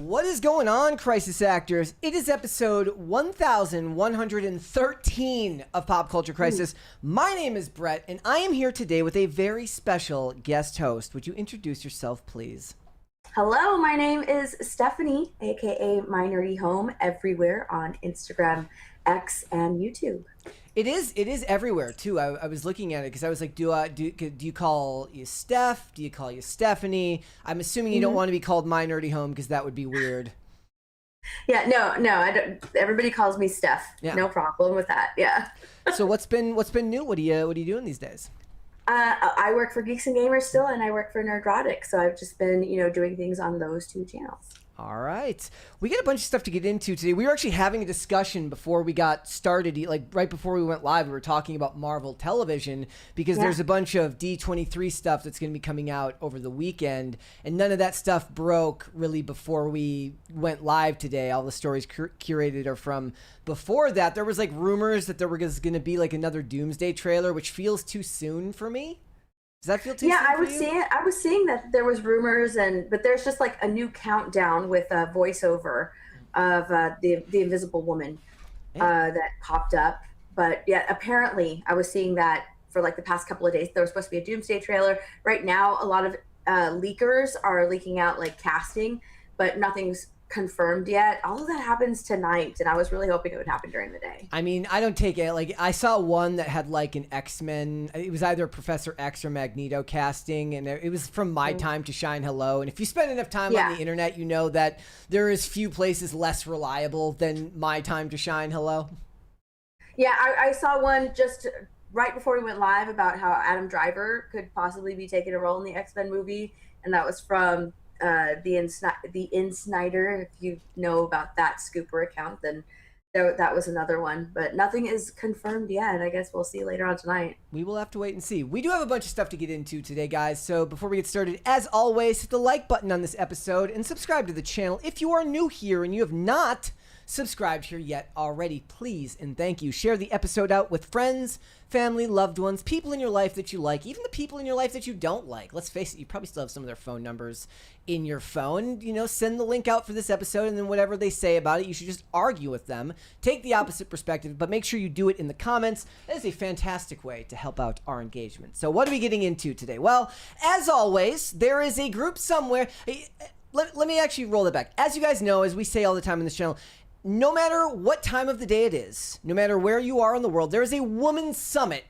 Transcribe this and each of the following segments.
What is going on, Crisis Actors? It is episode 1113 of Pop Culture Crisis. My name is Brett, and I am here today with a very special guest host. Would you introduce yourself, please? Hello, my name is Steph Anie, aka My Nerdy Home, everywhere on Instagram, X, and YouTube. It is everywhere too. I was looking at it because I was like, do you call you Steph? Do you call you Stephanie? I'm assuming you don't want to be called My Nerdy Home because that would be weird. Yeah, no, I don't. Everybody calls me Steph. Yeah. No problem with that. Yeah. So what's been new? What are you doing these days? I work for Geeks and Gamers still, and I work for Nerdrotic. So I've just been, doing things on those two channels. All right. We got a bunch of stuff to get into today. We were actually having a discussion before we got started, like right before we went live. We were talking about Marvel Television because there's a bunch of D23 stuff that's going to be coming out over the weekend, and none of that stuff broke really before we went live today. All the stories curated are from before that. There was like rumors that there was going to be like another Doomsday trailer, which feels too soon for me. Does that feel too soon for you? I was seeing that there was rumors, but there's just like a new countdown with a voiceover of the Invisible Woman that popped up. But yeah, apparently I was seeing that for like the past couple of days. There was supposed to be a Doomsday trailer. Right now, a lot of leakers are leaking out like casting, but nothing's confirmed yet. All of that happens tonight, and I was really hoping it would happen during the day. I mean, I don't take it. Like, I saw one that had like an X-Men. It was either Professor X or Magneto casting, and it was from My Time to Shine Hello. And if you spend enough time on the internet, you know that there is few places less reliable than My Time to Shine Hello. Yeah, I saw one just right before we went live about how Adam Driver could possibly be taking a role in the X-Men movie, and that was from the Insnider. If you know about that scooper account, then that was another one, but nothing is confirmed yet. I guess we'll see later on tonight. We will have to wait and see. We do have a bunch of stuff to get into today, guys, so before we get started, as always, hit the like button on this episode and subscribe to the channel if you are new here and you have not subscribed here yet already. Please and thank you. Share the episode out with friends, family, loved ones, people in your life that you like, even the people in your life that you don't like. Let's face it, you probably still have some of their phone numbers in your phone. Send the link out for this episode, and then whatever they say about it, you should just argue with them. Take the opposite perspective, but make sure you do it in the comments. That is a fantastic way to help out our engagement. So what are we getting into today? Well, as always, there is a group somewhere. Let me actually roll it back. As you guys know, as we say all the time on this channel, no matter what time of the day it is, no matter where you are in the world, there is a women's summit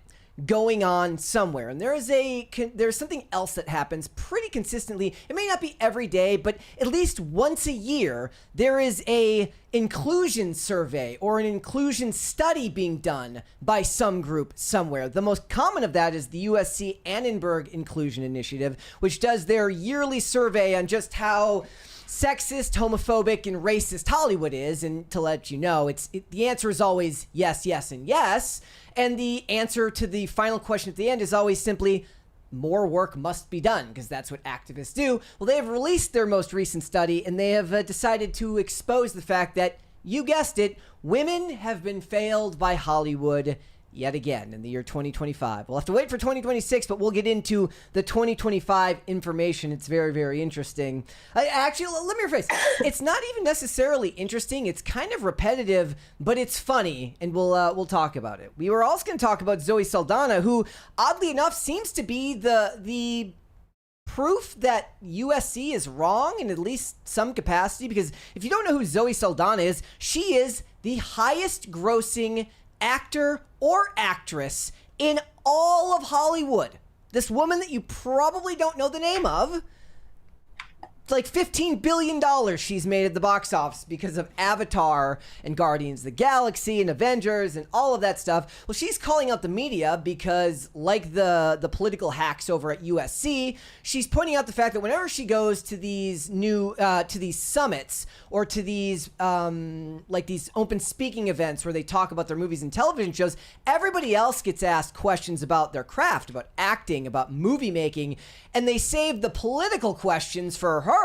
going on somewhere. And there's something else that happens pretty consistently. It may not be every day, but at least once a year, there is a inclusion survey or an inclusion study being done by some group somewhere. The most common of that is the USC Annenberg Inclusion Initiative, which does their yearly survey on just how sexist, homophobic, and racist Hollywood is. And to let you know, the answer is always yes, yes, and yes. And the answer to the final question at the end is always simply, more work must be done, because that's what activists do. Well, they have released their most recent study, and they have decided to expose the fact that, you guessed it, women have been failed by Hollywood yet again in the year 2025. We'll have to wait for 2026, but we'll get into the 2025 information. It's very, very interesting. Actually, let me rephrase. It's not even necessarily interesting. It's kind of repetitive, but it's funny, and we'll talk about it. We were also going to talk about Zoe Saldana, who, oddly enough, seems to be the proof that USC is wrong in at least some capacity, because if you don't know who Zoe Saldana is, she is the highest grossing actor or actress in all of Hollywood. This woman that you probably don't know the name of, it's like $15 billion she's made at the box office because of Avatar and Guardians of the Galaxy and Avengers and all of that stuff. Well, she's calling out the media because, like the political hacks over at USC, she's pointing out the fact that whenever she goes to these to these summits or to these like these open speaking events where they talk about their movies and television shows, everybody else gets asked questions about their craft, about acting, about movie making, and they save the political questions for her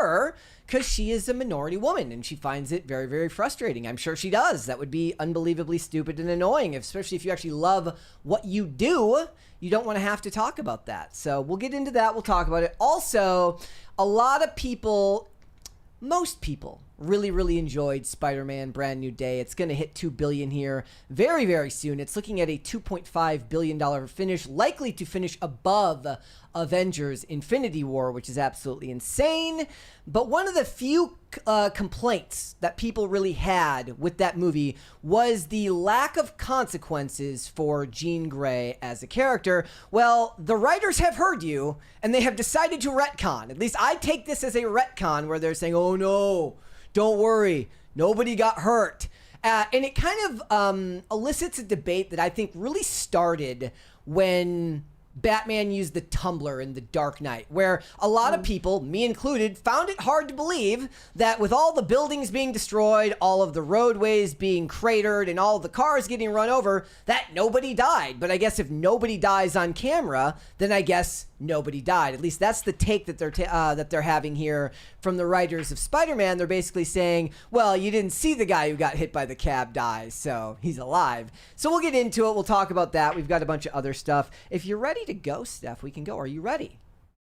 because she is a minority woman and she finds it very, very frustrating. I'm sure she does. That would be unbelievably stupid and annoying, especially if you actually love what you do. You don't want to have to talk about that. So we'll get into that. We'll talk about it. Also, a lot of people, most people really enjoyed Spider-Man Brand New Day. It's going to hit $2 billion here very, very soon. It's looking at a $2.5 billion finish, likely to finish above Avengers Infinity War, which is absolutely insane. But one of the few complaints that people really had with that movie was the lack of consequences for Jean Grey as a character. Well, the writers have heard you, and they have decided to retcon. At least I take this as a retcon where they're saying, oh no, don't worry, nobody got hurt. And it kind of elicits a debate that I think really started when Batman used the Tumblr in The Dark Knight, where a lot of people, me included, found it hard to believe that with all the buildings being destroyed, all of the roadways being cratered, and all of the cars getting run over, that nobody died. But I guess if nobody dies on camera, then I guess nobody died. At least that's the take that they're having here from the writers of Spider-Man. They're basically saying, well, you didn't see the guy who got hit by the cab die, so he's alive. So we'll get into it. We'll talk about that. We've got a bunch of other stuff. If you're ready to go, Steph, we can go. Are you ready?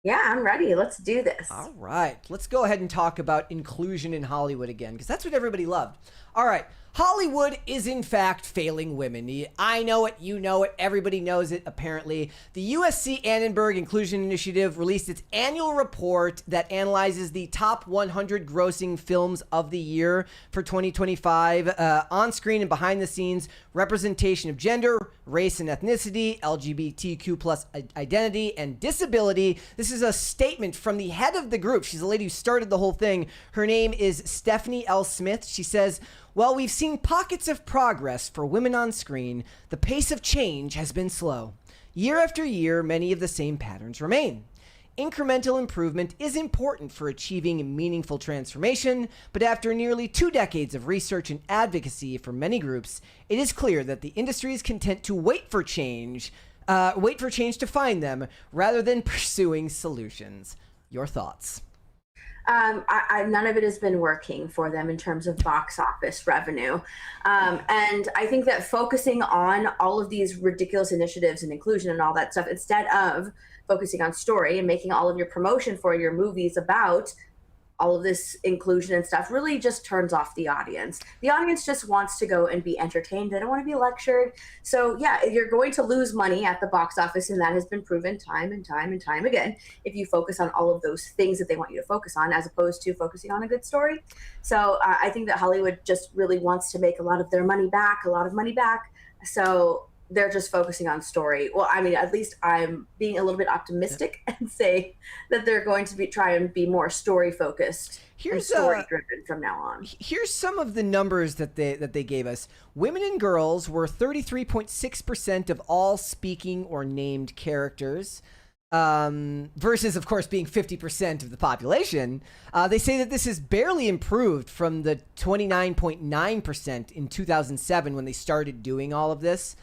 Yeah, I'm ready. Let's do this. All right. Let's go ahead and talk about inclusion in Hollywood again, because that's what everybody loved. All right. Hollywood is in fact failing women. I know it, you know it, everybody knows it apparently. The USC Annenberg Inclusion Initiative released its annual report that analyzes the top 100 grossing films of the year for 2025, on-screen and behind the scenes representation of gender, race and ethnicity, LGBTQ plus identity, and disability. This is a statement from the head of the group. She's the lady who started the whole thing. Her name is Stephanie L. Smith. She says, while we've seen pockets of progress for women on screen, the pace of change has been slow. Year after year, many of the same patterns remain. Incremental improvement is important for achieving meaningful transformation, but after nearly 2 decades of research and advocacy for many groups, it is clear that the industry is content to wait for change to find them, rather than pursuing solutions. Your thoughts? None of it has been working for them in terms of box office revenue. And I think that focusing on all of these ridiculous initiatives and inclusion and all that stuff, instead of focusing on story and making all of your promotion for your movies about all of this inclusion and stuff, really just turns off the audience. The audience just wants to go and be entertained. They don't want to be lectured. So yeah, you're going to lose money at the box office, and that has been proven time and time again if you focus on all of those things that they want you to focus on, as opposed to focusing on a good story. So I think that Hollywood just really wants to make a lot of money back. So they're just focusing on story. Well, I mean, at least I'm being a little bit optimistic and say that they're going to try and be more story focused and story driven from now on. Here's some of the numbers that they gave us. Women and girls were 33.6% of all speaking or named characters, versus, of course, being 50% of the population. They say that this has barely improved from the 29.9% in 2007 when they started doing all of this.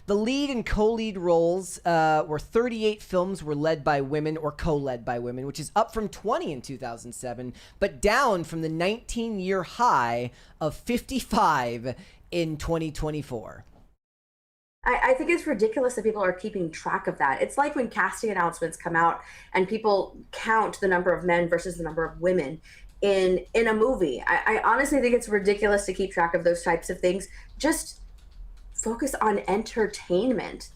The lead and co-lead roles were 38 films were led by women or co-led by women, which is up from 20 in 2007, but down from the 19-year high of 55 in 2024. I think it's ridiculous that people are keeping track of that. It's like when casting announcements come out and people count the number of men versus the number of women in a movie. I honestly think it's ridiculous to keep track of those types of things. Just focus on entertainment.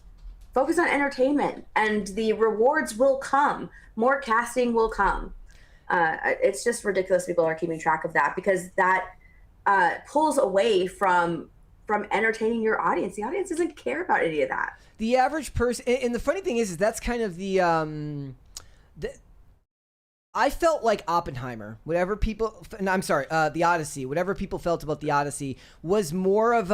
Focus on entertainment, and the rewards will come. More casting will come. It's just ridiculous people are keeping track of that, because that pulls away from entertaining your audience. The audience doesn't care about any of that. The average person, and the funny thing is that's kind of the I felt like Oppenheimer, whatever people, I'm sorry, The Odyssey, whatever people felt about The Odyssey was more of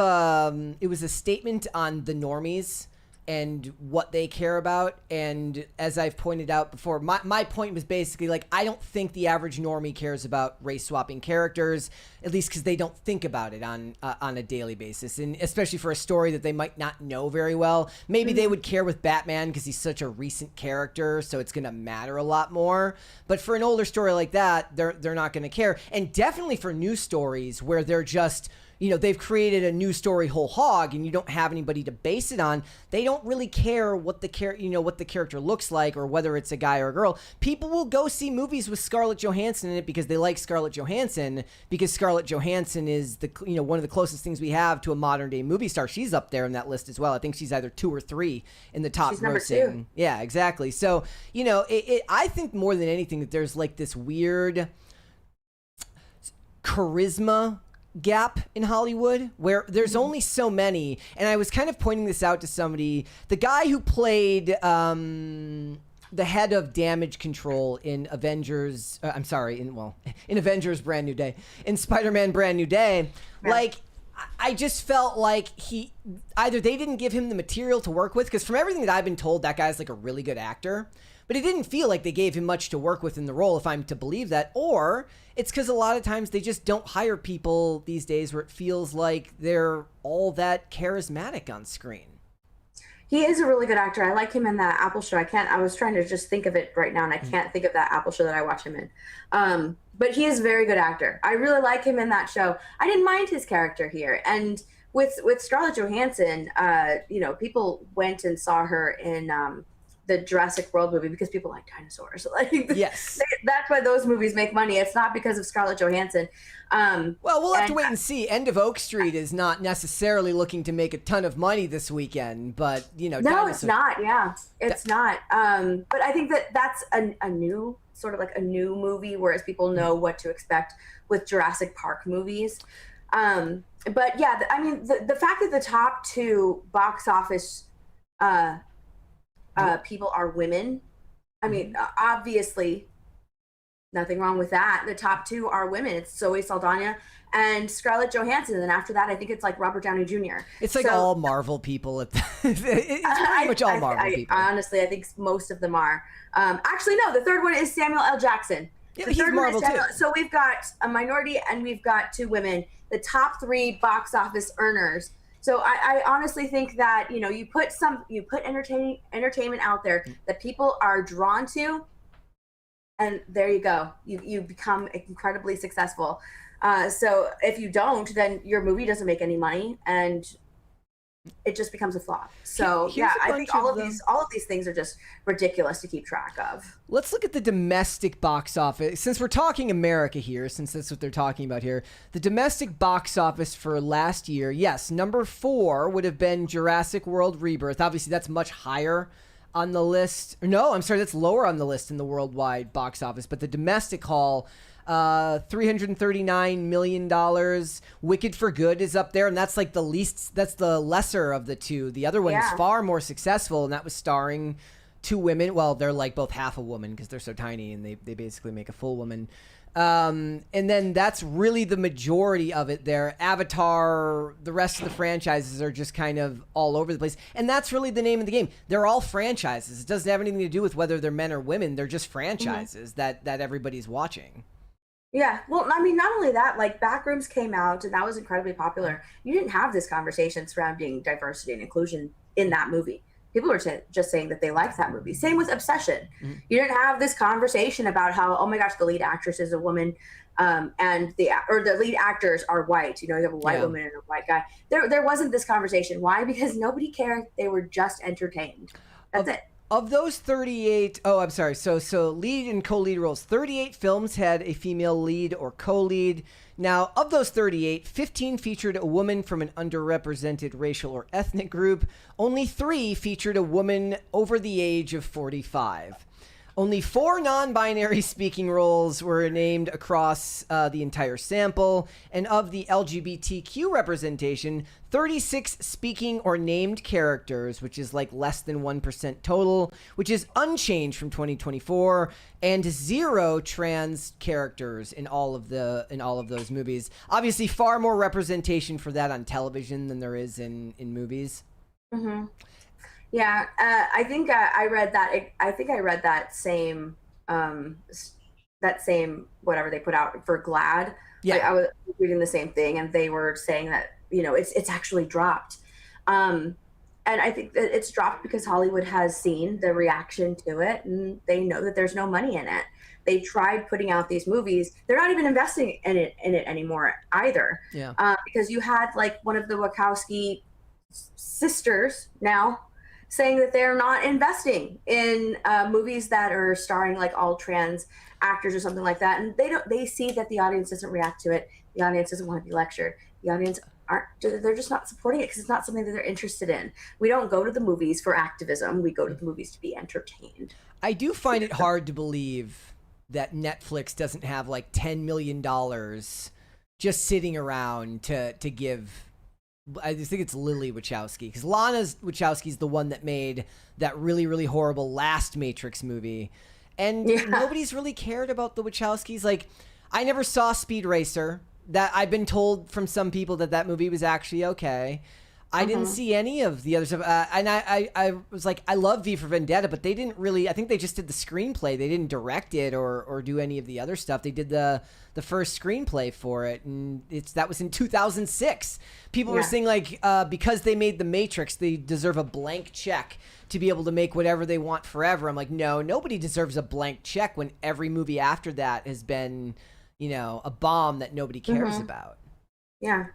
it was a statement on the normies and what they care about. And as I've pointed out before, my point was basically like, I don't think the average normie cares about race swapping characters, at least because they don't think about it on a daily basis. And especially for a story that they might not know very well. Maybe they would care with Batman because he's such a recent character, so it's going to matter a lot more. But for an older story like that, they're not going to care. And definitely for new stories where they're just they've created a new story whole hog and you don't have anybody to base it on, they don't really care what the character looks like or whether it's a guy or a girl. People will go see movies with Scarlett Johansson in it because they like Scarlett Johansson, because Scarlett Johansson is one of the closest things we have to a modern day movie star. She's up there in that list as well. I think she's either 2 or 3 in the top grossing. Number 2. Yeah, exactly. So, I think more than anything that there's like this weird charisma gap in Hollywood where there's only so many. And I was kind of pointing this out to somebody. The guy who played the head of damage control in Avengers Brand New Day, in Spider-Man Brand New Day, like I just felt like either they didn't give him the material to work with, because from everything that I've been told, that guy's like a really good actor, but it didn't feel like they gave him much to work with in the role, if I'm to believe that. Or it's because a lot of times they just don't hire people these days where it feels like they're all that charismatic on screen. He is a really good actor. I like him in that Apple show. I was trying to just think of it right now, and I can't think of that Apple show that I watch him in. But he is a very good actor. I really like him in that show. I didn't mind his character here. And with Scarlett Johansson, people went and saw her in the Jurassic World movie because people like dinosaurs. Yes. That's why those movies make money. It's not because of Scarlett Johansson. Well, we'll have to wait and see. End of Oak Street is not necessarily looking to make a ton of money this weekend, but no, it's not. Yeah, it's not. But I think that's a new sort of like a new movie, whereas people know what to expect with Jurassic Park movies. But yeah, I mean, the fact that the top 2 box office people are women, I mean, obviously nothing wrong with that. The top 2 are women. It's Zoe Saldana and Scarlett Johansson. And after that, I think it's like Robert Downey Jr. It's like all Marvel people. It's pretty much all Marvel people. Honestly, I think most of them are. Actually, no, the third one is Samuel L. Jackson. Yeah, he's Marvel too. So we've got a minority and we've got 2 women, the top 3 box office earners. So I honestly think that, you put entertainment out there that people are drawn to, and there you go. You become incredibly successful. So if you don't, then your movie doesn't make any money, and it just becomes a flop. So I think all of these things are just ridiculous to keep track of. Let's look at the domestic box office. Since we're talking America here, since that's what they're talking about here, the domestic box office for last year, yes, number 4 would have been Jurassic World Rebirth. Obviously, that's much higher on the list. No, I'm sorry, that's lower on the list in the worldwide box office. But the domestic haul, $339 million. Wicked for Good is up there, and that's like that's the lesser of the 2. The other one is far more successful, and that was starring 2 women. Well, they're like both half a woman because they're so tiny, and they basically make a full woman. And then that's really the majority of it there. Avatar, the rest of the franchises are just kind of all over the place. And that's really the name of the game. They're all franchises. It doesn't have anything to do with whether they're men or women. They're just franchises that everybody's watching. Yeah, well, I mean, not only that, like Backrooms came out and that was incredibly popular. You didn't have this conversation surrounding diversity and inclusion in that movie. People were just saying that they liked that movie. Same with Obsession. Mm-hmm. You didn't have this conversation about how, oh my gosh, the lead actress is a woman, and the lead actors are white. You have a white woman and a white guy. There wasn't this conversation. Why? Because nobody cared. They were just entertained. That's it. Of those 38, I'm sorry. So lead and co-lead roles, 38 films had a female lead or co-lead. Now, of those 38, 15 featured a woman from an underrepresented racial or ethnic group. Only 3 featured a woman over the age of 45. Only 4 non-binary speaking roles were named across the entire sample. And of the LGBTQ representation, 36 speaking or named characters, which is like less than 1% total, which is unchanged from 2024, and 0 trans characters in all of those movies. Obviously, far more representation for that on television than there is in movies. Mm-hmm. Yeah, I think I read that. I think I read that same whatever they put out for GLAAD. Yeah, I was reading the same thing, and they were saying that it's actually dropped. And and I think that it's dropped because Hollywood has seen the reaction to it, and they know that there's no money in it. They tried putting out these movies. They're not even investing in it anymore either. Yeah. Because you had like one of the Wachowski sisters now saying that they're not investing in movies that are starring like all trans actors or something like that, and they see that the audience doesn't react to it. The audience doesn't want to be lectured. The audience they're just not supporting it because it's not something that they're interested in. We don't go to the movies for activism. We go to the movies to be entertained. I do find it hard to believe that Netflix doesn't have like $10 million just sitting around to give. I just think it's Lily Wachowski, because Lana Wachowski is the one that made that really, really horrible last Matrix movie. And nobody's really cared about the Wachowskis. Like, I never saw Speed Racer. That I've been told from some people that movie was actually okay. I didn't see any of the other stuff. And I was like, I love V for Vendetta, but they didn't really, I think they just did the screenplay. They didn't direct it or do any of the other stuff. They did the first screenplay for it, and that was in 2006. People were saying like, because they made The Matrix, they deserve a blank check to be able to make whatever they want forever. I'm like, no, nobody deserves a blank check when every movie after that has been, you know, a bomb that nobody cares about. Yeah.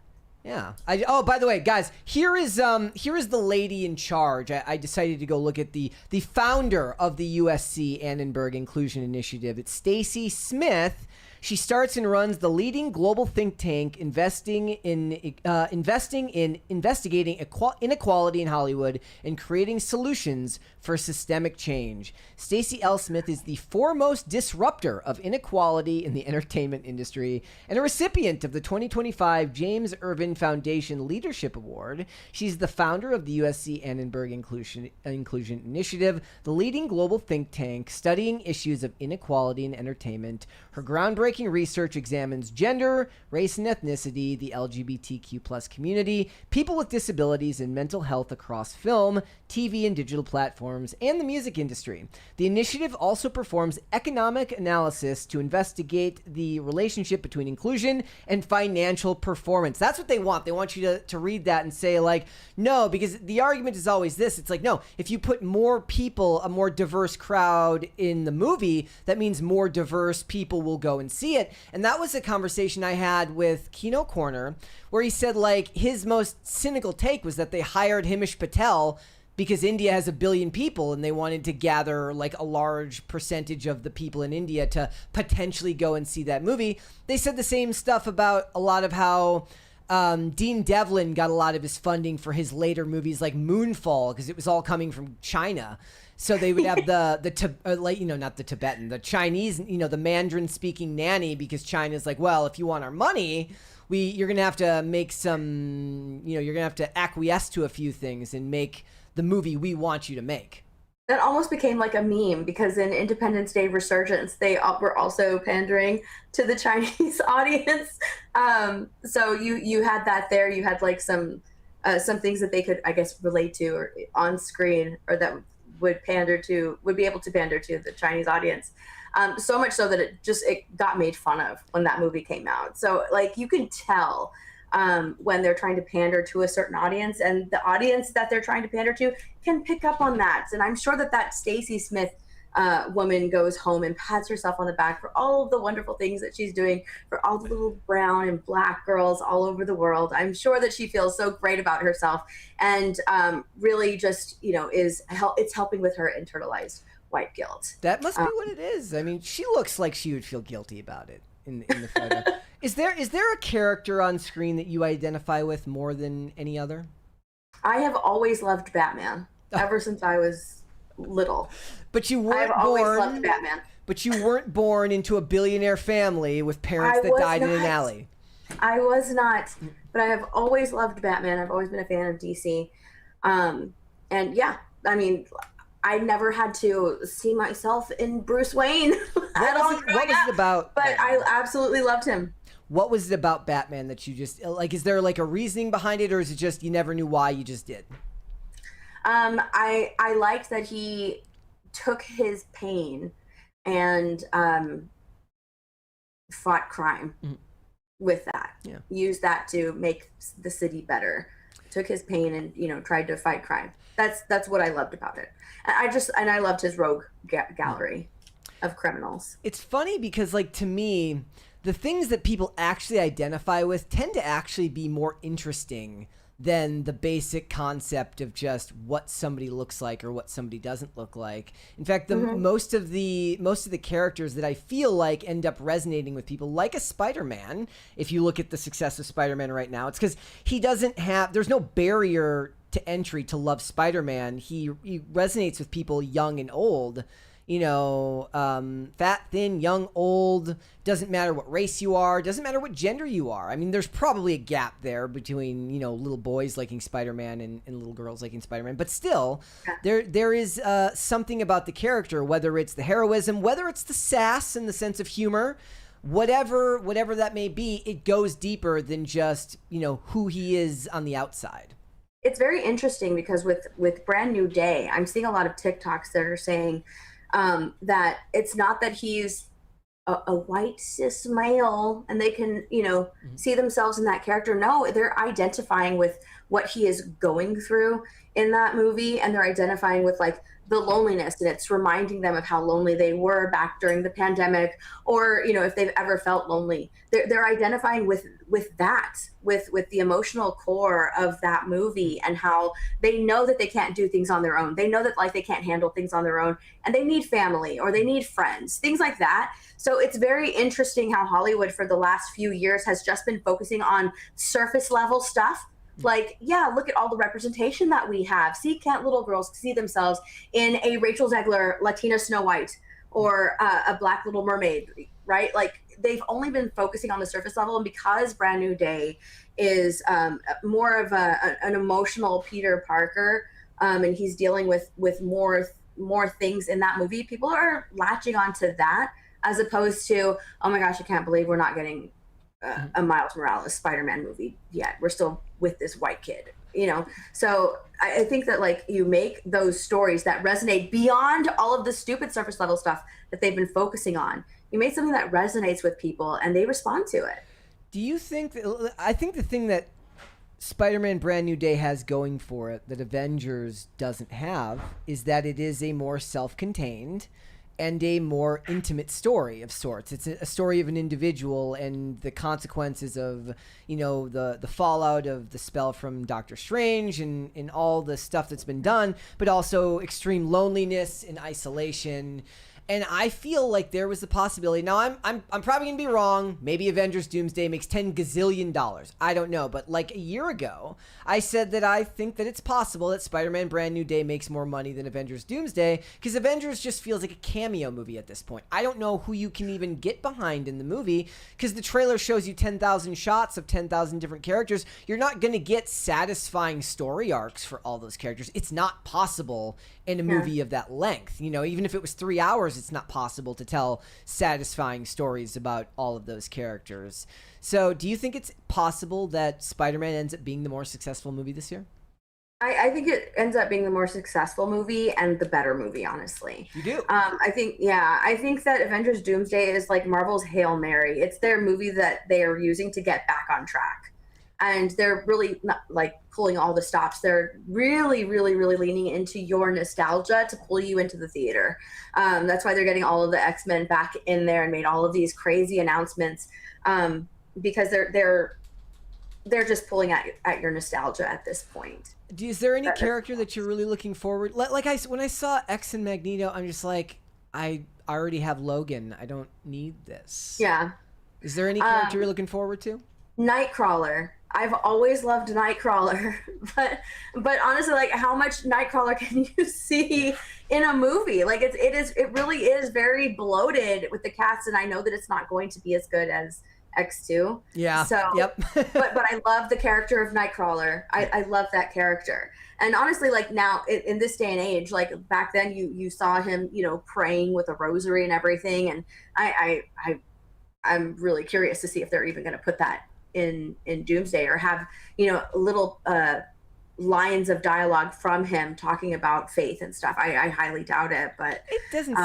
Yeah. Oh, by the way, guys, here is the lady in charge. I decided to go look at the founder of the USC Annenberg Inclusion Initiative. It's Stacy Smith. She starts and runs the leading global think tank investing in investigating inequality in Hollywood and creating solutions for systemic change. Stacy L. Smith is the foremost disruptor of inequality in the entertainment industry and a recipient of the 2025 James Irvin Foundation Leadership Award. She's the founder of the USC Annenberg Inclusion Initiative, the leading global think tank studying issues of inequality in entertainment. Her groundbreaking research examines gender, race and ethnicity, the LGBTQ+ community, people with disabilities, and mental health across film, TV, and digital platforms, and the music industry. The initiative also performs economic analysis to investigate the relationship between inclusion and financial performance. That's what they want. They want you to read that and say, like, no, because the argument is always this. It's like, no, if you put more people, a more diverse crowd in the movie, that means more diverse people will go and see it. And that was a conversation I had with Kino Corner, where he said, like, his most cynical take was that they hired Himish Patel because India has 1 billion people and they wanted to gather like a large percentage of the people in India to potentially go and see that movie. They said the same stuff about a lot of how Dean Devlin got a lot of his funding for his later movies like Moonfall because it was all coming from China. So they would have not the Tibetan, the Chinese, the Mandarin speaking nanny, because China's like, well, if you want our money, you're going to have to make some, you're going to have to acquiesce to a few things and make the movie we want you to make. That almost became like a meme because in Independence Day Resurgence, they were also pandering to the Chinese audience. So you had that there. You had like some things that they could, I guess, relate to or on screen, or that would be able to pander to the Chinese audience. So much so that it got made fun of when that movie came out. So like you can tell when they're trying to pander to a certain audience, and the audience that they're trying to pander to can pick up on that. And I'm sure that Stacy Smith woman goes home and pats herself on the back for all of the wonderful things that she's doing for all the little brown and black girls all over the world. I'm sure that she feels so great about herself, and really just, it's helping with her internalized white guilt. That must be what it is. I mean, she looks like she would feel guilty about it in the photo. Is there a character on screen that you identify with more than any other? I have always loved Batman ever since I was little. But you weren't always loved Batman. But you weren't born into a billionaire family with parents that died in an alley. I was not, but I have always loved Batman. I've always been a fan of DC. And yeah, I mean, I never had to see myself in Bruce Wayne at all. What was it about? But I absolutely loved him. What was it about Batman that you just like? Is there like a reasoning behind it, or is it just you never knew why, you just did? I liked that he took his pain and fought crime with that. Yeah. Used that to make the city better. took his pain and, you know, tried to fight crime. That's what I loved about it. And I loved his rogue gallery of criminals. It's funny because, like, to me, the things that people actually identify with tend to actually be more interesting than the basic concept of just what somebody looks like or what somebody doesn't look like. In fact, most of the characters that I feel like end up resonating with people, like a Spider-Man, if you look at the success of Spider-Man right now, it's because he doesn't have, there's no barrier to entry to love Spider-Man. He resonates with people young and old. You know, fat, thin, young, old, doesn't matter what race you are, doesn't matter what gender you are. I mean, there's probably a gap there between, you know, little boys liking Spider-Man and little girls liking Spider-Man. But still, there is something about the character, whether it's the heroism, whether it's the sass and the sense of humor, whatever that may be, it goes deeper than just, you know, who he is on the outside. It's very interesting because with Brand New Day, I'm seeing a lot of TikToks that are saying, that it's not that he's a white cis male and they can, you know, see themselves in that character. No, they're identifying with what he is going through in that movie, and they're identifying with like the loneliness, and it's reminding them of how lonely they were back during the pandemic, or, you know, if they've ever felt lonely. They're identifying with that, with the emotional core of that movie, and how they know that they can't do things on their own. They know that, like, they can't handle things on their own, and they need family or they need friends, things like that. So it's very interesting how Hollywood for the last few years has just been focusing on surface level stuff. Like, yeah, look at all the representation that we have. See, can't little girls see themselves in a Rachel Zegler Latina Snow White or a Black Little Mermaid, right? Like, they've only been focusing on the surface level, and because Brand New Day is more of an emotional Peter Parker, and he's dealing with more things in that movie, people are latching onto that as opposed to, oh my gosh, I can't believe we're not getting a Miles Morales Spider-Man movie yet. We're still with this white kid, you know? So I think that, like, you make those stories that resonate beyond all of the stupid surface level stuff that they've been focusing on. You made something that resonates with people and they respond to it. Do you think that, I think the thing that Spider-Man Brand New Day has going for it that Avengers doesn't have is that it is a more self-contained and a more intimate story of sorts. It's a story of an individual and the consequences of, you know, the fallout of the spell from Doctor Strange and all the stuff that's been done, but also extreme loneliness and isolation. And I feel like there was the possibility. Now, I'm probably going to be wrong. Maybe Avengers Doomsday makes $10 gazillion. I don't know. But like a year ago, I said that I think that it's possible that Spider-Man Brand New Day makes more money than Avengers Doomsday, because Avengers just feels like a cameo movie at this point. I don't know who you can even get behind in the movie, because the trailer shows you 10,000 shots of 10,000 different characters. You're not going to get satisfying story arcs for all those characters. It's not possible in a movie of that length. You know, even if it was 3 hours, it's not possible to tell satisfying stories about all of those characters. So do you think it's possible that Spider-Man ends up being the more successful movie this year? I think it ends up being the more successful movie and the better movie, honestly. You do? I think that Avengers Doomsday is like Marvel's Hail Mary. It's their movie that they are using to get back on track. And they're really not like pulling all the stops. They're really, really, really leaning into your nostalgia to pull you into the theater. That's why they're getting all of the X-Men back in there and made all of these crazy announcements, because they're just pulling at your nostalgia at this point. Is there any character that you're really looking forward? Like when I saw X and Magneto, I'm just like, I already have Logan. I don't need this. Yeah. Is there any character you're looking forward to? Nightcrawler. I've always loved Nightcrawler, but honestly, like, how much Nightcrawler can you see in a movie? Like, it really is very bloated with the cast, and I know that it's not going to be as good as X2. Yeah. So, yep. but I love the character of Nightcrawler. I love that character. And honestly, like, now in this day and age, like back then, you saw him, you know, praying with a rosary and everything, and I'm really curious to see if they're even going to put that in Doomsday, or have, you know, little lines of dialogue from him talking about faith and stuff. I highly doubt it, but it doesn't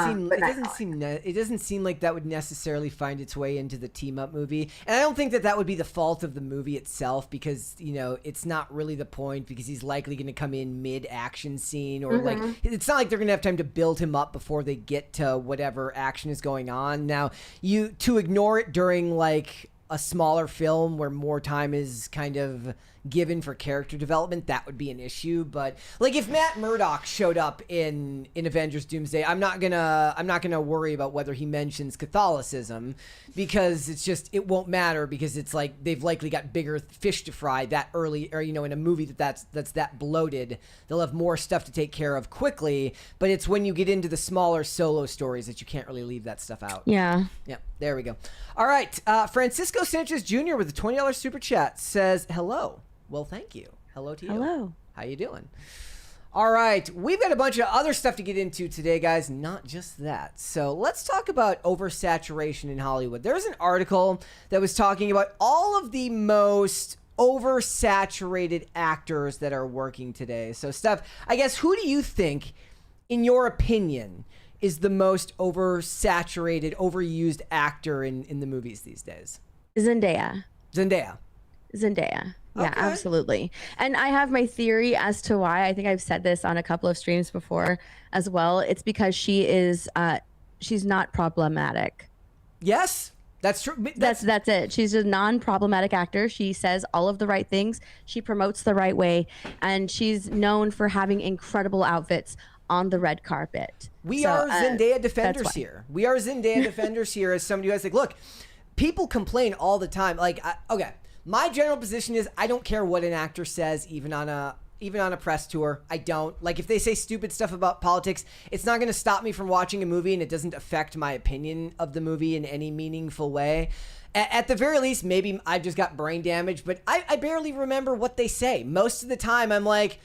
seem like that would necessarily find its way into the team up movie. And I don't think that would be the fault of the movie itself, because, you know, it's not really the point, because he's likely going to come in mid action scene, or like, it's not like they're going to have time to build him up before they get to whatever action is going on. Now, to ignore it during like a smaller film where more time is kind of given for character development, that would be an issue. But like, if Matt Murdock showed up in Avengers Doomsday, I'm not gonna worry about whether he mentions Catholicism, because it won't matter, because it's like they've likely got bigger fish to fry that early, or, you know, in a movie that's that bloated, they'll have more stuff to take care of quickly. But it's when you get into the smaller solo stories that you can't really leave that stuff out. Yeah. There we go. All right, Francisco Sanchez Jr. with a $20 super chat says hello. Well, thank you. Hello to you. Hello. How you doing? All right, we've got a bunch of other stuff to get into today, guys, not just that. So let's talk about oversaturation in Hollywood. There's an article that was talking about all of the most oversaturated actors that are working today. So, Steph, I guess, who do you think, in your opinion, is the most oversaturated, overused actor in the movies these days? Zendaya. Yeah, Okay. absolutely. And I have my theory as to why. I think I've said this on a couple of streams before as well. It's because she's not problematic. Yes, that's true. That's it. She's a non-problematic actor. She says all of the right things. She promotes the right way, and she's known for having incredible outfits on the red carpet. We are Zendaya defenders here. We are Zendaya defenders here, as somebody who has like, look, people complain all the time. Like, okay, my general position is I don't care what an actor says, even on a press tour. I don't. Like, if they say stupid stuff about politics, it's not going to stop me from watching a movie, and it doesn't affect my opinion of the movie in any meaningful way. At the very least, maybe I've just got brain damage, but I barely remember what they say. Most of the time, I'm like,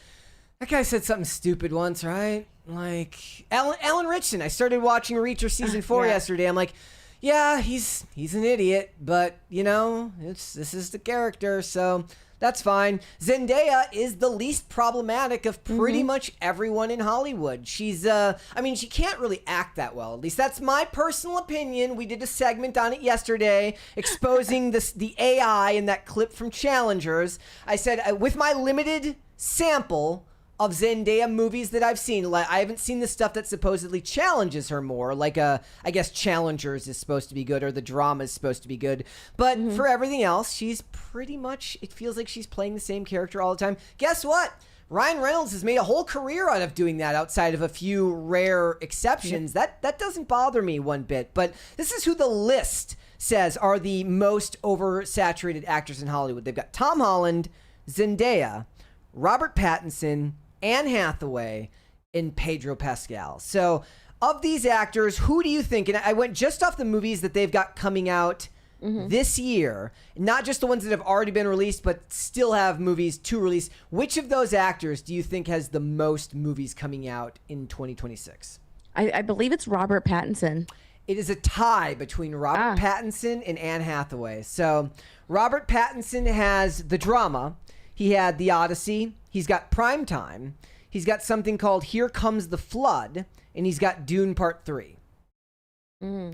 that guy said something stupid once, right? Like, Alan Ritchson. I started watching Reacher season 4 yesterday. I'm like, yeah, he's an idiot, but, you know, this is the character, so that's fine. Zendaya is the least problematic of pretty much everyone in Hollywood. She's, I mean, she can't really act that well. At least that's my personal opinion. We did a segment on it yesterday, exposing the AI in that clip from Challengers. I said, with my limited sample of Zendaya movies that I've seen, like, I haven't seen the stuff that supposedly challenges her more, like I guess Challengers is supposed to be good, or the drama is supposed to be good, but for everything else, she's pretty much, it feels like she's playing the same character all the time. Guess what? Ryan Reynolds has made a whole career out of doing that, outside of a few rare exceptions. That doesn't bother me one bit. But this is who the list says are the most oversaturated actors in Hollywood. They've got Tom Holland, Zendaya, Robert Pattinson, Anne Hathaway, and Pedro Pascal. So, of these actors, who do you think, and I went just off the movies that they've got coming out this year, not just the ones that have already been released, but still have movies to release. Which of those actors do you think has the most movies coming out in 2026? I believe it's Robert Pattinson. It is a tie between Robert Pattinson and Anne Hathaway. So, Robert Pattinson has the drama. He had The Odyssey. He's got Primetime. He's got something called Here Comes the Flood. And he's got Dune Part 3.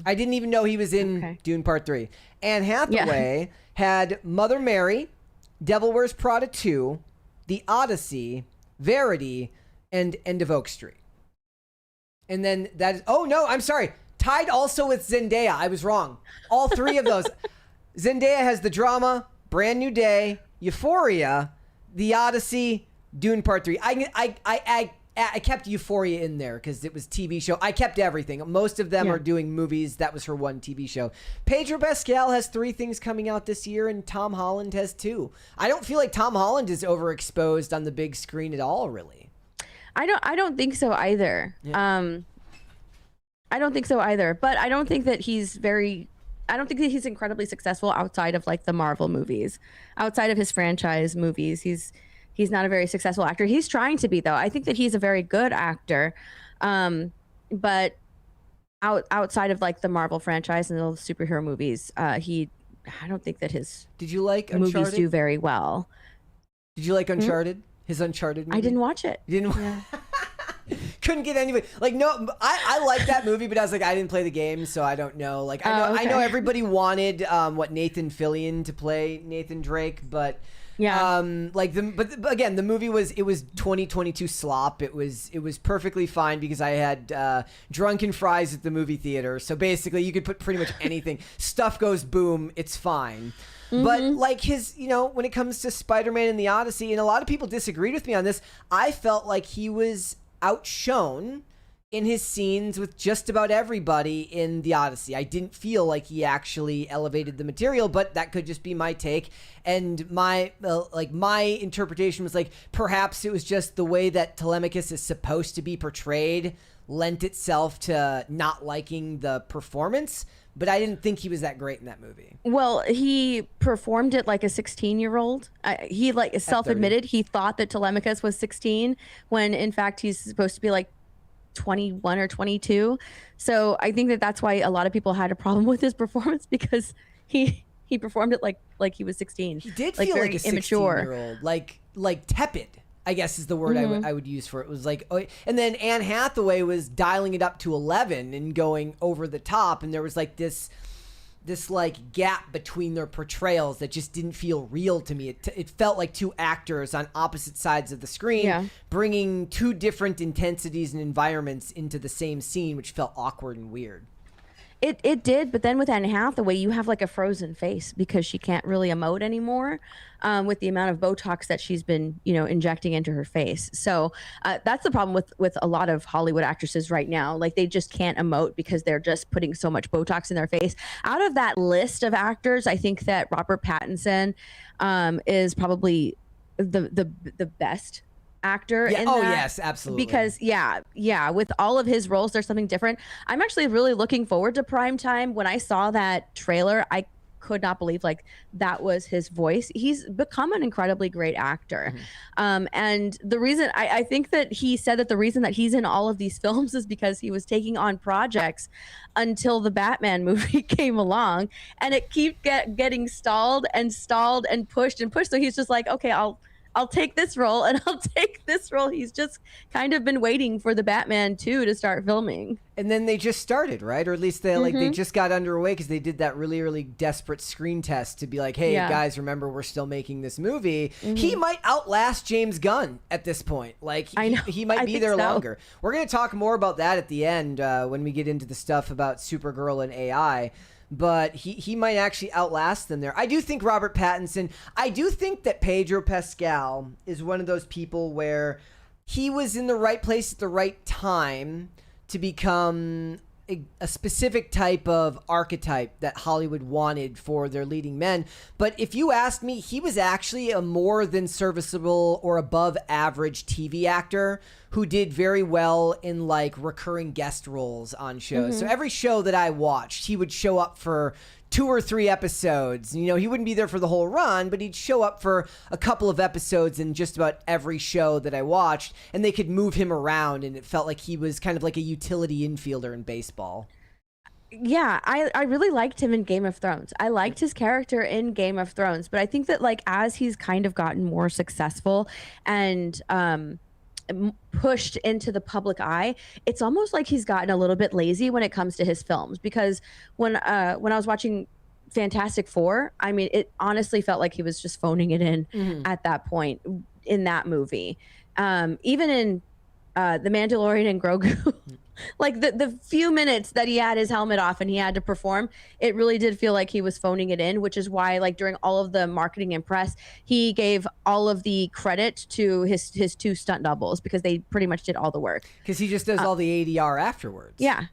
I didn't even know he was in Dune Part 3. Anne Hathaway had Mother Mary, Devil Wears Prada 2, The Odyssey, Verity, and End of Oak Street. And then that is... Oh, no, I'm sorry. Tied also with Zendaya. I was wrong. All three of those. Zendaya has the drama, Brand New Day, Euphoria, The Odyssey, Dune Part 3. I kept Euphoria in there because it was TV show. I kept everything. Most of them are doing movies. That was her one TV show. Pedro Pascal has 3 things coming out this year, and Tom Holland has 2. I don't feel like Tom Holland is overexposed on the big screen at all, really. I don't think so either. Yeah. I don't think so either. But I don't think that he's incredibly successful outside of like the Marvel movies, outside of his franchise movies. He's not a very successful actor. He's trying to be, though. I think that he's a very good actor. But outside of like the Marvel franchise and the superhero movies, I don't think that his Did you like movies Uncharted? do very well. Did you like Uncharted? His Uncharted movie? I didn't watch it. You didn't. Yeah. Couldn't get anybody. Like, no, I like that movie, but I was like, I didn't play the game, so I don't know. Like, I know everybody wanted Nathan Fillion to play Nathan Drake, but Yeah. but again, the movie was 2022 slop. It was perfectly fine because I had drunken fries at the movie theater. So basically, you could put pretty much anything. Stuff goes boom. It's fine. But like his, when it comes to Spider-Man and the Odyssey, and a lot of people disagreed with me on this, I felt like he was outshone in his scenes with just about everybody in the Odyssey. I didn't feel like he actually elevated the material, but that could just be my take. And my interpretation was like, perhaps it was just the way that Telemachus is supposed to be portrayed lent itself to not liking the performance. But I didn't think he was that great in that movie. Well, he performed it like a 16-year-old. He self-admitted he thought that Telemachus was 16 when in fact he's supposed to be like 21 or 22. So I think that that's why a lot of people had a problem with his performance, because he performed it like he was 16. He did like feel very like a immature. 16-year-old, like tepid, I guess is the word I would use for it. It was like, and then Anne Hathaway was dialing it up to 11 and going over the top, and there was like this like gap between their portrayals that just didn't feel real to me. It felt like two actors on opposite sides of the screen, bringing two different intensities and environments into the same scene, which felt awkward and weird. It did, but then with Anne Hathaway, you have like a frozen face because she can't really emote anymore with the amount of Botox that she's been, injecting into her face. So that's the problem with a lot of Hollywood actresses right now. Like they just can't emote because they're just putting so much Botox in their face. Out of that list of actors, I think that Robert Pattinson is probably the best actor in that. Yes, absolutely. Because with all of his roles, there's something different. I'm actually really looking forward to Primetime. When I saw that trailer, I could not believe like that was his voice. He's become an incredibly great actor. And the reason I think that he said that the reason that he's in all of these films is because he was taking on projects until the Batman movie came along, and it keeps getting stalled and pushed. So he's just like, okay, I'll take this role and I'll take this role. He's just kind of been waiting for the Batman 2 to start filming. And then they just started, right? Or at least they just got underway because they did that really, really desperate screen test to be like, hey, guys, remember, we're still making this movie. He might outlast James Gunn at this point. Like, he might be there longer. We're going to talk more about that at the end when we get into the stuff about Supergirl and AI. But he might actually outlast them there. I do think Robert Pattinson, I do think that Pedro Pascal is one of those people where he was in the right place at the right time to become a specific type of archetype that Hollywood wanted for their leading men. But if you ask me, he was actually a more than serviceable or above average TV actor who did very well in like recurring guest roles on shows. So every show that I watched, he would show up for 2 or 3 episodes. He wouldn't be there for the whole run, but he'd show up for a couple of episodes in just about every show that I watched, and they could move him around, and it felt like he was kind of like a utility infielder in baseball. Yeah, I really liked him in Game of Thrones. I liked his character in Game of Thrones, but I think that like as he's kind of gotten more successful and pushed into the public eye, it's almost like he's gotten a little bit lazy when it comes to his films. Because when I was watching Fantastic Four, I mean, it honestly felt like he was just phoning it in at that point in that movie. Even in The Mandalorian and Grogu, like the few minutes that he had his helmet off and he had to perform, it really did feel like he was phoning it in, which is why like during all of the marketing and press, he gave all of the credit to his 2 stunt doubles because they pretty much did all the work. Because he just does all the ADR afterwards. Yeah.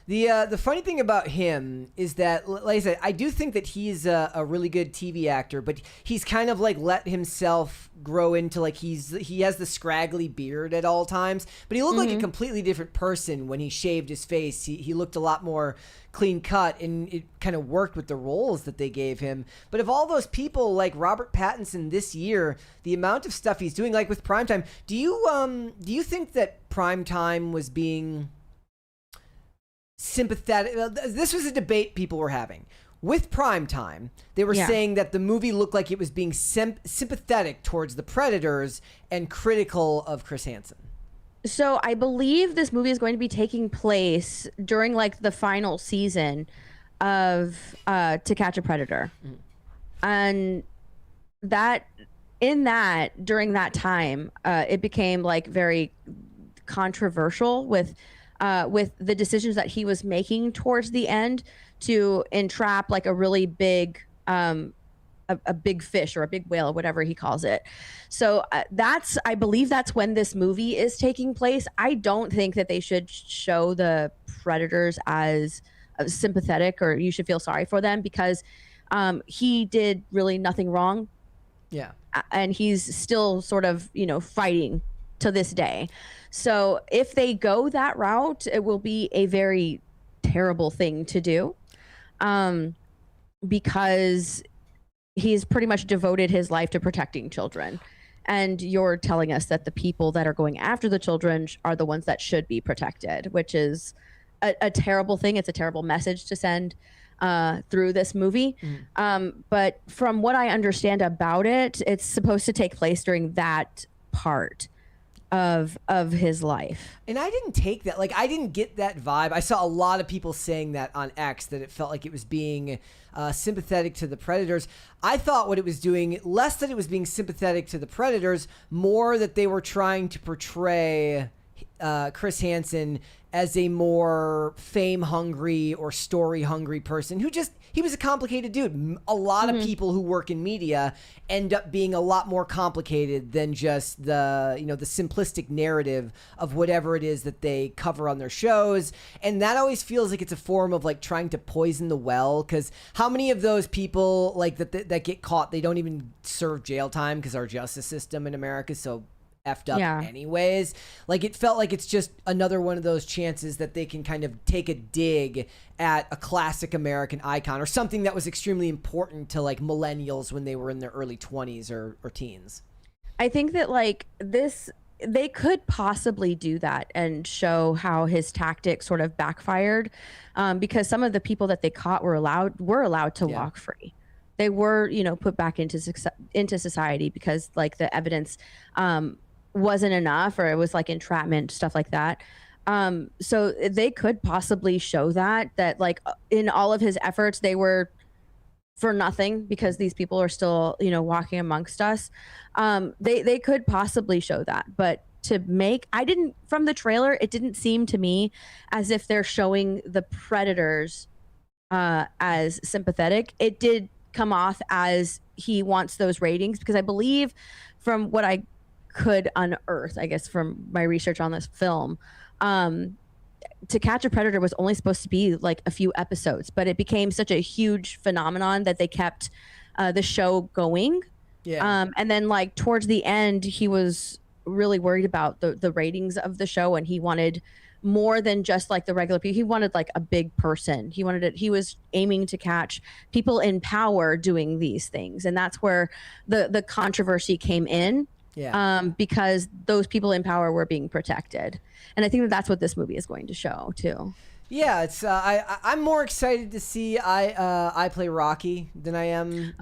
The funny thing about him is that, like I said, I do think that he's a really good TV actor, but he's kind of like let himself grow into like he has the scraggly beard at all times, but he looked like a completely different person when he shaved his face. He looked a lot more clean cut, and it kind of worked with the roles that they gave him. But of all those people, like Robert Pattinson this year, the amount of stuff he's doing, like with Primetime, do you think that Primetime was being sympathetic? This was a debate people were having. with Primetime, they were Yeah. saying that the movie looked like it was being sympathetic towards the Predators and critical of Chris Hansen. So I believe this movie is going to be taking place during like the final season of To Catch a Predator. And that during that time, it became like very controversial with the decisions that he was making towards the end to entrap like a really big a big fish or a big whale or whatever he calls it. So I believe that's when this movie is taking place. I don't think that they should show the Predators as sympathetic or you should feel sorry for them, because he did really nothing wrong. Yeah. And he's still sort of, fighting to this day. So if they go that route, it will be a very terrible thing to do, because he's pretty much devoted his life to protecting children. And you're telling us that the people that are going after the children are the ones that should be protected, which is a terrible thing. It's a terrible message to send through this movie. But from what I understand about it, it's supposed to take place during that part of his life. And I didn't take that. Like, I didn't get that vibe. I saw a lot of people saying that on X, that it felt like it was being sympathetic to the Predators. I thought what it was doing, less that it was being sympathetic to the Predators, more that they were trying to portray Chris Hansen as a more fame-hungry or story-hungry person who just, he was a complicated dude. A lot of people who work in media end up being a lot more complicated than just the simplistic narrative of whatever it is that they cover on their shows. And that always feels like it's a form of like trying to poison the well, because how many of those people like that get caught, they don't even serve jail time because our justice system in America is so effed up anyways. Like, it felt like it's just another one of those chances that they can kind of take a dig at a classic American icon or something that was extremely important to like millennials when they were in their early 20s or teens. I think that like this, they could possibly do that and show how his tactics sort of backfired, because some of the people that they caught were allowed to walk free. They were, put back into society because like the evidence wasn't enough, or it was like entrapment, stuff like that. So they could possibly show that like in all of his efforts, they were for nothing because these people are still, walking amongst us. They could possibly show that, but from the trailer, it didn't seem to me as if they're showing the Predators as sympathetic. It did come off as he wants those ratings, because I believe from what I could unearth, I guess, from my research on this film, To Catch a Predator was only supposed to be like a few episodes, but it became such a huge phenomenon that they kept the show going. And then like towards the end, he was really worried about the ratings of the show, and he wanted more than just like the regular people. He wanted like a big person. He was aiming to catch people in power doing these things, and that's where the controversy came in. Because those people in power were being protected, and I think that's what this movie is going to show too. Yeah, it's I'm more excited to see I play Rocky than I am.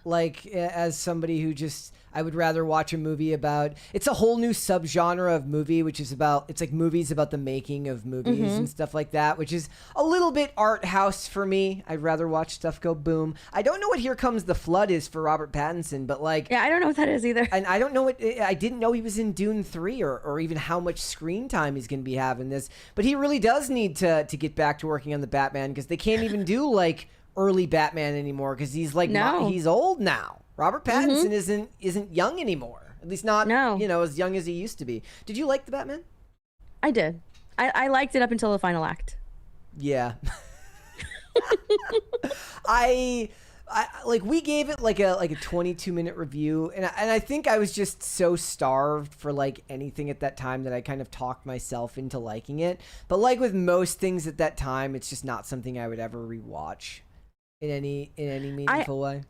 Like, as somebody who just, I would rather watch a movie about, it's a whole new subgenre of movie, which is about, it's like movies about the making of movies and stuff like that, which is a little bit art house for me. I'd rather watch stuff go boom. I don't know what Here Comes the Flood is for Robert Pattinson, but like, I don't know what that is either. And I don't know I didn't know he was in Dune 3 or even how much screen time he's going to be having this, but he really does need to get back to working on the Batman, because they can't even do like early Batman anymore, because he's like he's old now. Robert Pattinson isn't young anymore, at least not as young as he used to be. Did you like the Batman? I did. I liked it up until the final act. Yeah. I like, we gave it like a 22-minute review, and I think I was just so starved for like anything at that time that I kind of talked myself into liking it. But like with most things at that time, it's just not something I would ever rewatch in any meaningful way.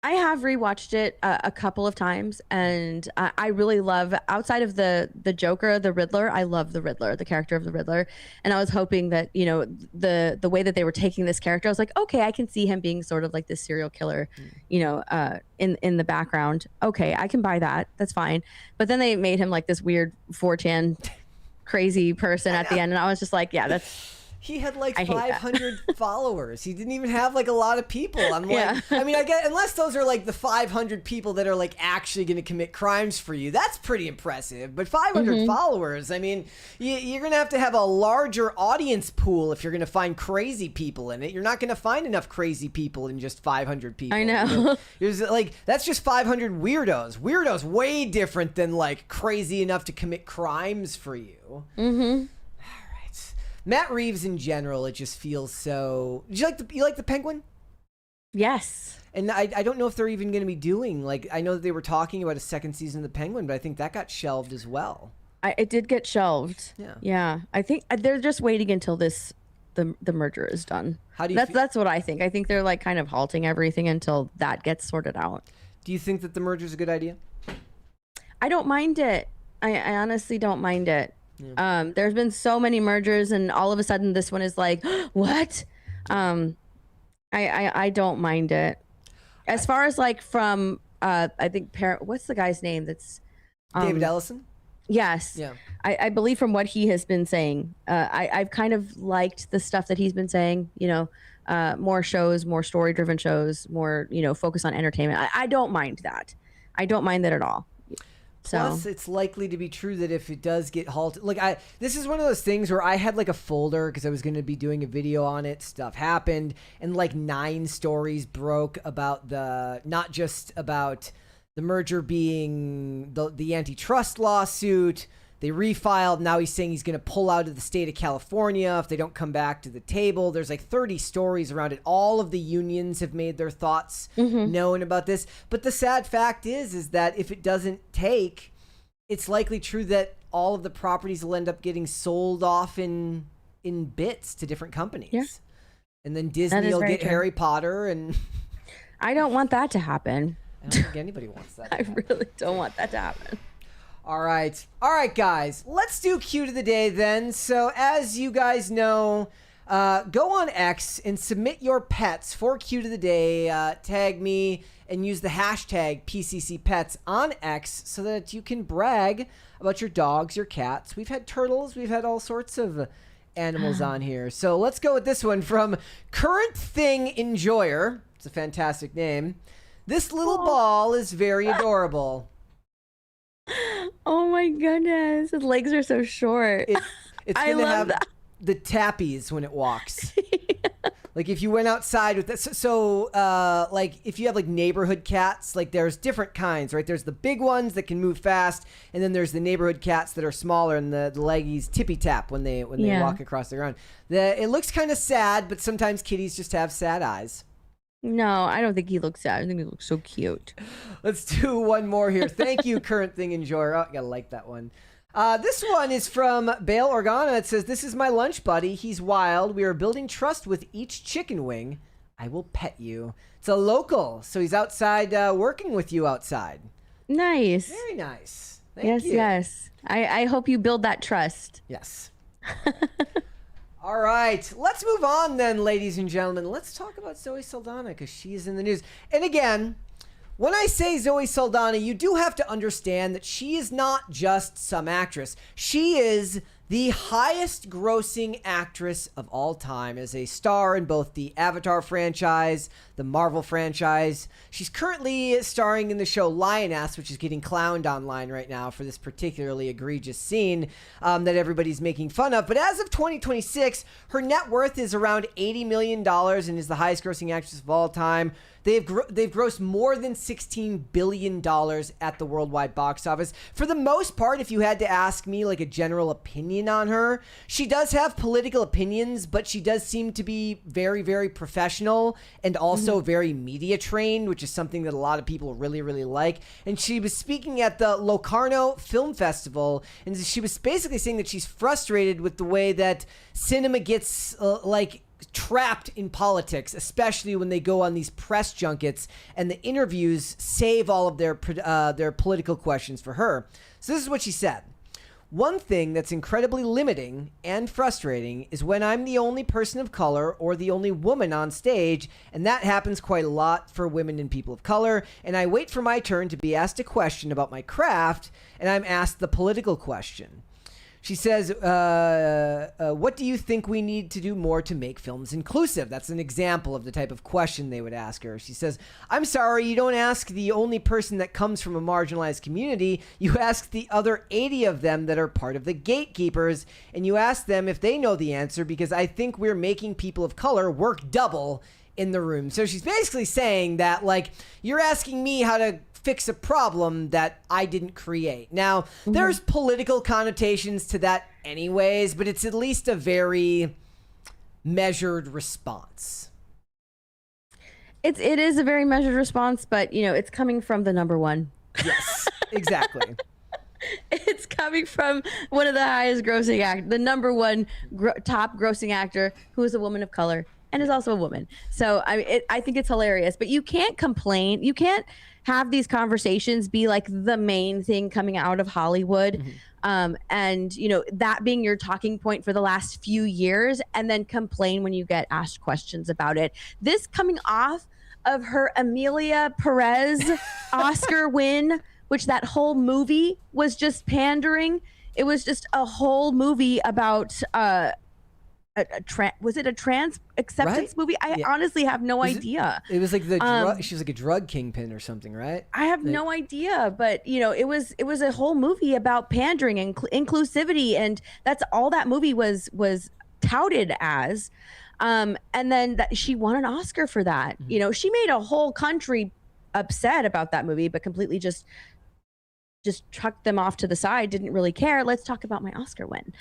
I have rewatched it a couple of times, and I really love, outside of the Joker, the Riddler. I love the Riddler, the character of the Riddler, and I was hoping that, you know, the way that they were taking this character, I was like, okay, I can see him being sort of like this serial killer, you know, in the background. Okay, I can buy that. That's fine. But then they made him like this weird 4chan crazy person at the end, and I was just like, yeah, that's. He had like 500 followers. He didn't even have like a lot of people. I'm like, Yeah. I mean, I get, unless those are like the 500 people that are like actually going to commit crimes for you, that's pretty impressive. But 500 followers, I mean, you're going to have a larger audience pool if you're going to find crazy people in it. You're not going to find enough crazy people in just 500 people. I know. There's like, that's just 500 weirdos. Weirdos way different than like crazy enough to commit crimes for you. Mm-hmm. Matt Reeves in general, it just feels so. You like the Penguin? Yes. And I don't know if they're even going to be doing, like, I know that they were talking about a second season of the Penguin, but I think that got shelved as well. It did get shelved. Yeah. Yeah. I think they're just waiting until the merger is done. How do you? That's what I think. I think they're like kind of halting everything until that gets sorted out. Do you think that the merger is a good idea? I don't mind it. I honestly don't mind it. Yeah. There's been so many mergers, and all of a sudden this one is like, what? I don't mind it. As far as like from I think what's the guy's name? That's David Ellison. Yes. Yeah. I believe from what he has been saying, I've kind of liked the stuff that he's been saying. You know, more shows, more story-driven shows, more, you know, focus on entertainment. I don't mind that. I don't mind that at all. Plus, it's likely to be true that if it does get halted, like this is one of those things where I had like a folder because I was going to be doing a video on it. Stuff happened, and like 9 stories broke about not just about the merger being the antitrust lawsuit. They refiled. Now he's saying he's going to pull out of the state of California if they don't come back to the table. There's like 30 stories around it. All of the unions have made their thoughts known about this. But the sad fact is that if it doesn't take, it's likely true that all of the properties will end up getting sold off in bits to different companies. Yeah. And then Disney will get Harry Potter. And I don't want that to happen. I don't think anybody wants that to happen. I really don't want that to happen. All right, guys, let's do Q to the day then. So as you guys know, go on X and submit your pets for Q to the day. Tag me and use the hashtag PCCPets on X so that you can brag about your dogs, your cats. We've had turtles. We've had all sorts of animals on here. So let's go with this one from Current Thing Enjoyer. It's a fantastic name. This little ball is very adorable. Oh my goodness, his legs are so short. It's gonna have the tappies when it walks. Like if you went outside with this, so like if you have like neighborhood cats, like there's different kinds, right? There's the big ones that can move fast, and then there's the neighborhood cats that are smaller, and the leggies tippy tap when they walk across the ground. It looks kind of sad, but sometimes kitties just have sad eyes. No, I don't think he looks sad. I think he looks so cute. Let's do one more here. Thank you, Current Thing Enjoyer. Oh, I gotta like that one. This one is from Bale Organa. It says, "This is my lunch buddy. He's wild. We are building trust with each chicken wing. I will pet you." It's a local, so he's outside working with you outside. Nice. Very nice. Thank you. Yes. I hope you build that trust. Yes. All right, let's move on then, ladies and gentlemen. Let's talk about Zoe Saldana because she is in the news. And again, when I say Zoe Saldana, you do have to understand that she is not just some actress. She is the highest grossing actress of all time as a star in both the Avatar franchise, the Marvel franchise. She's currently starring in the show Lioness, which is getting clowned online right now for this particularly egregious scene that everybody's making fun of. But as of 2026, her net worth is around $80 million and is the highest grossing actress of all time. They've grossed more than $16 billion at the worldwide box office. For the most part, if you had to ask me like a general opinion on her, she does have political opinions, but she does seem to be very, very professional and also very media trained, which is something that a lot of people really, really like. And she was speaking at the Locarno Film Festival, and she was basically saying that she's frustrated with the way that cinema gets trapped in politics, especially when they go on these press junkets and the interviews save all of their political questions for her. So this is what she said. One thing that's incredibly limiting and frustrating is when I'm the only person of color or the only woman on stage, and that happens quite a lot for women and people of color, and I wait for my turn to be asked a question about my craft, and I'm asked the political question. She says, what do you think we need to do more to make films inclusive? That's an example of the type of question they would ask her. She says, I'm sorry, you don't ask the only person that comes from a marginalized community. You ask the other 80 of them that are part of the gatekeepers, and you ask them if they know the answer, because I think we're making people of color work double in the room. So she's basically saying that, like, you're asking me how to fix a problem that I didn't create. Now, there's political connotations to that anyways, but it's at least a very measured response. It is a very measured response, but, you know, it's coming from the number one. Yes, exactly. It's coming from one of the highest grossing actors, the number one top grossing actor, who is a woman of color and is also a woman. So I think it's hilarious, but you can't complain. You can't have these conversations be like the main thing coming out of Hollywood. And, you know, that being your talking point for the last few years, and then complain when you get asked questions about it. This coming off of her Emilia Perez Oscar win, which that whole movie was just pandering. It was just a whole movie about was it a trans acceptance movie? I honestly have no idea. It was like she was like a drug kingpin or something, right? I have no idea, but you know, it was a whole movie about pandering and inclusivity, and that's all that movie was touted as. And then she won an Oscar for that. You know, she made a whole country upset about that movie, but completely just trucked them off to the side, didn't really care. Let's talk about my Oscar win.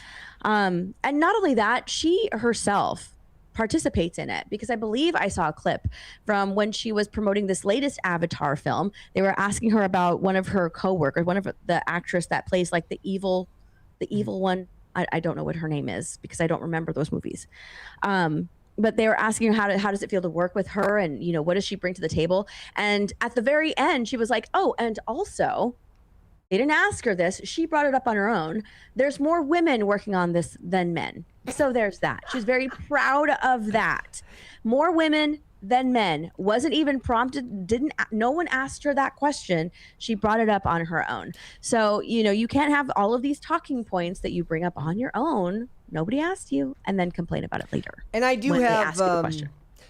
And not only that, she herself participates in it, because I believe I saw a clip from when she was promoting this latest Avatar film. They were asking her about one of her coworkers, one of the actress that plays like the evil one. I don't know what her name is because I don't remember those movies. But they were asking her how does it feel to work with her, and you know, what does she bring to the table? And at the very end, she was like, oh, and also, they didn't ask her this. She brought it up on her own. There's more women working on this than men. So there's that. She's very proud of that. More women than men. Wasn't even prompted. No one asked her that question. She brought it up on her own. So, you know, you can't have all of these talking points that you bring up on your own. Nobody asked you, and then complain about it later. And I do have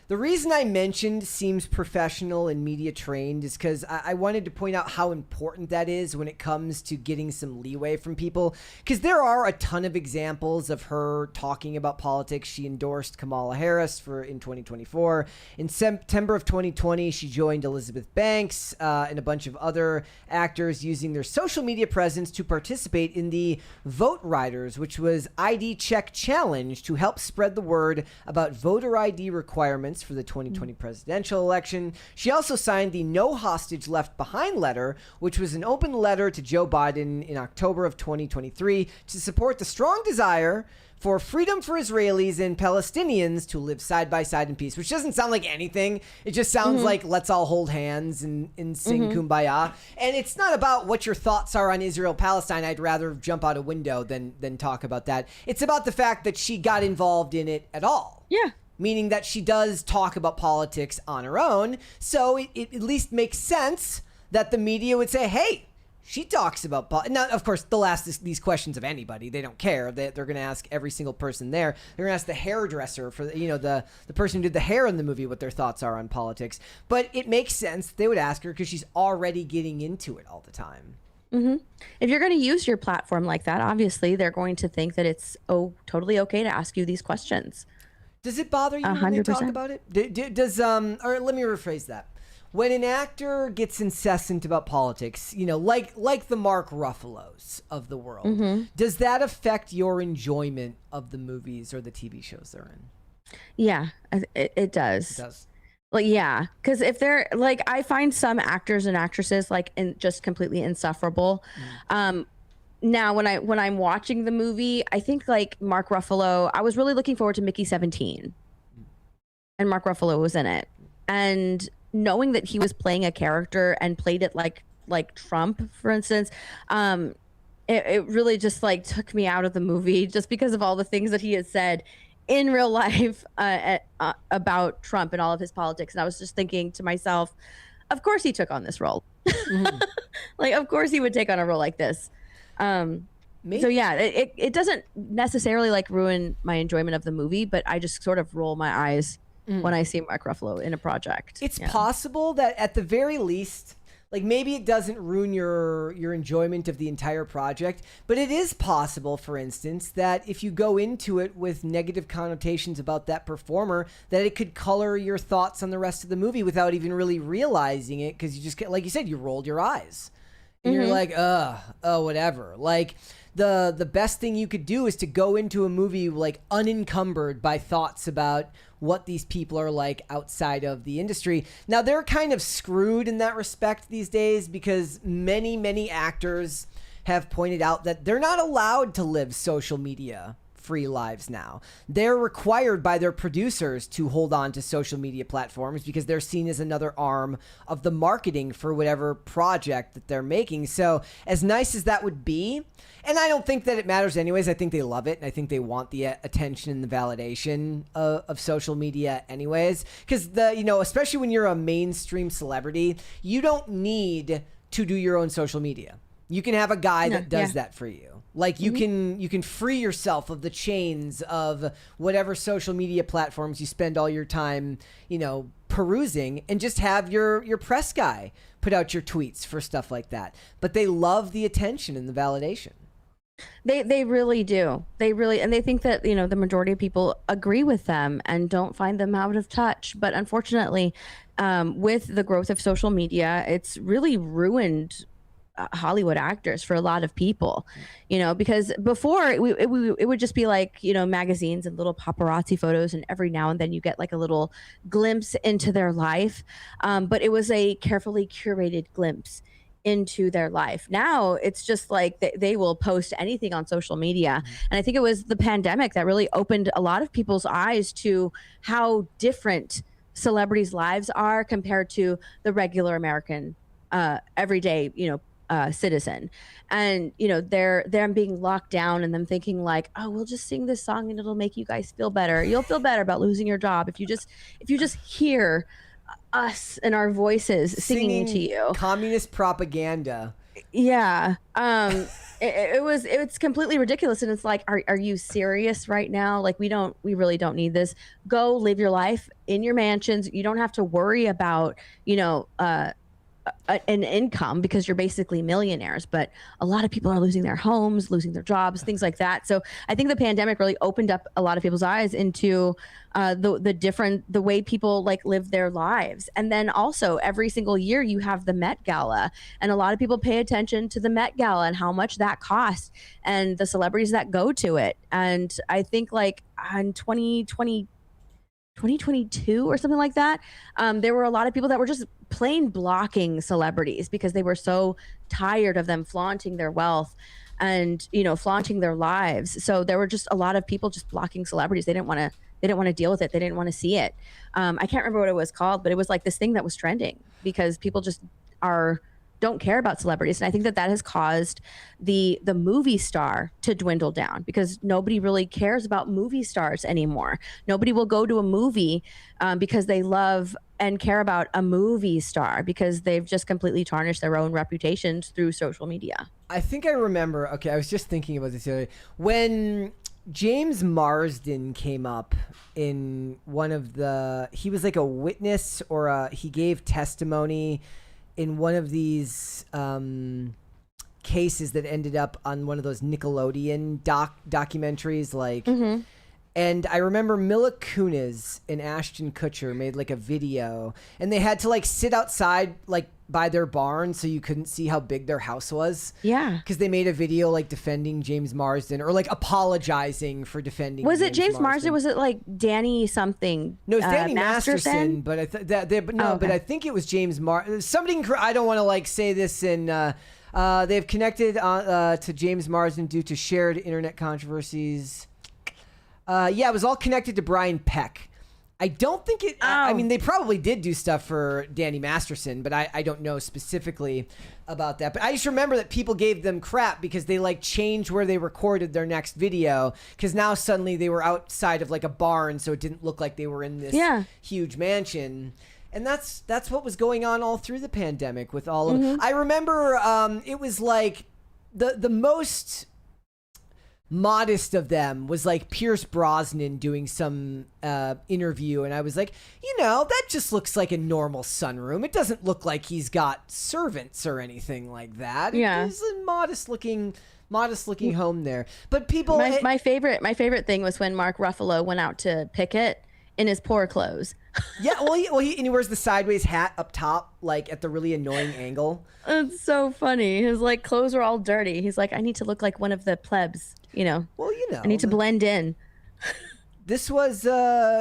the reason I mentioned seems professional and media trained is because I wanted to point out how important that is when it comes to getting some leeway from people. Because there are a ton of examples of her talking about politics. She endorsed Kamala Harris in 2024. In September of 2020, she joined Elizabeth Banks and a bunch of other actors using their social media presence to participate in the Vote Riders, which was ID Check Challenge to help spread the word about voter ID requirements for the 2020 presidential election. She also signed the No Hostage Left Behind letter, which was an open letter to Joe Biden in October of 2023 to support the strong desire for freedom for Israelis and Palestinians to live side by side in peace, which doesn't sound like anything. It just sounds like let's all hold hands and sing Kumbaya. And it's not about what your thoughts are on Israel-Palestine. I'd rather jump out a window than talk about that. It's about the fact that she got involved in it at all. Yeah. Meaning that she does talk about politics on her own. So it at least makes sense that the media would say, hey, she talks about politics. Now, of course, they'll ask these questions of anybody. They don't care. They're going to ask every single person there. They're going to ask the hairdresser, for the person who did the hair in the movie, what their thoughts are on politics. But it makes sense they would ask her because she's already getting into it all the time. If you're going to use your platform like that, obviously they're going to think that it's totally okay to ask you these questions. Does it bother you 100%. When they talk about it? Or let me rephrase that. When an actor gets incessant about politics, like the Mark Ruffalos of the world, does that affect your enjoyment of the movies or the TV shows they're in? Yeah, it does. It does. Like, yeah, because if they're like, I find some actors and actresses just completely insufferable. Now, when I'm watching the movie, I think like Mark Ruffalo, I was really looking forward to Mickey 17. and Mark Ruffalo was in it. And knowing that he was playing a character and played it like Trump, for instance, it really just like took me out of the movie just because of all the things that he had said in real life about Trump and all of his politics. And I was just thinking to myself, of course he took on this role. Like, of course he would take on a role like this. So yeah, it doesn't necessarily like ruin my enjoyment of the movie, but I just sort of roll my eyes when I see Mark Ruffalo in a project. It's possible that at the very least, like maybe it doesn't ruin your enjoyment of the entire project, but it is possible, for instance, that if you go into it with negative connotations about that performer, that it could color your thoughts on the rest of the movie without even really realizing it, because you just get, like you said, you rolled your eyes. And you're like, whatever. Like, the best thing you could do is to go into a movie like unencumbered by thoughts about what these people are like outside of the industry. Now, they're kind of screwed in that respect these days because many actors have pointed out that they're not allowed to live social media free lives now. They're required by their producers to hold on to social media platforms because they're seen as another arm of the marketing for whatever project that they're making. So as nice as that would be, and I don't think that it matters anyways, I think they love it and I think they want the attention and the validation of social media anyways, because especially when you're a mainstream celebrity, you don't need to do your own social media. You can have a guy that does that for you. Like you can free yourself of the chains of whatever social media platforms you spend all your time, perusing, and just have your press guy put out your tweets for stuff like that. But they love the attention and the validation. They really do. And they think that, the majority of people agree with them and don't find them out of touch. But unfortunately, with the growth of social media, it's really ruined Hollywood actors for a lot of people, because before it would just be like, magazines and little paparazzi photos, and every now and then you get like a little glimpse into their life. But it was a carefully curated glimpse into their life. Now it's just like they will post anything on social media. And I think it was the pandemic that really opened a lot of people's eyes to how different celebrities' lives are compared to the regular American everyday, citizen. And they're being locked down and them thinking like, oh, we'll just sing this song and it'll make you guys feel better. You'll feel better about losing your job if you just hear us and our voices singing to you communist propaganda. It's completely ridiculous. And it's like, are you serious right now? Like, we really don't need this. Go live your life in your mansions. You don't have to worry about an income because you're basically millionaires, but a lot of people are losing their homes, losing their jobs, things like that. So I think the pandemic really opened up a lot of people's eyes into the way people like live their lives. And then also every single year you have the Met Gala, and a lot of people pay attention to the Met Gala and how much that costs and the celebrities that go to it. And I think like in 2022 or something like that, there were a lot of people that were just plain blocking celebrities because they were so tired of them flaunting their wealth and flaunting their lives. So there were just a lot of people just blocking celebrities. They didn't want to deal with it. They didn't want to see it. I can't remember what it was called, but it was like this thing that was trending because people just don't care about celebrities. And I think that has caused the movie star to dwindle down because nobody really cares about movie stars anymore. Nobody will go to a movie because they love and care about a movie star because they've just completely tarnished their own reputations through social media. I think I remember, I was just thinking about this the other day. When James Marsden came up in he was like a witness or he gave testimony in one of these cases that ended up on one of those Nickelodeon documentaries, like, and I remember Mila Kunis and Ashton Kutcher made like a video, and they had to like sit outside like by their barn so you couldn't see how big their house was. Yeah, because they made a video like defending James Marsden or like apologizing for defending. Was it James Marsden? Was it like Danny something? No, it's Danny Masterson. But but I think it was James Marsden. Somebody, I don't want to like say this in. They've connected to James Marsden due to shared internet controversies. It was all connected to Brian Peck. I don't think it. I mean, they probably did do stuff for Danny Masterson, but I don't know specifically about that. But I just remember that people gave them crap because they like changed where they recorded their next video, because now suddenly they were outside of like a barn, so it didn't look like they were in this huge mansion. And that's what was going on all through the pandemic with all of. I remember it was like the most modest of them was like Pierce Brosnan doing some interview, and I was like, that just looks like a normal sunroom. It doesn't look like he's got servants or anything like that. It's a modest looking home there. But people, my favorite thing was when Mark Ruffalo went out to picket in his poor clothes. He wears the sideways hat up top, like at the really annoying angle. It's so funny. His like clothes are all dirty. He's like, I need to look like one of the plebs. I need to blend in. This was the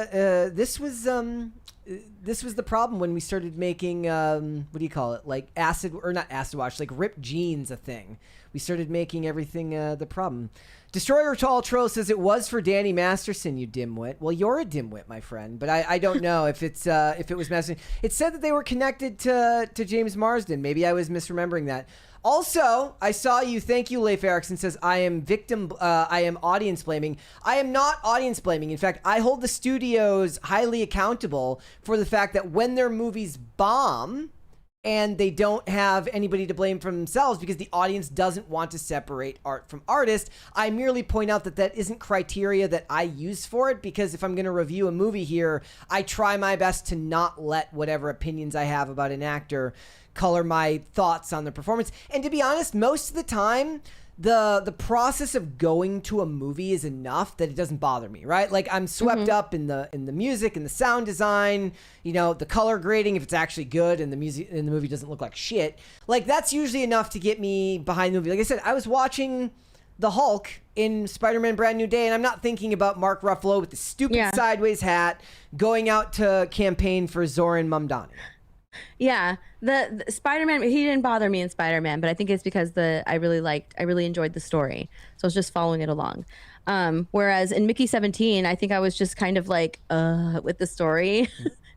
problem when we started making what do you call it, like not acid wash, like ripped jeans a thing. We started making everything the problem. Destroyer Tall Troll says it was for Danny Masterson, you dimwit. Well, you're a dimwit, my friend, but I don't know if it's if it was Masterson. It said that they were connected to James Marsden. Maybe I was misremembering that. Also, I saw you. Thank you, Leif Erikson says, I am audience blaming. I am not audience blaming. In fact, I hold the studios highly accountable for the fact that when their movies bomb and they don't have anybody to blame for themselves because the audience doesn't want to separate art from artist, I merely point out that isn't criteria that I use for it, because if I'm going to review a movie here, I try my best to not let whatever opinions I have about an actor color my thoughts on the performance. And to be honest, most of the time, the process of going to a movie is enough that it doesn't bother me, right? Like I'm swept up in the music and the sound design, the color grading if it's actually good and the music in the movie doesn't look like shit. Like that's usually enough to get me behind the movie. Like I said, I was watching the Hulk in Spider-Man Brand New Day, and I'm not thinking about Mark Ruffalo with the stupid sideways hat going out to campaign for Zoran Mamdani. Yeah, the Spider-Man, he didn't bother me in Spider-Man, but I think it's because I really enjoyed the story, so I was just following it along. Whereas in Mickey 17, I think I was just kind of like with the story.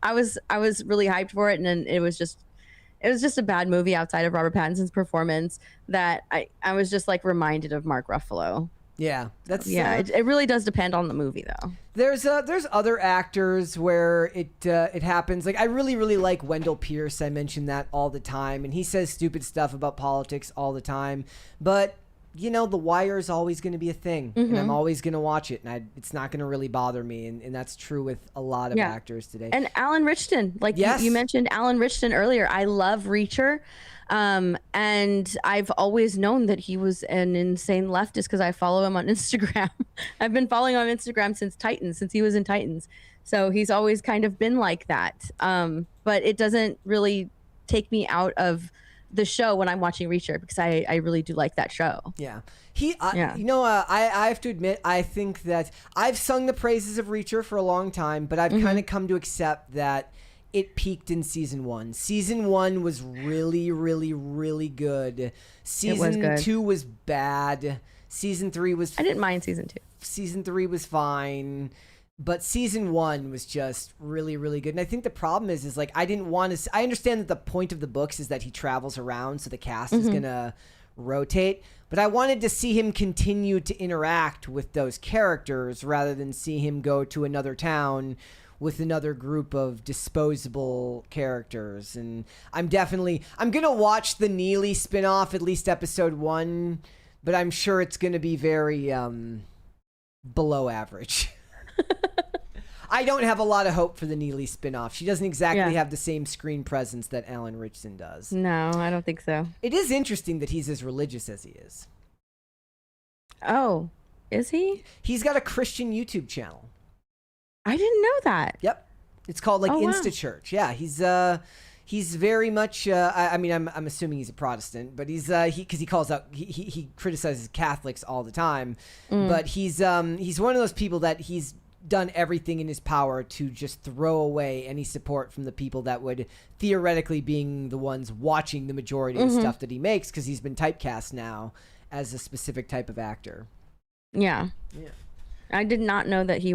I was really hyped for it, and then it was just a bad movie outside of Robert Pattinson's performance that I was just like reminded of Mark Ruffalo. Yeah, that's it really does depend on the movie though. There's other actors where it happens. Like I really like Wendell Pierce. I mention that all the time, and he says stupid stuff about politics all the time. But The Wire is always going to be a thing, and I'm always going to watch it, and it's not going to really bother me, and that's true with a lot of actors today. And Alan Richardson, like you mentioned Alan Richardson earlier. I love Reacher. And I've always known that he was an insane leftist because I follow him on Instagram. I've been following him on Instagram since he was in Titans. So he's always kind of been like that. But it doesn't really take me out of the show when I'm watching Reacher, because I really do like that show. Yeah. I have to admit, I think that I've sung the praises of Reacher for a long time, but I've kind of come to accept that it peaked in season 1. Season 1 was really, really, really good. Season 2 was bad. Season 3 was... I didn't mind season 2. Season 3 was fine. But season 1 was just really, really good. And I think the problem is like, I didn't want to... I understand that the point of the books is that he travels around, so the cast is going to rotate. But I wanted to see him continue to interact with those characters rather than see him go to another town with another group of disposable characters. And I'm gonna watch the Neely spinoff, at least episode 1, but I'm sure it's gonna be very below average. I don't have a lot of hope for the Neely spinoff. She doesn't exactly have the same screen presence that Alan Richardson does. No, I don't think so. It is interesting that he's as religious as he is. Oh, is he? He's got a Christian YouTube channel. I didn't know that. Yep. It's called InstaChurch. Yeah, he's very much I'm assuming he's a Protestant, but he criticizes Catholics all the time. But he's one of those people that he's done everything in his power to just throw away any support from the people that would theoretically being the ones watching the majority of the stuff that he makes, because he's been typecast now as a specific type of actor. Yeah. I did not know that he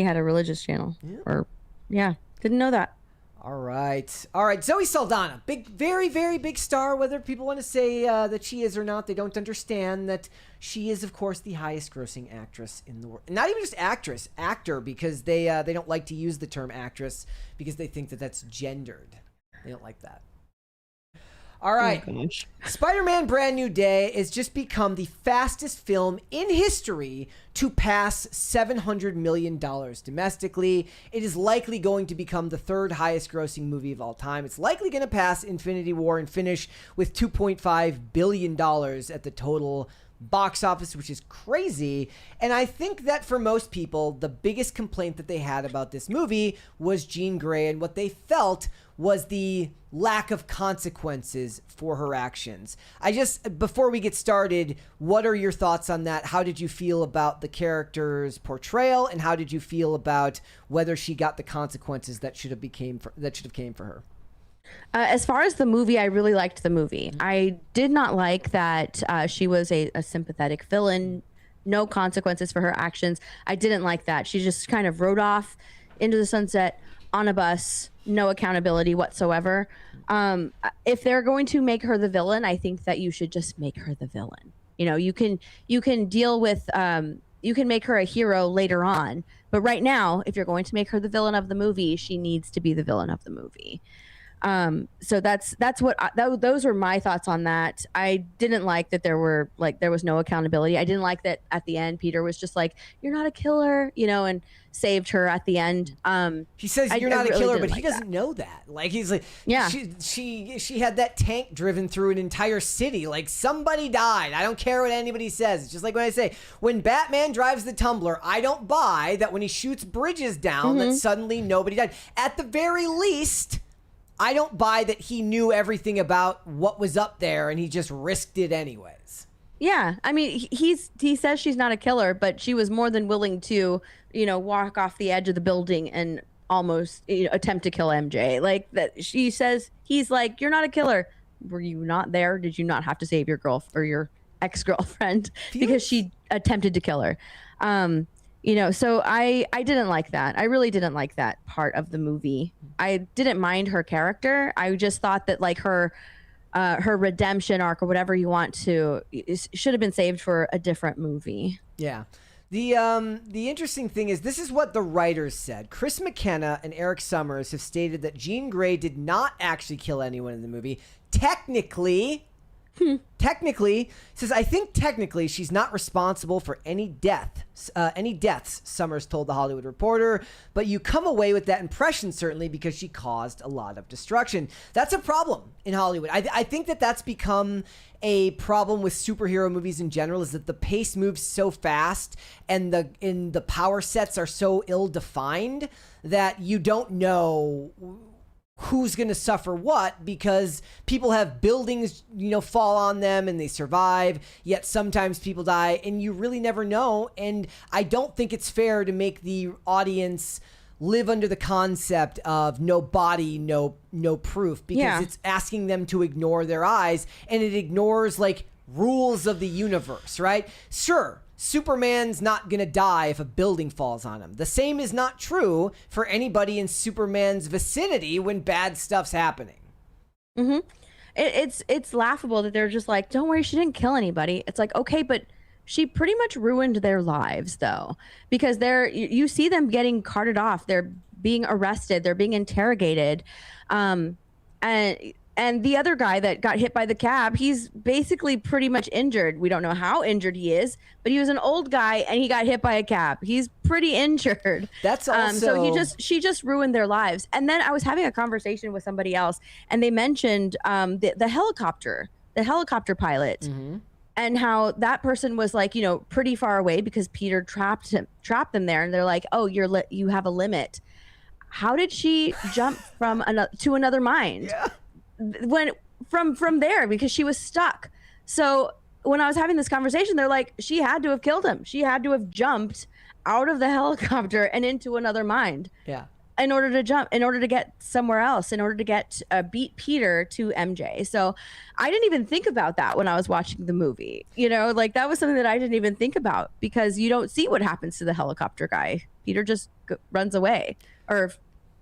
had a religious channel or Yeah, didn't know that. All right. Zoe Saldana, big, very, very big star. Whether people want to say that she is or not, they don't understand that she is, of course, the highest-grossing actress in the world. Not even just actress, actor, because they don't like to use the term actress because they think that that's gendered. They don't like that. All right. Oh, Spider-Man Brand New Day has just become the fastest film in history to pass $700 million domestically. It is likely going to become the third highest grossing movie of all time. It's likely going to pass Infinity War and finish with $2.5 billion at the total box office, which is crazy. And I think that for most people, the biggest complaint that they had about this movie was Jean Grey, and what they felt was the lack of consequences for her actions. Before we get started, what are your thoughts on that? How did you feel about the character's portrayal, and how did you feel about whether she got the consequences that should have came for her? As far as the movie, I really liked the movie. I did not like that she was a sympathetic villain, no consequences for her actions. I didn't like that. She just kind of rode off into the sunset on a bus, no accountability whatsoever. If they're going to make her the villain, I think that you should just make her the villain. You know, you can deal with, you can make her a hero later on. But right now, if you're going to make her the villain of the movie, she needs to be the villain of the movie. So that's what those were my thoughts on that. I didn't like that there was no accountability. I didn't like that at the end Peter was just like, "You're not a killer," and saved her at the end. He says you're not a killer, but he like doesn't know that. Like, he's like, yeah, she had that tank driven through an entire city. Like, somebody died. I don't care what anybody says. It's just like when I say, when Batman drives the tumbler, I don't buy that when he shoots bridges down that suddenly nobody died. At the very least, I don't buy that he knew everything about what was up there and he just risked it anyways. Yeah, I mean, he says she's not a killer, but she was more than willing to, walk off the edge of the building and almost attempt to kill MJ. Like that, she says he's like, "You're not a killer. Were you not there? Did you not have to save your your ex-girlfriend because she attempted to kill her?" So I didn't like that. I really didn't like that part of the movie. I didn't mind her character. I just thought that like her redemption arc or whatever you want to should have been saved for a different movie. Yeah. The interesting thing is, this is what the writers said. Chris McKenna and Eric Summers have stated that Jean Grey did not actually kill anyone in the movie. Technically, says, "I think technically she's not responsible for any deaths, Summers told The Hollywood Reporter, but you come away with that impression certainly because she caused a lot of destruction." That's a problem in Hollywood. I think that that's become a problem with superhero movies in general, is that the pace moves so fast and the power sets are so ill-defined that you don't know who's going to suffer what, because people have buildings, fall on them and they survive, yet sometimes people die and you really never know. And I don't think it's fair to make the audience live under the concept of no body, no proof, because it's asking them to ignore their eyes, and it ignores like rules of the universe, right? Sure, Superman's not gonna die if a building falls on him. The same is not true for anybody in Superman's vicinity when bad stuff's happening. It's laughable that they're just like, "Don't worry, she didn't kill anybody." It's like, okay, but she pretty much ruined their lives though, because you see them getting carted off, they're being arrested, they're being interrogated, and the other guy that got hit by the cab, he's basically pretty much injured. We don't know how injured he is, but he was an old guy and he got hit by a cab. He's pretty injured. That's also so she just ruined their lives. And then I was having a conversation with somebody else, and they mentioned the helicopter pilot, and how that person was like, pretty far away because Peter trapped them there, and they're like, "Oh, you have a limit." How did she jump to another mind? Yeah. From there, because she was stuck. So when I was having this conversation, they're like, she had to have killed him. She had to have jumped out of the helicopter and into another mind. Yeah. In order to get somewhere else, in order to get beat Peter to MJ. So I didn't even think about that when I was watching the movie. Like that was something that I didn't even think about, because you don't see what happens to the helicopter guy. Peter just runs away or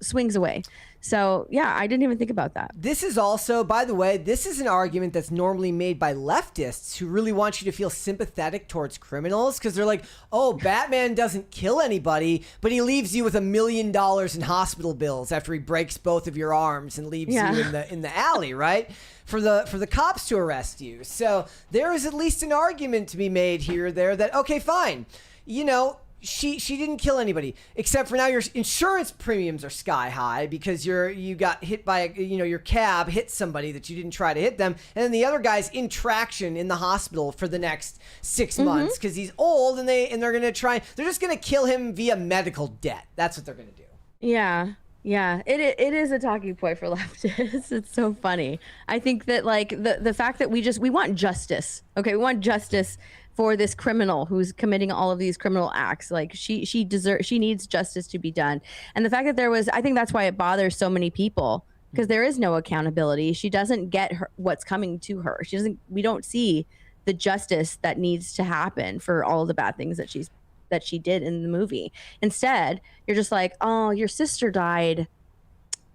swings away. So yeah, I didn't even think about that. This is also, by the way, this is an argument that's normally made by leftists who really want you to feel sympathetic towards criminals because they're like, oh, Batman doesn't kill anybody, but he leaves you with $1 million in hospital bills after he breaks both of your arms and leaves you in the alley, right? For the cops to arrest you. So there is at least an argument to be made here or there that, okay, fine, you know, she didn't kill anybody, except for now your insurance premiums are sky high because you got hit by your cab hit somebody that you didn't try to hit them, and then the other guy's in traction in the hospital for the next 6 months because he's old, and they're just gonna kill him via medical debt. That's what they're gonna do. Yeah. It is a talking point for leftists. It's so funny. I think that like the fact that we want justice. Okay, we want justice for this criminal who's committing all of these criminal acts. Like she needs justice to be done. And the fact that I think that's why it bothers so many people, because there is no accountability. She doesn't get what's coming to her. We don't see the justice that needs to happen for all the bad things that she did in the movie. Instead, you're just like, oh, your sister died.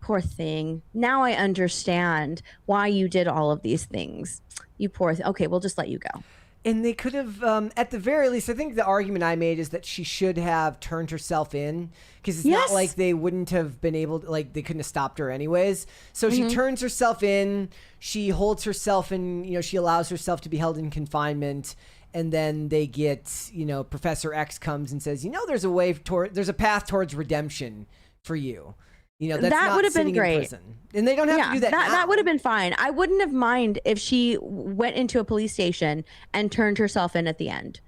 Poor thing. Now I understand why you did all of these things. You poor okay, we'll just let you go. And they could have, at the very least, I think the argument I made is that she should have turned herself in, because it's not like they wouldn't have been able to, like, they couldn't have stopped her anyways. So she turns herself in, she holds herself in, she allows herself to be held in confinement. And then they get, Professor X comes and says, there's a path towards redemption for you. That's that would have been great. And they don't have to do that. That would have been fine. I wouldn't have minded if she went into a police station and turned herself in at the end.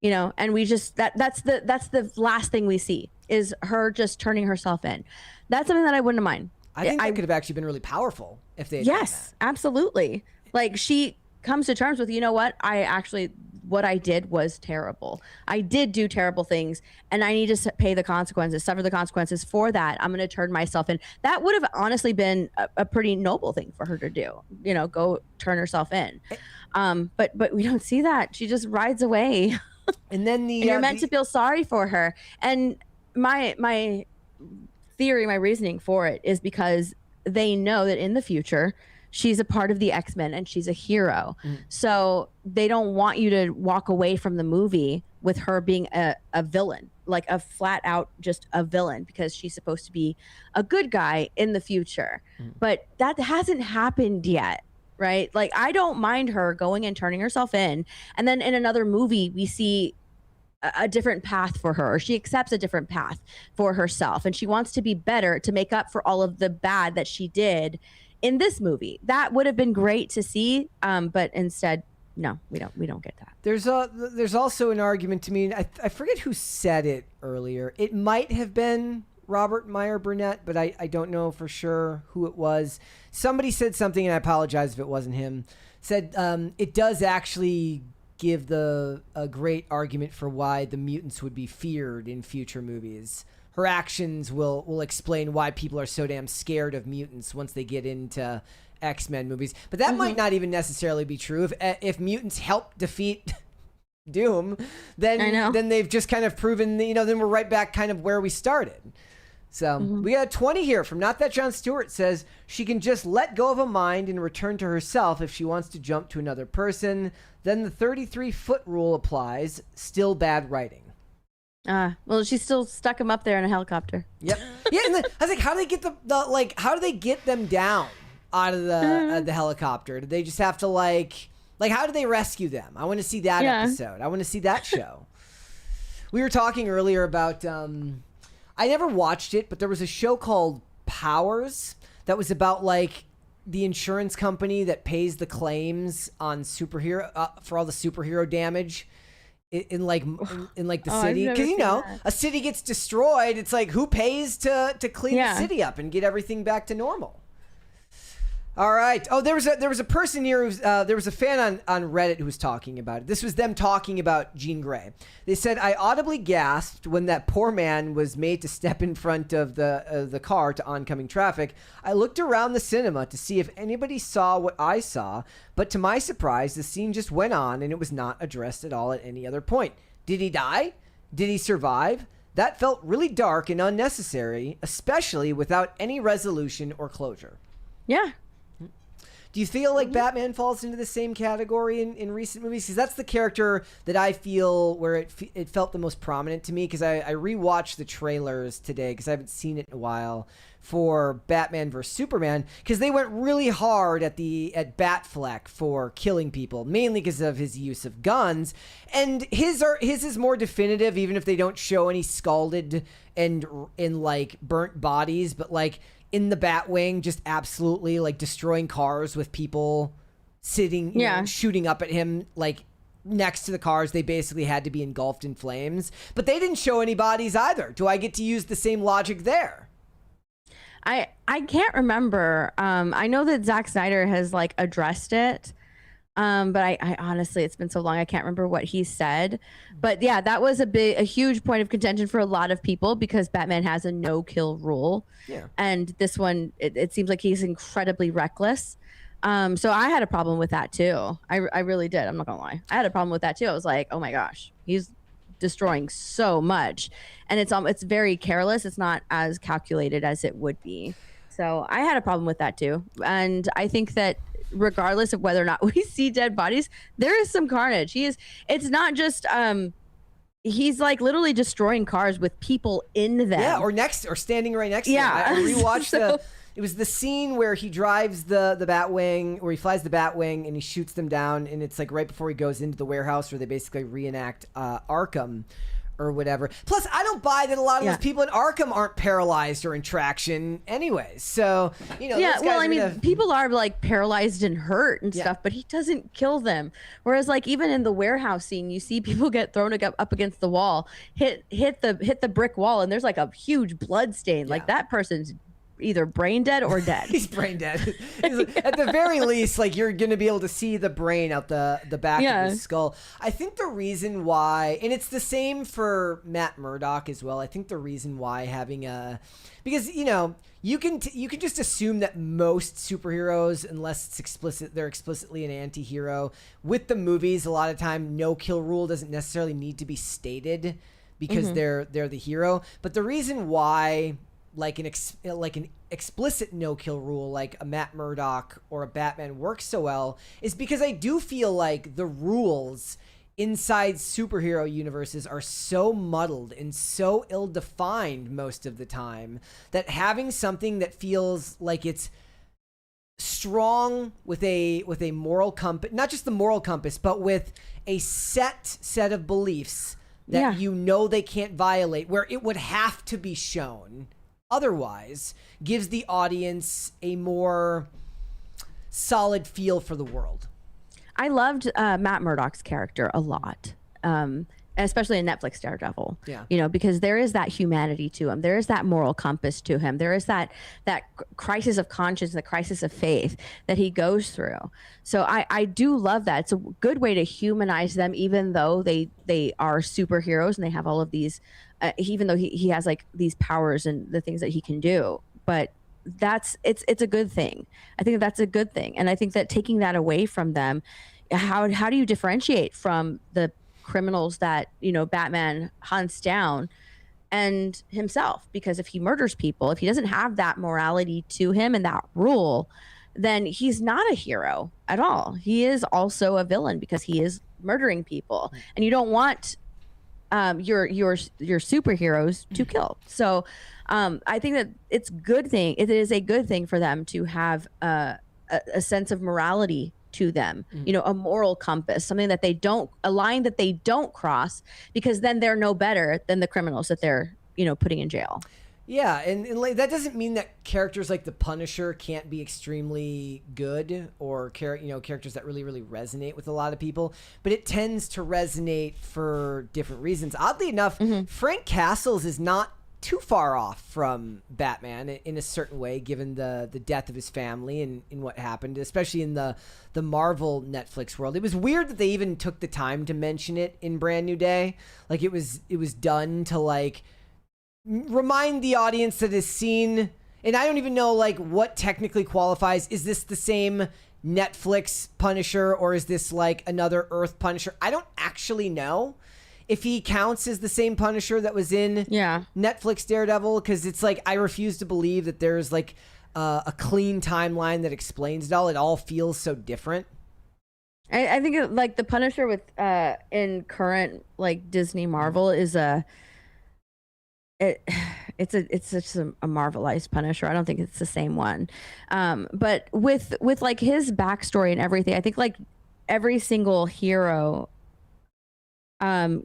And we just that's the last thing we see is her just turning herself in. That's something that I wouldn't mind. I think that could have actually been really powerful if they had done that. Absolutely. Like she comes to terms with, what I did was terrible. I did do terrible things, and I need to suffer the consequences for that. I'm going to turn myself in. That would have honestly been a pretty noble thing for her to do, go turn herself in. But we don't see that. She just rides away. And then you're meant to feel sorry for her. And my theory, my reasoning for it is because they know that in the future, she's a part of the X-Men and she's a hero. So they don't want you to walk away from the movie with her being a villain, like a flat out just a villain, because she's supposed to be a good guy in the future. But that hasn't happened yet, right? Like I don't mind her going and turning herself in. And then in another movie, we see a different path for her. She accepts a different path for herself. And she wants to be better to make up for all of the bad that she did in this movie. That would have been great to see, but instead, no, we don't get that. There's also an argument to me. I forget who said it earlier. It might have been Robert Meyer Burnett, but I don't know for sure who it was. Somebody said something, and I apologize if it wasn't him. Said it does actually give a great argument for why the mutants would be feared in future movies. Her actions will explain why people are so damn scared of mutants once they get into X-Men movies. But that might not even necessarily be true. If mutants help defeat Doom, then they've just kind of proven, then we're right back kind of where we started. So we got 20 here from Not That John Stewart. Says she can just let go of a mind and return to herself if she wants to jump to another person. Then the 33-foot rule applies. Still bad writing. Well, she still stuck him up there in a helicopter. Yep. Yeah, and I was like, how do they get how do they get them down out of the helicopter? Do they just have to like how do they rescue them? I want to see that episode. I want to see that show. We were talking earlier about I never watched it, but there was a show called Powers that was about like the insurance company that pays the claims on superhero for all the superhero damage in the city, because a city gets destroyed. It's like, who pays to clean the city up and get everything back to normal? All right. Oh, there was a person here who's there was a fan on Reddit who was talking about it. This was them talking about Jean Grey. They said, I audibly gasped when that poor man was made to step in front of the car to oncoming traffic. I looked around the cinema to see if anybody saw what I saw, but to my surprise, the scene just went on and it was not addressed at all at any other point. Did he die? Did he survive? That felt really dark and unnecessary, especially without any resolution or closure. Yeah. Do you feel like Batman falls into the same category in recent movies? Because that's the character that I feel where it felt the most prominent to me, because I rewatched the trailers today because I haven't seen it in a while for Batman vs. Superman, because they went really hard at Batfleck for killing people, mainly because of his use of guns. And his is more definitive, even if they don't show any scalded and in like burnt bodies, but like in the Batwing, just absolutely like destroying cars with people sitting, you know, shooting up at him, like next to the cars. They basically had to be engulfed in flames, but they didn't show any bodies either. Do I get to use the same logic there? I can't remember. I know that Zack Snyder has like addressed it. But I honestly, it's been so long, I can't remember what he said. But yeah, that was a huge point of contention for a lot of people, because Batman has a no-kill rule. Yeah. And this one, it seems like he's incredibly reckless. So I had a problem with that too. I really did. I'm not gonna lie. I had a problem with that too. I was like, oh my gosh, he's destroying so much, and it's very careless. It's not as calculated as it would be. So I had a problem with that too. And I think that regardless of whether or not we see dead bodies, there is some carnage. It's not just he's like literally destroying cars with people in them. Yeah, or standing right next to them. I rewatched it was the scene where he drives the Batwing, or he flies the Batwing and he shoots them down, and it's like right before he goes into the warehouse where they basically reenact Arkham or whatever. Plus, I don't buy that a lot of those people in Arkham aren't paralyzed or in traction anyways. So, you know, yeah, well, I mean, people are like paralyzed and hurt and stuff, but he doesn't kill them. Whereas like even in the warehouse scene, you see people get thrown up against the wall, hit the brick wall, and there's like a huge blood stain. Like that person's either brain dead or dead. He's brain dead. At the very least, like you're going to be able to see the brain out the back of his skull. I think the reason why, and it's the same for Matt Murdock as well. I think the reason why because you know, you can just assume that most superheroes, unless it's explicit, they're explicitly an anti-hero. With the movies, a lot of time, no kill rule doesn't necessarily need to be stated because they're the hero. But the reason why, like an explicit no-kill rule like a Matt Murdock or a Batman works so well is because I do feel like the rules inside superhero universes are so muddled and so ill-defined most of the time that having something that feels like it's strong with a moral compass, not just the moral compass, but with a set of beliefs that you know they can't violate, where it would have to be shown otherwise, gives the audience a more solid feel for the world. I loved Matt Murdock's character a lot, especially in Netflix Daredevil. Yeah, you know, because there is that humanity to him. There is that moral compass to him. There is that crisis of conscience, the crisis of faith that he goes through. So I do love that. It's a good way to humanize them, even though they are superheroes and they have all of these. Even though he has like these powers and the things that he can do, but it's a good thing. I think that's a good thing, and I think that taking that away from them, how do you differentiate from the criminals that, you know, Batman hunts down and himself? Because if he murders people, if he doesn't have that morality to him and that rule, then he's not a hero at all. He is also a villain because he is murdering people, and you don't want your superheroes to kill. So I think that it is a good thing for them to have a sense of morality to them, you know, a moral compass, something that a line that they don't cross, because then they're no better than the criminals that they're, you know, putting in jail. Yeah, and like, that doesn't mean that characters like the Punisher can't be extremely good, or characters that really, really resonate with a lot of people, but it tends to resonate for different reasons. Oddly enough, Frank Castles is not too far off from Batman in a certain way, given the death of his family and what happened, especially in the Marvel Netflix world. It was weird that they even took the time to mention it in Brand New Day. Like it was done to like remind the audience that has seen, and I don't even know like what technically qualifies. Is this the same Netflix Punisher, or is this like another Earth Punisher? I don't actually know. if he counts as the same Punisher that was in Netflix Daredevil, because it's like I refuse to believe that there's like a clean timeline that explains it all. It all feels so different. I think like the Punisher with in current like Disney Marvel is it's just a Marvelized Punisher. I don't think it's the same one. But with like his backstory and everything, I think like every single hero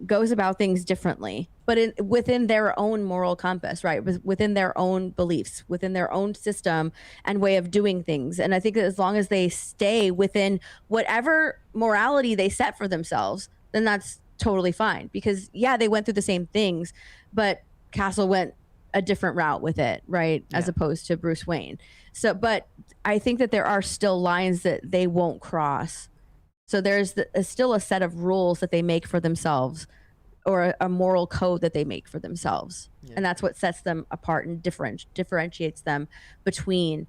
goes about things differently, but within their own moral compass, right? Within their own beliefs, within their own system and way of doing things. And I think that as long as they stay within whatever morality they set for themselves, then that's totally fine. Because they went through the same things, but Castle went a different route with it, right? As opposed to Bruce Wayne. So, but I think that there are still lines that they won't cross. So there's still a set of rules that they make for themselves, or a moral code that they make for themselves. And that's what sets them apart and differentiates them between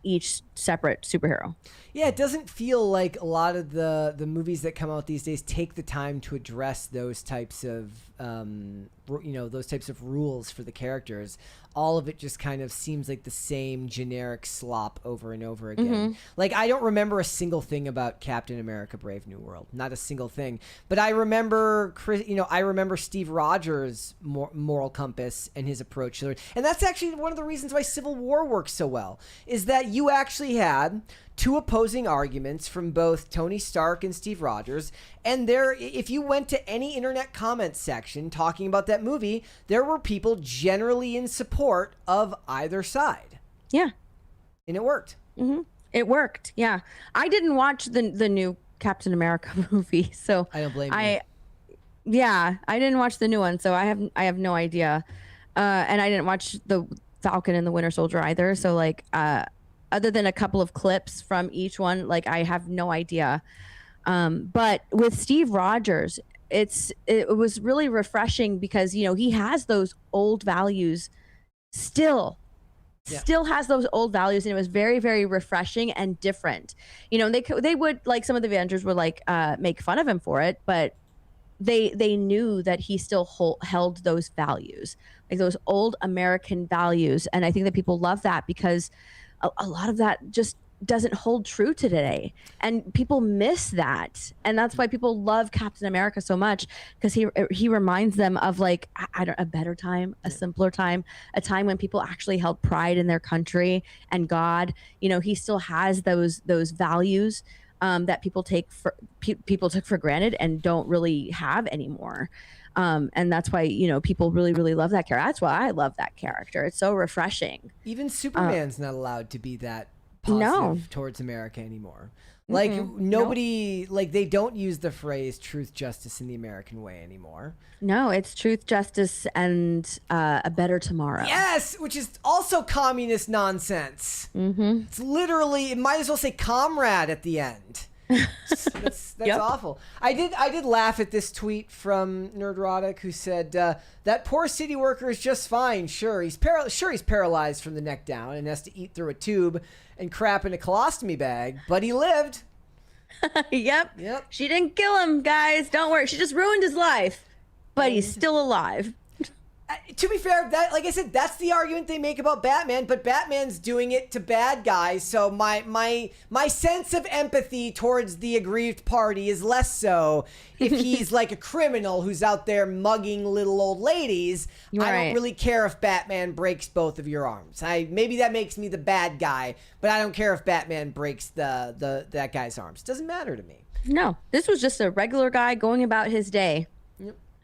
each separate superhero. Yeah, it doesn't feel like a lot of the movies that come out these days take the time to address those types of those types of rules for the characters. All of it just kind of seems like the same generic slop over and over again. Like, I don't remember a single thing about Captain America Brave New World. Not a single thing. But I remember Steve Rogers' moral compass and his approach to it. And that's actually one of the reasons why Civil War works so well, is that you actually had two opposing arguments from both Tony Stark and Steve Rogers. And if you went to any internet comment section talking about that movie, there were people generally in support of either side. Yeah. And it worked. It worked. Yeah. I didn't watch the new Captain America movie, so I don't blame you. Yeah, I didn't watch the new one, so I have no idea. And I didn't watch the Falcon and the Winter Soldier either, so like other than a couple of clips from each one, like I have no idea. But with Steve Rogers, it was really refreshing because, he has those old values still has those old values, and it was very, very refreshing and different. And they would, like, some of the Avengers would like make fun of him for it, but they knew that he still held those values, like those old American values. And I think that people love that because a lot of that just doesn't hold true to today, and people miss that. And that's why people love Captain America so much, because he reminds them of like a better time, a simpler time, a time when people actually held pride in their country and God. He still has those values that people took for granted and don't really have anymore. And that's why, people really, really love that character. That's why I love that character. It's so refreshing. Even Superman's not allowed to be that positive towards America anymore. Like, nobody, like, they don't use the phrase truth, justice in the American way anymore. No, it's truth, justice, and a better tomorrow. Yes, which is also communist nonsense. It's literally, it might as well say comrade at the end. That's awful. I did laugh at this tweet from Nerdrotic, who said that poor city worker is just fine. Sure, he's paralyzed from the neck down and has to eat through a tube and crap in a colostomy bag, but he lived. Yep. She didn't kill him, guys. Don't worry. She just ruined his life, but he's still alive. To be fair, that, like I said, that's the argument they make about Batman, but Batman's doing it to bad guys, so my sense of empathy towards the aggrieved party is less so if he's like a criminal who's out there mugging little old ladies. Right. I don't really care if Batman breaks both of your arms. Maybe that makes me the bad guy, but I don't care if Batman breaks that guy's arms. It doesn't matter to me. No, this was just a regular guy going about his day.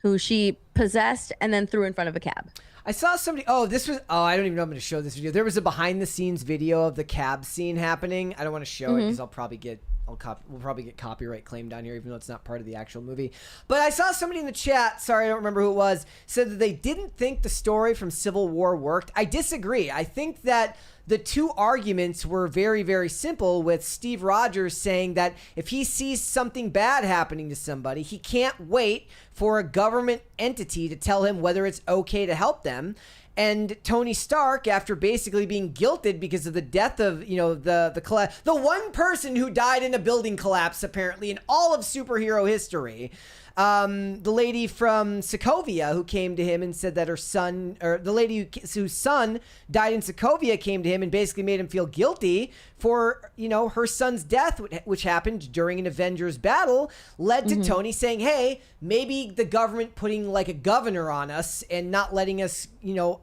Who she possessed and then threw in front of a cab. I saw somebody. I don't even know if I'm going to show this video. There was a behind the scenes video of the cab scene happening. I don't want to show it because we'll probably get copyright claimed down here, even though it's not part of the actual movie. But I saw somebody in the chat, sorry, I don't remember who it was, said that they didn't think the story from Civil War worked. I disagree. I think that the two arguments were very, very simple, with Steve Rogers saying that if he sees something bad happening to somebody, he can't wait for a government entity to tell him whether it's okay to help them. And Tony Stark, after basically being guilted because of the death of, the one person who died in a building collapse, apparently, in all of superhero history, The lady from Sokovia who came to him and said that her son, or the lady whose son died in Sokovia, came to him and basically made him feel guilty for, her son's death, which happened during an Avengers battle, led to Tony saying, hey, maybe the government putting like a governor on us and not letting us,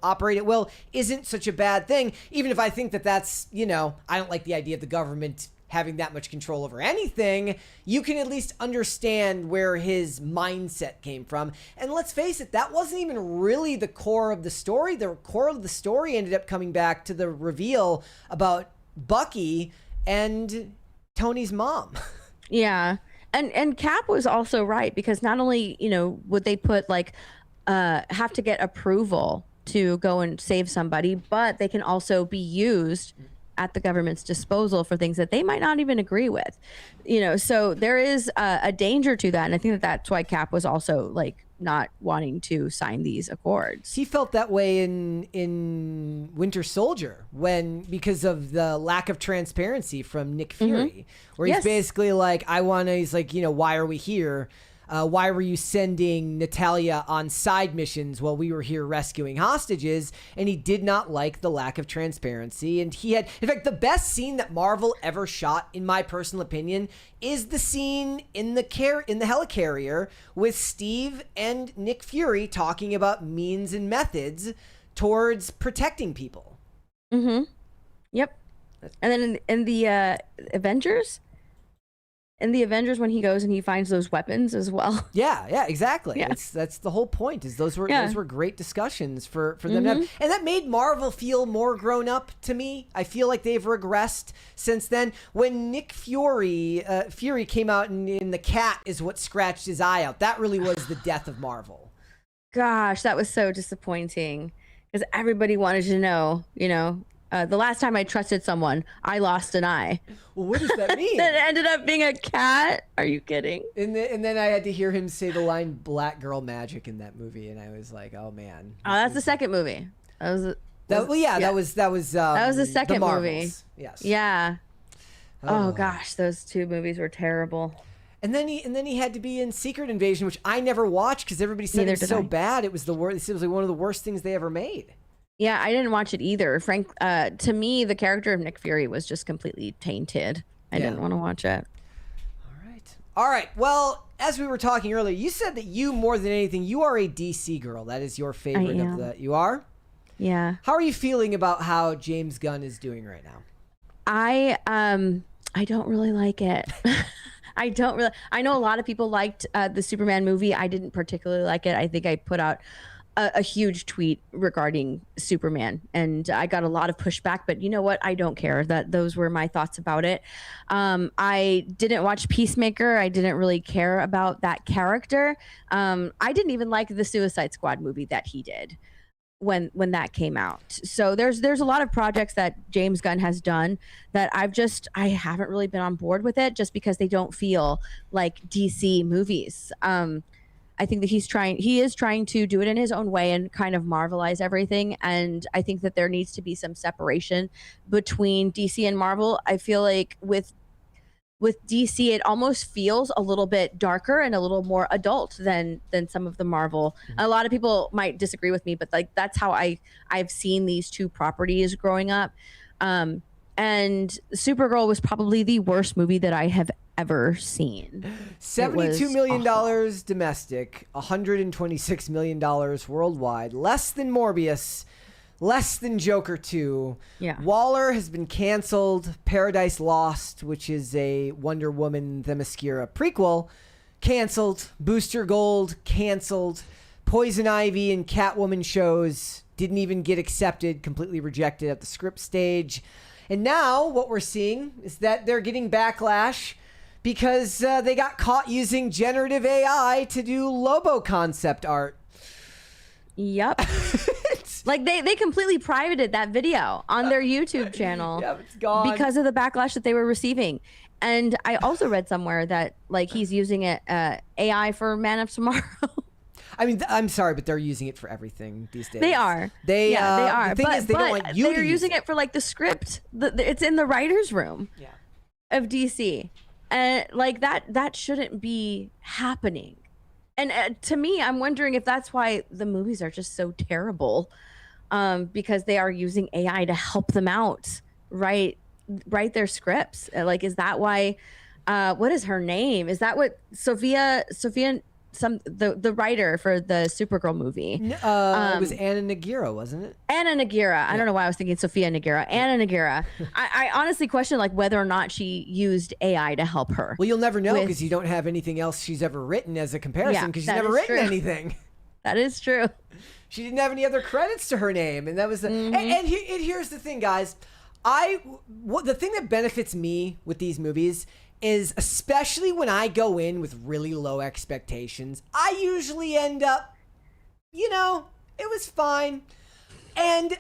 operate at will isn't such a bad thing. Even if I think that that's, I don't like the idea of the government having that much control over anything, you can at least understand where his mindset came from. And let's face it, that wasn't even really the core of the story. The core of the story ended up coming back to the reveal about Bucky and Tony's mom. Yeah. And Cap was also right, because not only, would they put have to get approval to go and save somebody, but they can also be used at the government's disposal for things that they might not even agree with, so there is a danger to that. And I think that's why Cap was also not wanting to sign these accords. He felt that way in Winter Soldier because of the lack of transparency from Nick Fury, where he's basically like, why are we here? Why were you sending Natalia on side missions while we were here rescuing hostages? And he did not like the lack of transparency. And he had, in fact, the best scene that Marvel ever shot, in my personal opinion, is the scene in the helicarrier with Steve and Nick Fury talking about means and methods towards protecting people. Yep. And then in the Avengers. In the Avengers, when he goes and he finds those weapons as well. Yeah, exactly. Yeah. That's the whole point. Is those were great discussions for them to have. And that made Marvel feel more grown up to me. I feel like they've regressed since then. When Nick Fury came out in The Cat is what scratched his eye out. That really was the death of Marvel. Gosh, that was so disappointing, because everybody wanted to know, the last time I trusted someone, I lost an eye. Well, what does that mean? That ended up being a cat. Are you kidding? And then I had to hear him say the line "Black Girl Magic" in that movie, and I was like, "Oh man." Oh, that's the second movie. That was the second movie. Yes. Yeah. Oh gosh, those two movies were terrible. And then he had to be in Secret Invasion, which I never watched because everybody said it was so bad. It was the worst. It was like one of the worst things they ever made. Yeah, I didn't watch it either. Frank, to me, the character of Nick Fury was just completely tainted. I didn't want to watch it. All right. Well, as we were talking earlier, you said that you, more than anything, you are a DC girl. That is your favorite of the. You are? Yeah. How are you feeling about how James Gunn is doing right now? I don't really like it. I know a lot of people liked the Superman movie. I didn't particularly like it. I think I put out a huge tweet regarding Superman, and I got a lot of pushback, but you know what? I don't care. Those were my thoughts about it. I didn't watch Peacemaker. I didn't really care about that character. I didn't even like the Suicide Squad movie that he did when that came out. So there's a lot of projects that James Gunn has done that I haven't really been on board with it, just because they don't feel like DC movies. I think that he is trying to do it in his own way and kind of Marvelize everything. And I think that there needs to be some separation between DC and Marvel. I feel like with DC, it almost feels a little bit darker and a little more adult than some of the Marvel. A lot of people might disagree with me, but that's how I've seen these two properties growing up. And Supergirl was probably the worst movie that I have ever seen. $72 million domestic, $126 million worldwide, less than Morbius, less than Joker 2. Yeah. Waller has been canceled. Paradise Lost, which is a Wonder Woman Themyscira prequel, canceled. Booster Gold, canceled. Poison Ivy and Catwoman shows didn't even get accepted, completely rejected at the script stage. And now what we're seeing is that they're getting backlash because they got caught using generative AI to do Lobo concept art. Yep. Like they completely privated that video on their YouTube channel. Yep, it's gone. Because of the backlash that they were receiving. And I also read somewhere that he's using it AI for Man of Tomorrow. I mean, I'm sorry, but they're using it for everything these days. They are. They are. The thing is, they don't want you they're using it for the script. It's in the writer's room of DC. And that shouldn't be happening. And to me, I'm wondering if that's why the movies are just so terrible, because they are using AI to help them out, write their scripts. Like, is that why? What is her name? Is that what Sophia? The writer for the Supergirl movie. It was Anna Nagira, wasn't it? Anna Nagira. I don't know why I was thinking Sophia Nagira. Anna Nagira. I honestly question like whether or not she used AI to help her. Well, you'll never know because you don't have anything else she's ever written as a comparison because she's never written anything. That is true. She didn't have any other credits to her name, and that was the. And here's the thing, guys. The thing that benefits me with these movies is, especially when I go in with really low expectations, I usually end up, it was fine. And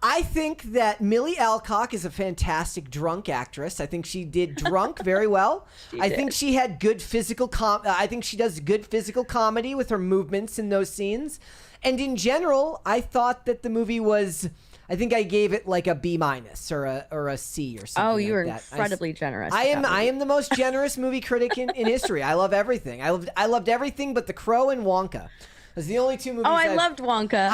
I think that Millie Alcock is a fantastic drunk actress. I think she did drunk very well. I think she had good physical I think she does good physical comedy with her movements in those scenes. And in general, I thought that the movie was, I think I gave it like a B- or a C or something. Oh, you were that. incredibly generous. I am the most generous movie critic in history. I love everything. I loved everything but The Crow and Wonka. Those are the only two movies. Oh, I loved Wonka.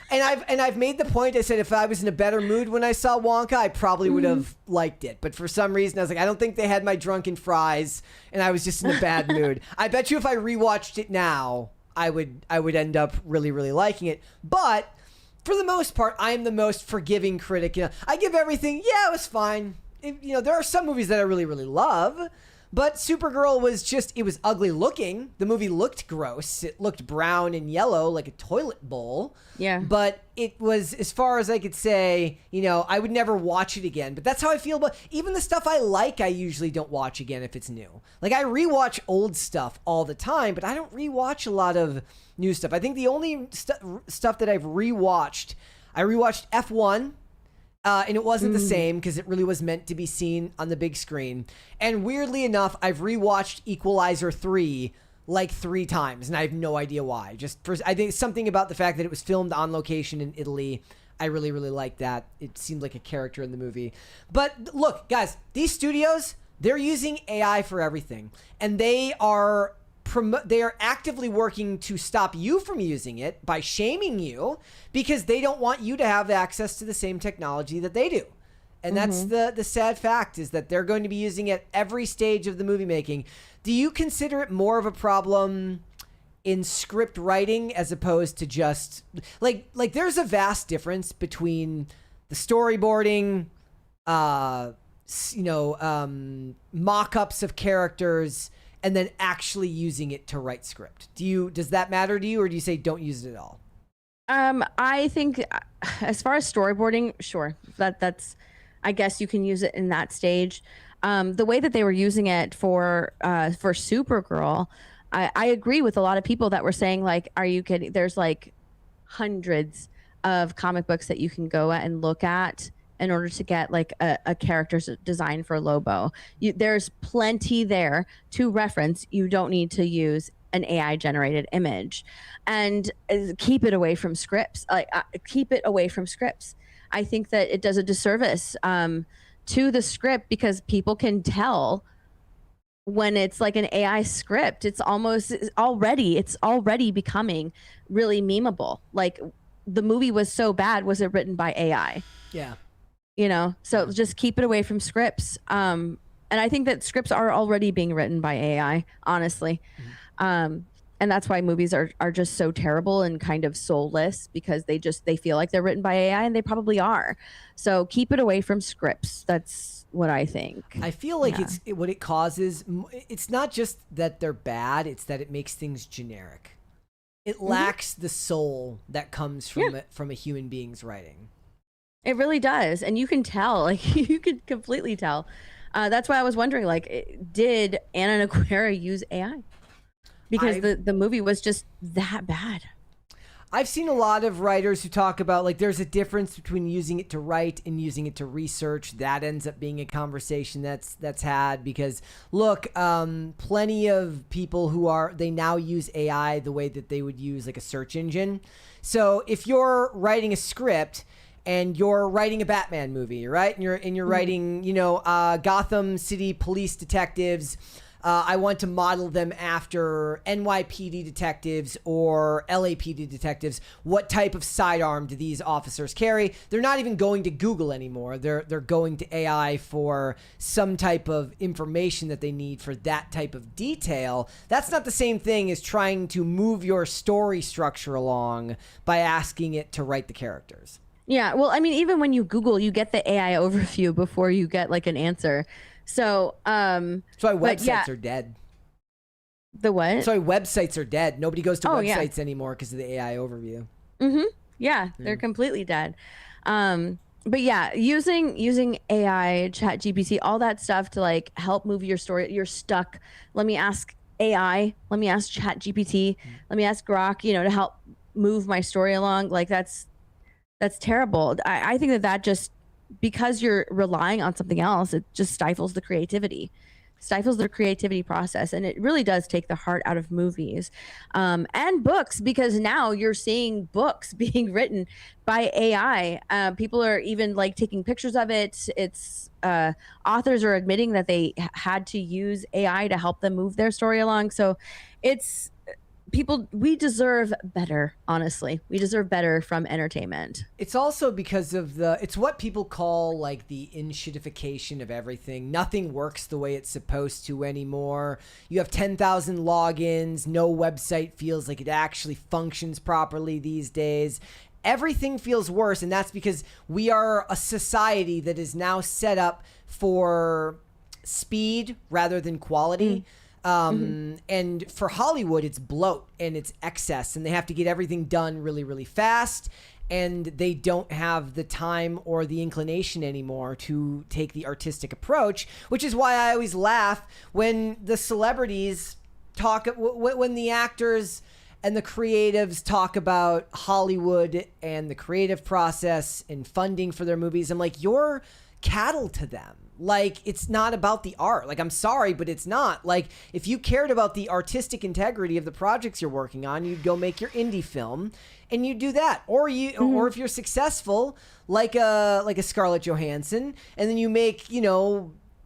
I've made the point. I said if I was in a better mood when I saw Wonka, I probably would have liked it. But for some reason, I was like, I don't think they had my drunken fries, and I was just in a bad mood. I bet you if I rewatched it now, I would end up really, really liking it. But for the most part, I am the most forgiving critic. I give everything, it was fine. There are some movies that I really, really love, but Supergirl it was ugly looking. The movie looked gross. It looked brown and yellow like a toilet bowl. Yeah. But it was, as far as I could say, I would never watch it again. But that's how I feel about even the stuff I like. I usually don't watch again if it's new. Like, I rewatch old stuff all the time, but I don't rewatch a lot of new stuff. I think the only stuff that I've rewatched, I rewatched F1. And it wasn't the same because it really was meant to be seen on the big screen. And weirdly enough, I've rewatched Equalizer 3 like 3 times, and I have no idea why. I think something about the fact that it was filmed on location in Italy. I really, really like that. It seemed like a character in the movie. But look, guys, these studios, they're using AI for everything, and they are actively working to stop you from using it by shaming you because they don't want you to have access to the same technology that they do. And that's the sad fact, is that they're going to be using it every stage of the movie making. Do you consider it more of a problem in script writing as opposed to just like there's a vast difference between the storyboarding, mock-ups of characters, and then actually using it to write script? Does that matter to you, or do you say don't use it at all? I think as far as storyboarding, sure, that's I guess you can use it in that stage. The way that they were using it for Supergirl, I agree with a lot of people that were saying, like, are you kidding? There's like hundreds of comic books that you can go at and look at in order to get like a character's design for Lobo. There's plenty there to reference. You don't need to use an AI generated image, and keep it away from scripts. Keep it away from scripts. I think that it does a disservice to the script because people can tell when it's like an AI script. It's already becoming really memeable. Like, the movie was so bad, was it written by AI? Yeah. So just keep it away from scripts. And I think that scripts are already being written by AI, honestly. And that's why movies are just so terrible and kind of soulless, because they feel like they're written by AI, and they probably are. So keep it away from scripts. That's what I think. I feel like what it causes, it's not just that they're bad, it's that it makes things generic. It lacks the soul that comes from a human being's writing. It really does. And you can tell, like, you can completely tell. That's why I was wondering, like, did Anna Naguera use AI? Because the movie was just that bad. I've seen a lot of writers who talk about, like, there's a difference between using it to write and using it to research. That ends up being a conversation that's had because, look, plenty of people they now use AI the way that they would use, like, a search engine. So if you're writing a script and you're writing a Batman movie, right? And you're writing, Gotham City police detectives I want to model them after NYPD detectives or LAPD detectives. What type of sidearm do these officers carry? They're not even going to Google anymore. They're going to AI for some type of information that they need for that type of detail. That's not the same thing as trying to move your story structure along by asking it to write the characters. Yeah, well, I mean, even when you Google, you get the AI overview before you get like an answer. So, that's why websites are dead. The what? That's why websites are dead. Nobody goes to websites anymore because of the AI overview. Yeah, they're completely dead. But yeah, using AI, Chat GPT, all that stuff to like help move your story. You're stuck. Let me ask AI. Let me ask Chat GPT. Let me ask Grok. To help move my story along. Like that's terrible. I think that just, because you're relying on something else, it just stifles the creativity process. And it really does take the heart out of movies and books, because now you're seeing books being written by AI. People are even like taking pictures of it. It's authors are admitting that they had to use AI to help them move their story along. So it's we deserve better, honestly. We deserve better from entertainment. It's also because of it's what people call like the in-shitification of everything. Nothing works the way it's supposed to anymore. You have 10,000 logins. No website feels like it actually functions properly these days. Everything feels worse, and that's because we are a society that is now set up for speed rather than quality. And for Hollywood, it's bloat and it's excess, and they have to get everything done really, really fast, and they don't have the time or the inclination anymore to take the artistic approach, which is why I always laugh when the celebrities talk, when the actors and the creatives talk about Hollywood and the creative process and funding for their movies. I'm like, you're cattle to them. Like, it's not about the art. Like, I'm sorry, but it's not. Like, if you cared about the artistic integrity of the projects you're working on, you'd go make your indie film and you do that. Or or if you're successful, like a Scarlett Johansson, and then you make,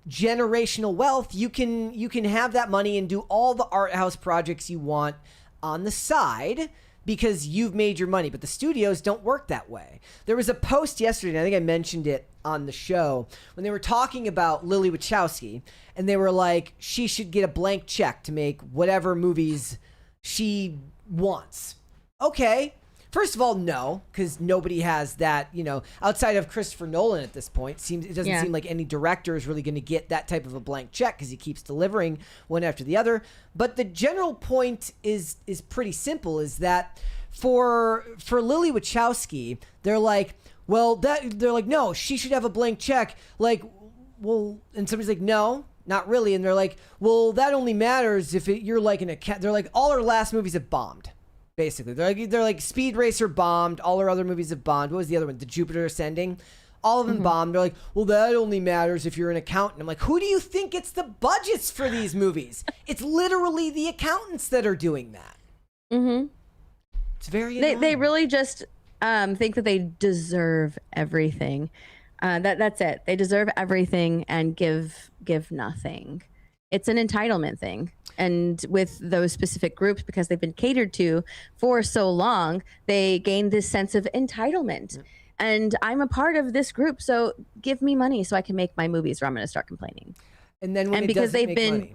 generational wealth, you can have that money and do all the art house projects you want on the side, because you've made your money. But the studios don't work that way. There was a post yesterday, and I think I mentioned it on the show, when they were talking about Lily Wachowski, and they were like, she should get a blank check to make whatever movies she wants. Okay. First of all, no, because nobody has that, outside of Christopher Nolan at this point. It doesn't seem like any director is really going to get that type of a blank check, because he keeps delivering one after the other. But the general point is pretty simple, is that for Lily Wachowski, they're like, no, she should have a blank check. Like, well, and somebody's like, no, not really. And they're like, well, that only matters if you're like they're like, all her last movies have bombed. Basically, they're like Speed Racer bombed. All her other movies have bombed. What was the other one? The Jupiter Ascending. All of them bombed. They're like, well, that only matters if you're an accountant. I'm like, who do you think gets the budgets for these movies? It's literally the accountants that are doing that. It's very annoying. They really just think that they deserve everything. That's it. They deserve everything and give nothing. It's an entitlement thing. And with those specific groups, because they've been catered to for so long, they gain this sense of entitlement. And I'm a part of this group, so give me money so I can make my movies, or I'm going to start complaining. And then when because they've been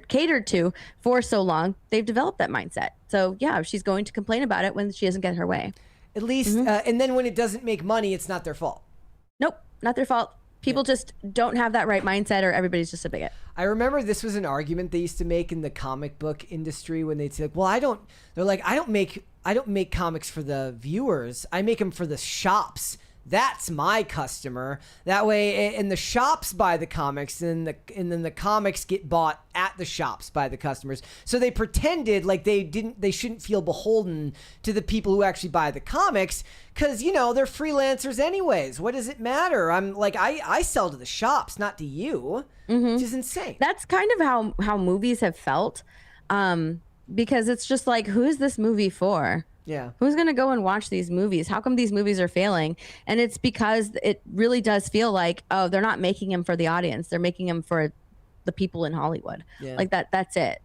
catered to for so long, they've developed that mindset. So yeah, she's going to complain about it when she doesn't get her way. At least, and then when it doesn't make money, it's not their fault. Nope, not their fault. People just don't have that right mindset, or everybody's just a bigot. I remember this was an argument they used to make in the comic book industry, when they'd say, like, well, I don't make comics for the viewers. I make them for the shops. That's my customer. That way, and the shops buy the comics, and then the comics get bought at the shops by the customers. So they pretended like they shouldn't feel beholden to the people who actually buy the comics, because they're freelancers anyways. What does it matter? I'm like, I sell to the shops, not to you, which is insane. That's kind of how movies have felt, because it's just like, who is this movie for? Yeah. Who's going to go and watch these movies? How come these movies are failing? And it's because it really does feel like, oh, they're not making them for the audience. They're making them for the people in Hollywood. Yeah. Like that's it.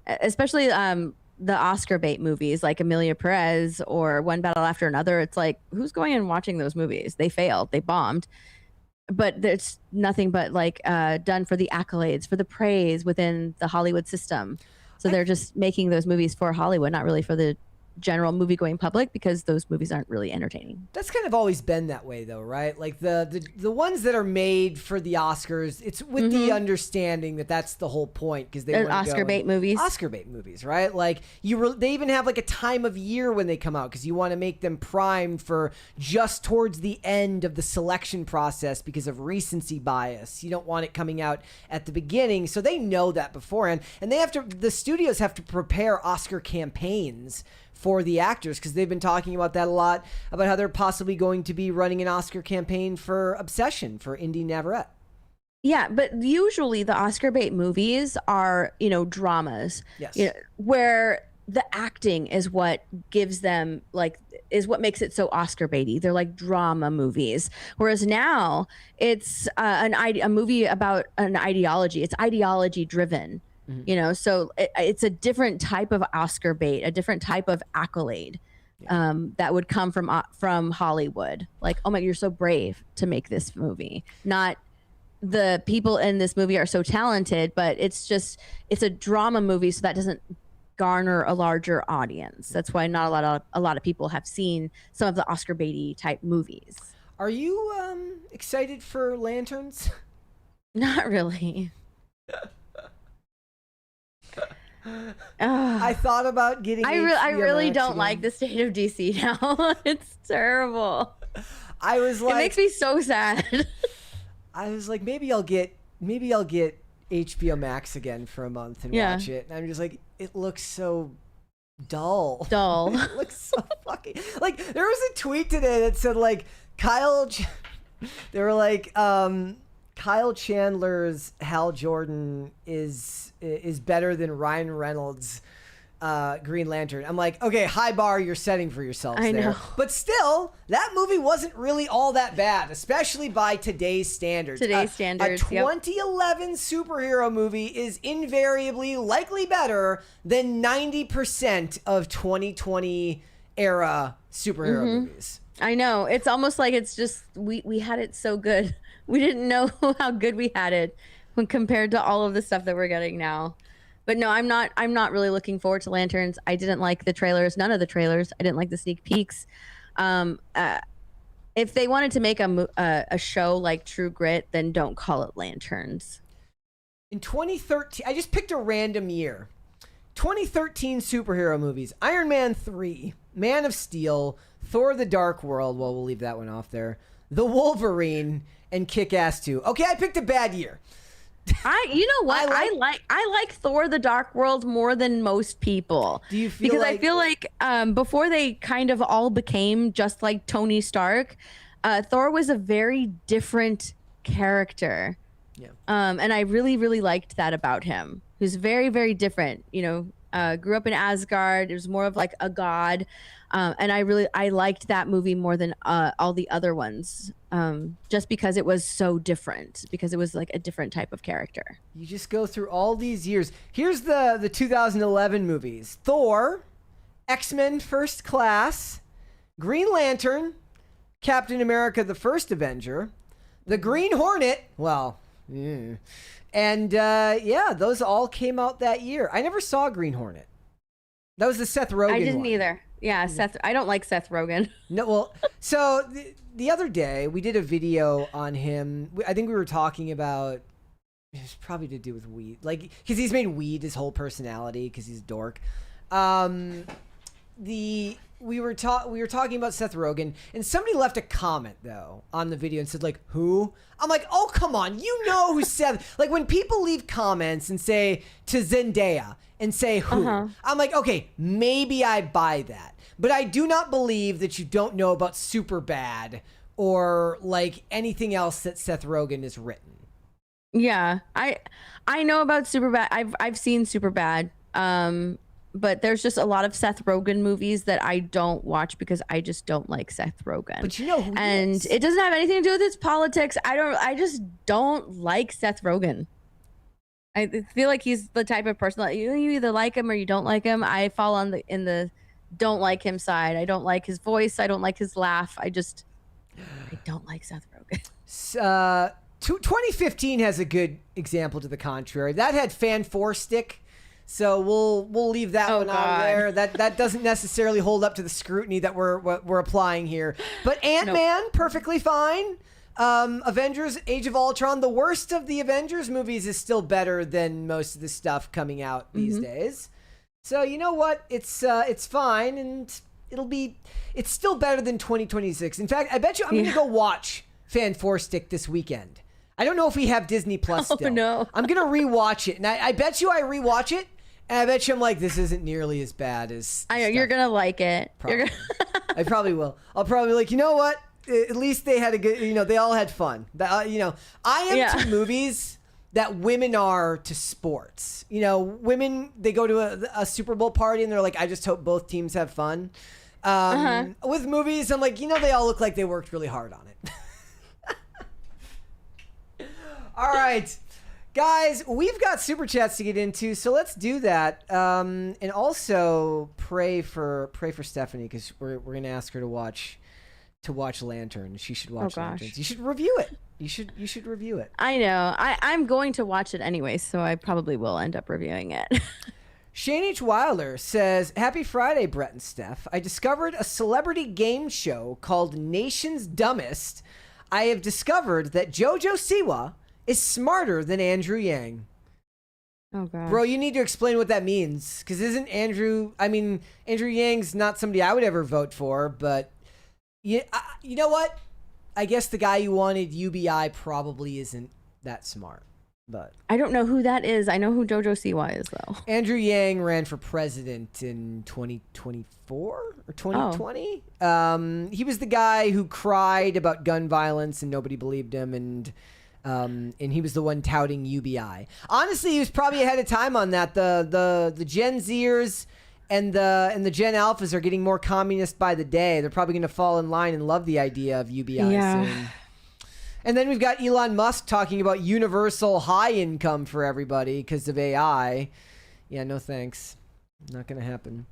Especially the Oscar bait movies like Amelia Perez or One Battle After Another. It's like, who's going and watching those movies? They failed, they bombed, but there's nothing but like done for the accolades, for the praise within the Hollywood system. So they're just making those movies for Hollywood, not really for the general movie going public, because those movies aren't really entertaining. That's kind of always been that way though, right? Like the ones that are made for the Oscars, it's with the understanding that that's the whole point, because they Oscar bait movies. Oscar bait movies, right? Like they even have like a time of year when they come out, because you want to make them primed for just towards the end of the selection process because of recency bias. You don't want it coming out at the beginning, so they know that beforehand, and the studios have to prepare Oscar campaigns for the actors, because they've been talking about that a lot, about how they're possibly going to be running an Oscar campaign for Obsession for Indy Navarrete. Yeah, but usually the Oscar bait movies are, dramas. Yes. Where the acting is what gives them, like, is what makes it so Oscar baity. They're like drama movies. Whereas now it's a movie about an ideology. It's ideology driven. So it's a different type of Oscar bait, a different type of accolade that would come from Hollywood. Like, oh my, you're so brave to make this movie. Not the people in this movie are so talented, but it's a drama movie, so that doesn't garner a larger audience. That's why not a lot of people have seen some of the Oscar baity type movies. Are you excited for Lanterns? Not really. I thought about getting. I really don't like the state of DC now. It's terrible. I was like, it makes me so sad. I was like, maybe I'll get HBO Max again for a month and watch it. And I'm just like, it looks so dull. It looks so fucking like. There was a tweet today that said like they were like, Kyle Chandler's Hal Jordan is better than Ryan Reynolds' Green Lantern. I'm like, okay, high bar you're setting for yourselves there. Know. But still, that movie wasn't really all that bad, especially by today's standards. A 2011 superhero movie is invariably likely better than 90% of 2020 era superhero movies. I know. It's almost like it's just we had it so good. We didn't know how good we had it when compared to all of the stuff that we're getting now. But no, I'm not really looking forward to Lanterns. I didn't like the trailers, none of the trailers. I didn't like the sneak peeks. If they wanted to make a show like True Grit, then don't call it Lanterns. In 2013, I just picked a random year. 2013 superhero movies: Iron Man 3, Man of Steel, Thor: The Dark World. Well, we'll leave that one off there. The Wolverine, and Kick-Ass 2. Okay, I picked a bad year. You know what? I like Thor: The Dark World more than most people. Do you feel because I feel like before they kind of all became just like Tony Stark, Thor was a very different character. Yeah. And I really, really liked that about him. He was very, very different. Grew up in Asgard. It was more of like a god. And I liked that movie more than all the other ones, just because it was so different, because it was like a different type of character. You just go through all these years. Here's the 2011 movies: Thor, X-Men First Class, Green Lantern, Captain America: The First Avenger, The Green Hornet. Well, and those all came out that year. I never saw Green Hornet. That was the Seth Rogen one. I didn't either. Yeah, Seth. I don't like Seth Rogen. No, well, so the other day we did a video on him. I think we were talking about, it was probably to do with weed, like, because he's made weed his whole personality because he's a dork. We were talking about Seth Rogen, and somebody left a comment though on the video and said like, who? I'm like, oh come on, you know who Seth? Like when people leave comments and say to Zendaya and say who, I'm like, okay, maybe I buy that, but I do not believe that you don't know about Superbad or like anything else that Seth Rogen has written. Yeah, I know about Superbad. I've seen Superbad. But there's just a lot of Seth Rogen movies that I don't watch because I just don't like Seth Rogen. But you know who he is. It doesn't have anything to do with his politics. I just don't like Seth Rogen. I feel like he's the type of person that you either like him or you don't like him. I fall on in the don't like him side. I don't like his voice. I don't like his laugh. I don't like Seth Rogen. 2015 has a good example to the contrary. That had fan four stick, so we'll leave that one out there. That doesn't necessarily hold up to the scrutiny that we're applying here. But Ant-Man, perfectly fine. Avengers: Age of Ultron, the worst of the Avengers movies, is still better than most of the stuff coming out these days. So you know what? It's fine, and it's still better than 2026. In fact, I bet you I'm gonna go watch Fan Four Stick this weekend. I don't know if we have Disney Plus still. Oh no! I'm gonna rewatch it, and I bet you I rewatch it, and I bet you I'm like, this isn't nearly as bad as. I know you're gonna like it. I probably will. I'll probably be like, you know what? At least they had a good, they all had fun. I am to movies that women are to sports. Women, they go to a Super Bowl party and they're like, I just hope both teams have fun. With movies, I'm like, they all look like they worked really hard on it. All right, guys, we've got super chats to get into, so let's do that. And also pray for Stephanie, because we're gonna ask her to watch Lantern. She should watch Lanterns. You should review it. You should review it. I know. I'm going to watch it anyway, so I probably will end up reviewing it. Shane H. Wilder says, Happy Friday, Brett and Steph. I discovered a celebrity game show called Nation's Dumbest. I have discovered that JoJo Siwa is smarter than Andrew Yang. Oh, God. Bro, you need to explain what that means. Because Andrew Yang's not somebody I would ever vote for, but you know what? I guess the guy you wanted, UBI, probably isn't that smart. But I don't know who that is. I know who JoJo Siwa is, though. Andrew Yang ran for president in 2024 or 2020. He was the guy who cried about gun violence and nobody believed him, and he was the one touting UBI. Honestly, he was probably ahead of time on that. The Gen Zers and the Gen Alphas are getting more communist by the day. They're probably going to fall in line and love the idea of UBI soon. And then we've got Elon Musk talking about universal high income for everybody because of AI. Yeah, no thanks. Not going to happen.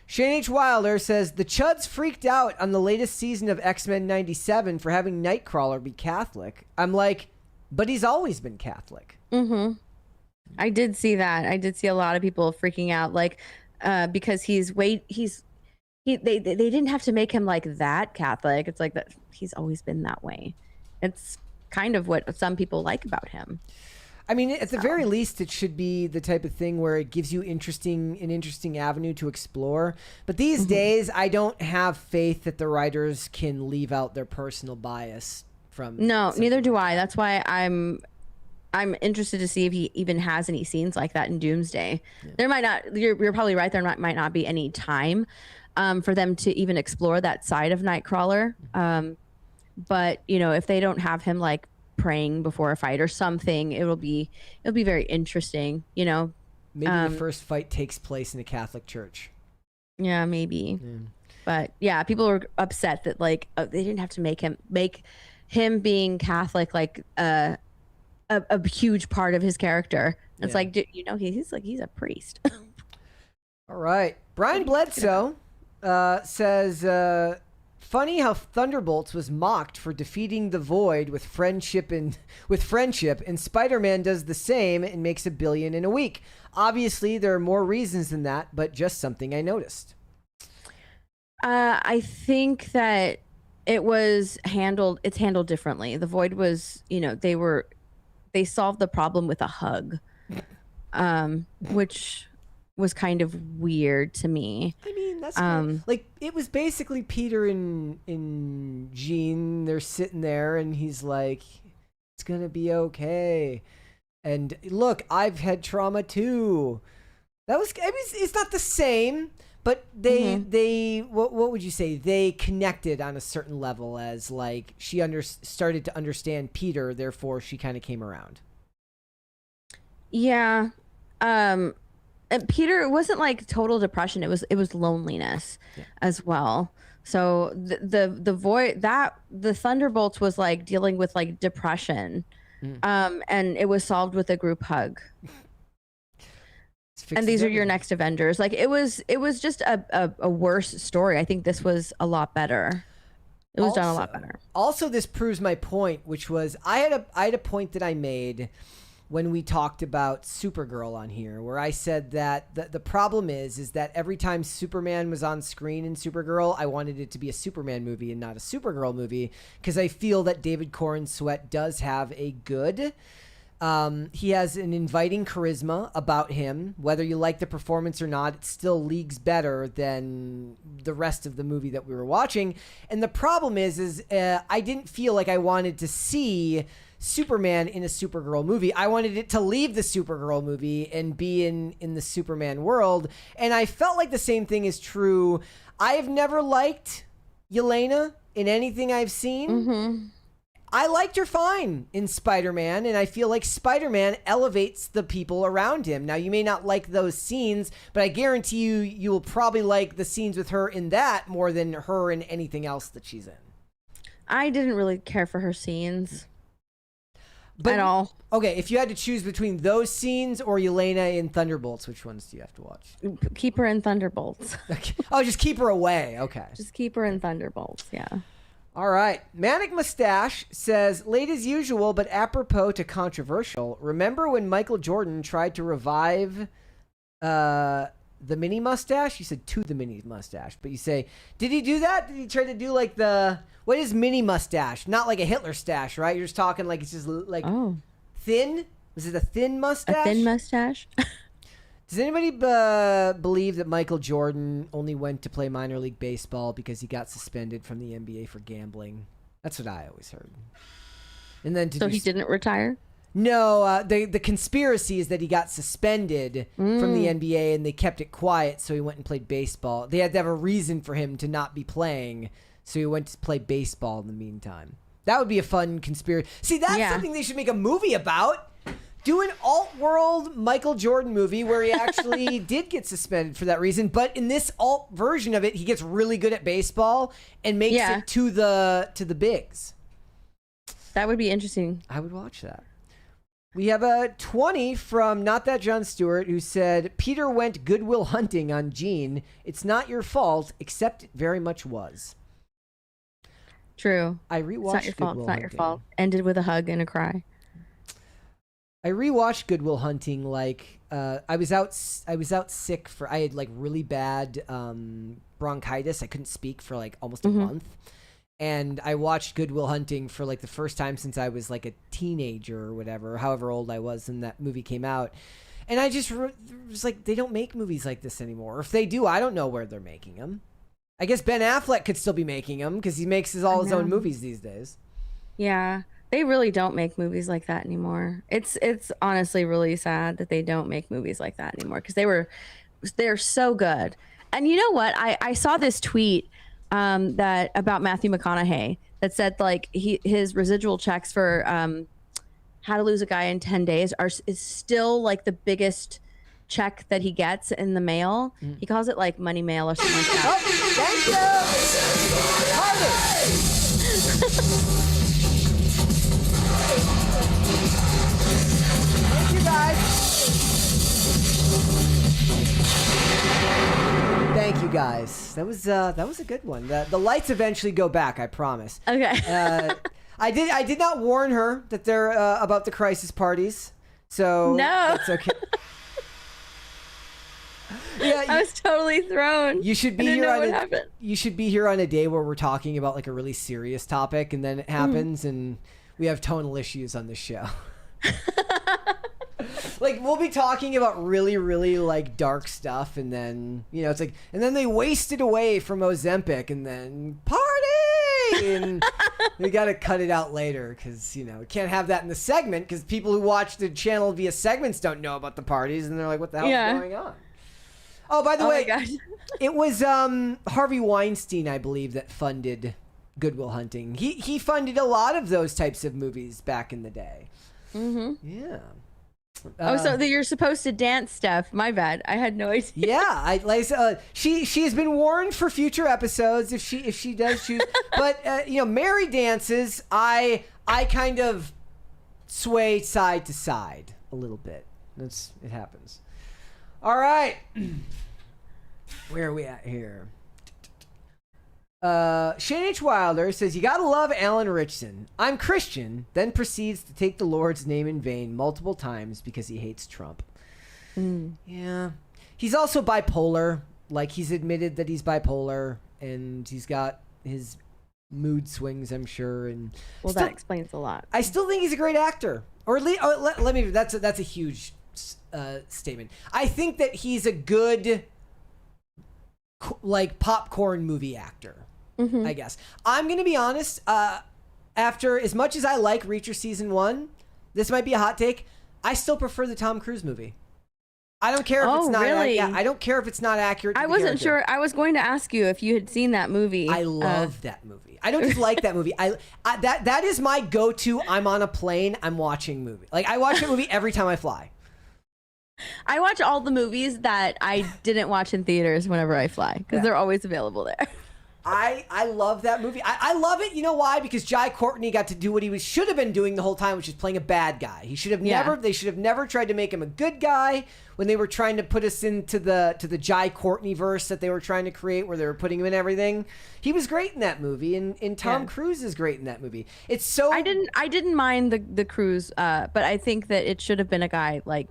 Shane H. Wilder says, the Chuds freaked out on the latest season of X-Men 97 for having Nightcrawler be Catholic. I'm like, but he's always been Catholic. Mm-hmm. I did see that. I did see a lot of people freaking out, like, because they didn't have to make him like that Catholic. It's like that he's always been that way. It's kind of what some people like about him. I mean, at the very least, it should be the type of thing where it gives you an interesting avenue to explore. But these days, I don't have faith that the writers can leave out their personal bias from. No, neither do I. That's why I'm interested to see if he even has any scenes like that in Doomsday. Yeah. There might not. You're probably right. There might not be any time for them to even explore that side of Nightcrawler. But if they don't have him like praying before a fight or something, it'll be very interesting. Maybe the first fight takes place in a Catholic church. Yeah, maybe. Yeah. But yeah, people were upset that like they didn't have to make him being Catholic like a huge part of his character. It's like, he's a priest. All right, Brian Bledsoe says. Funny how Thunderbolts was mocked for defeating the Void with friendship, and Spider-Man does the same and makes $1 billion in a week. Obviously, there are more reasons than that, but just something I noticed. I think that it's handled differently. The Void was, they solved the problem with a hug, which was kind of weird to me. I mean, that's like it was basically Peter and Jean. They're sitting there, and he's like, "It's gonna be okay." And look, I've had trauma too. It's not the same, but they what would you say? They connected on a certain level, as like she started to understand Peter, therefore she kind of came around. Yeah. And Peter, it wasn't like total depression. It was loneliness as well. So the Void, the Thunderbolts was like dealing with like depression, and it was solved with a group hug. And these are your next Avengers. Like it was just a worse story. I think this was a lot better. It was done a lot better. Also, this proves my point, which was I had a point that I made when we talked about Supergirl on here, where I said that the problem is that every time Superman was on screen in Supergirl, I wanted it to be a Superman movie and not a Supergirl movie, because I feel that David Corn Sweat does have a good... he has an inviting charisma about him. Whether you like the performance or not, it's still leagues better than the rest of the movie that we were watching. And the problem is I didn't feel like I wanted to see Superman in a Supergirl movie. I wanted it to leave the Supergirl movie and be in the Superman world. And I felt like the same thing is true. I have never liked Yelena in anything I've seen. Mm-hmm. I liked her fine in Spider-Man, and I feel like Spider-Man elevates the people around him. Now, you may not like those scenes, but I guarantee you will probably like the scenes with her in that more than her in anything else that she's in. I didn't really care for her scenes at all. Okay, if you had to choose between those scenes or Yelena in Thunderbolts, which ones do you have to watch? Keep her in Thunderbolts. Okay. Oh, just keep her away. Okay. Just keep her in Thunderbolts, yeah. All right. Manic Mustache says, late as usual, but apropos to controversial, remember when Michael Jordan tried to revive the mini mustache? You said to the mini mustache, but you say, did he do that? Did he try to do like what is mini mustache? Not like a Hitler stash, right? You're just talking like it's just like thin? Was it a thin mustache? A thin mustache? Does anybody believe that Michael Jordan only went to play minor league baseball because he got suspended from the NBA for gambling? That's what I always heard. And then he didn't retire? No, the conspiracy is that he got suspended from the NBA and they kept it quiet, so he went and played baseball. They had to have a reason for him to not be playing, so he went to play baseball in the meantime. That would be a fun conspiracy. See, that's something they should make a movie about. Do an alt-world Michael Jordan movie where he actually did get suspended for that reason, but in this alt version of it, he gets really good at baseball and makes it to the bigs. That would be interesting. I would watch that. We have a 20 from Not That John Stewart who said, Peter went Goodwill Hunting on Gene. It's not your fault, except it very much was. True. I rewatched It's not your fault. It's not your fault. Ended with a hug and a cry. I rewatched Goodwill Hunting like I was out sick for I had like really bad bronchitis. I couldn't speak for like almost a month. And I watched Goodwill Hunting for like the first time since I was like a teenager or whatever, however old I was when that movie came out. And I just was like, they don't make movies like this anymore. If they do, I don't know where they're making them. I guess Ben Affleck could still be making them because he makes all his own movies these days. Yeah. They really don't make movies like that anymore. It's honestly really sad that they don't make movies like that anymore because they're so good. And you know what? I saw this tweet that about Matthew McConaughey that said like his residual checks for How to Lose a Guy in 10 Days is still like the biggest check that he gets in the mail. He calls it like money mail or something like that. Oh, thank you. Thank you guys. That was a good one. The lights eventually go back, I promise. Okay. I did not warn her that they're about the crisis parties, so no, it's okay. Yeah, I was totally thrown. You should be here you should be here on a day where we're talking about like a really serious topic, and then it happens, and we have tonal issues on this show. Like we'll be talking about really, really like dark stuff, and then it's like, and then they wasted away from Ozempic, and then party, and we got to cut it out later because we can't have that in the segment because people who watch the channel via segments don't know about the parties, and they're like, what the hell is going on? Oh, by the way, it was Harvey Weinstein, I believe, that funded Goodwill Hunting. He funded a lot of those types of movies back in the day. Yeah. So you're supposed to dance, Steph. My bad. I had no idea. Yeah, she has been warned for future episodes if she does choose. But Mary dances. I kind of sway side to side a little bit. It happens. All right. Where are we at here? Shane H. Wilder says, you gotta love Alan Ritchson. I'm Christian, then proceeds to take the Lord's name in vain multiple times because he hates Trump. Yeah. He's also bipolar. Like, he's admitted that he's bipolar, and he's got his mood swings, I'm sure. And well, that explains a lot. I still think he's a great actor. Or at least, let me, that's a huge statement. I think that he's a good, like, popcorn movie actor. I guess. I'm going to be honest. After as much as I like Reacher season 1, this might be a hot take. I still prefer the Tom Cruise movie. I don't care if it's not. Really? I don't care if it's not accurate. I wasn't sure. I was going to ask you if you had seen that movie. I love that movie. I don't just like that movie. That is my go-to. I'm on a plane. I'm watching movie. Like, I watch that movie every time I fly. I watch all the movies that I didn't watch in theaters whenever I fly because they're always available there. I love that movie. I love it. You know why? Because Jai Courtney got to do what he should have been doing the whole time, which is playing a bad guy. He should have never. They should have never tried to make him a good guy when they were trying to put us into the Jai Courtney verse that they were trying to create, where they were putting him in everything. He was great in that movie, and Tom Cruise is great in that movie. It's so. I didn't mind the Cruise, but I think that it should have been a guy like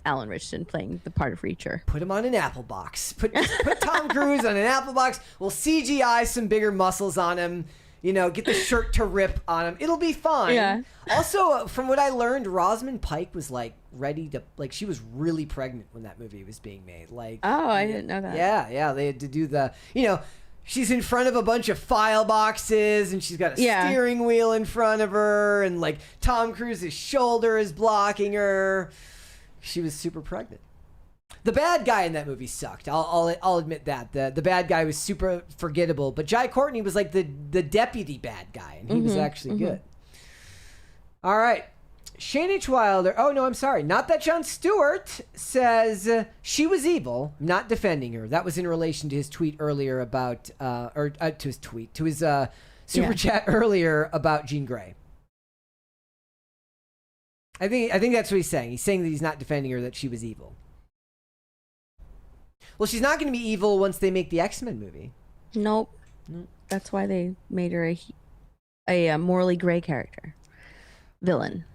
Alan Ritchson playing the part of Reacher. Put him on an apple box. Put Tom Cruise on an apple box. We'll CGI some bigger muscles on him. You know, get the shirt to rip on him. It'll be fine. Yeah. Also, from what I learned, Rosamund Pike was like ready to, like, she was really pregnant when that movie was being made. Like, oh, I didn't know that. Yeah. They had to do the, you know, she's in front of a bunch of file boxes, and she's got a steering wheel in front of her, and like Tom Cruise's shoulder is blocking her. She was super pregnant. The bad guy in that movie sucked. I'll admit that. The bad guy was super forgettable, but Jai Courtney was like the deputy bad guy, and he was actually good. All right. Shane H. Wilder. Oh, no, I'm sorry. Not that Jon Stewart says she was evil, not defending her. That was in relation to his tweet earlier about, to his super chat earlier about Jean Grey. I think that's what he's saying. He's saying that he's not defending her, that she was evil. Well, she's not going to be evil once they make the X-Men movie. Nope. That's why they made her a morally gray character. Villain.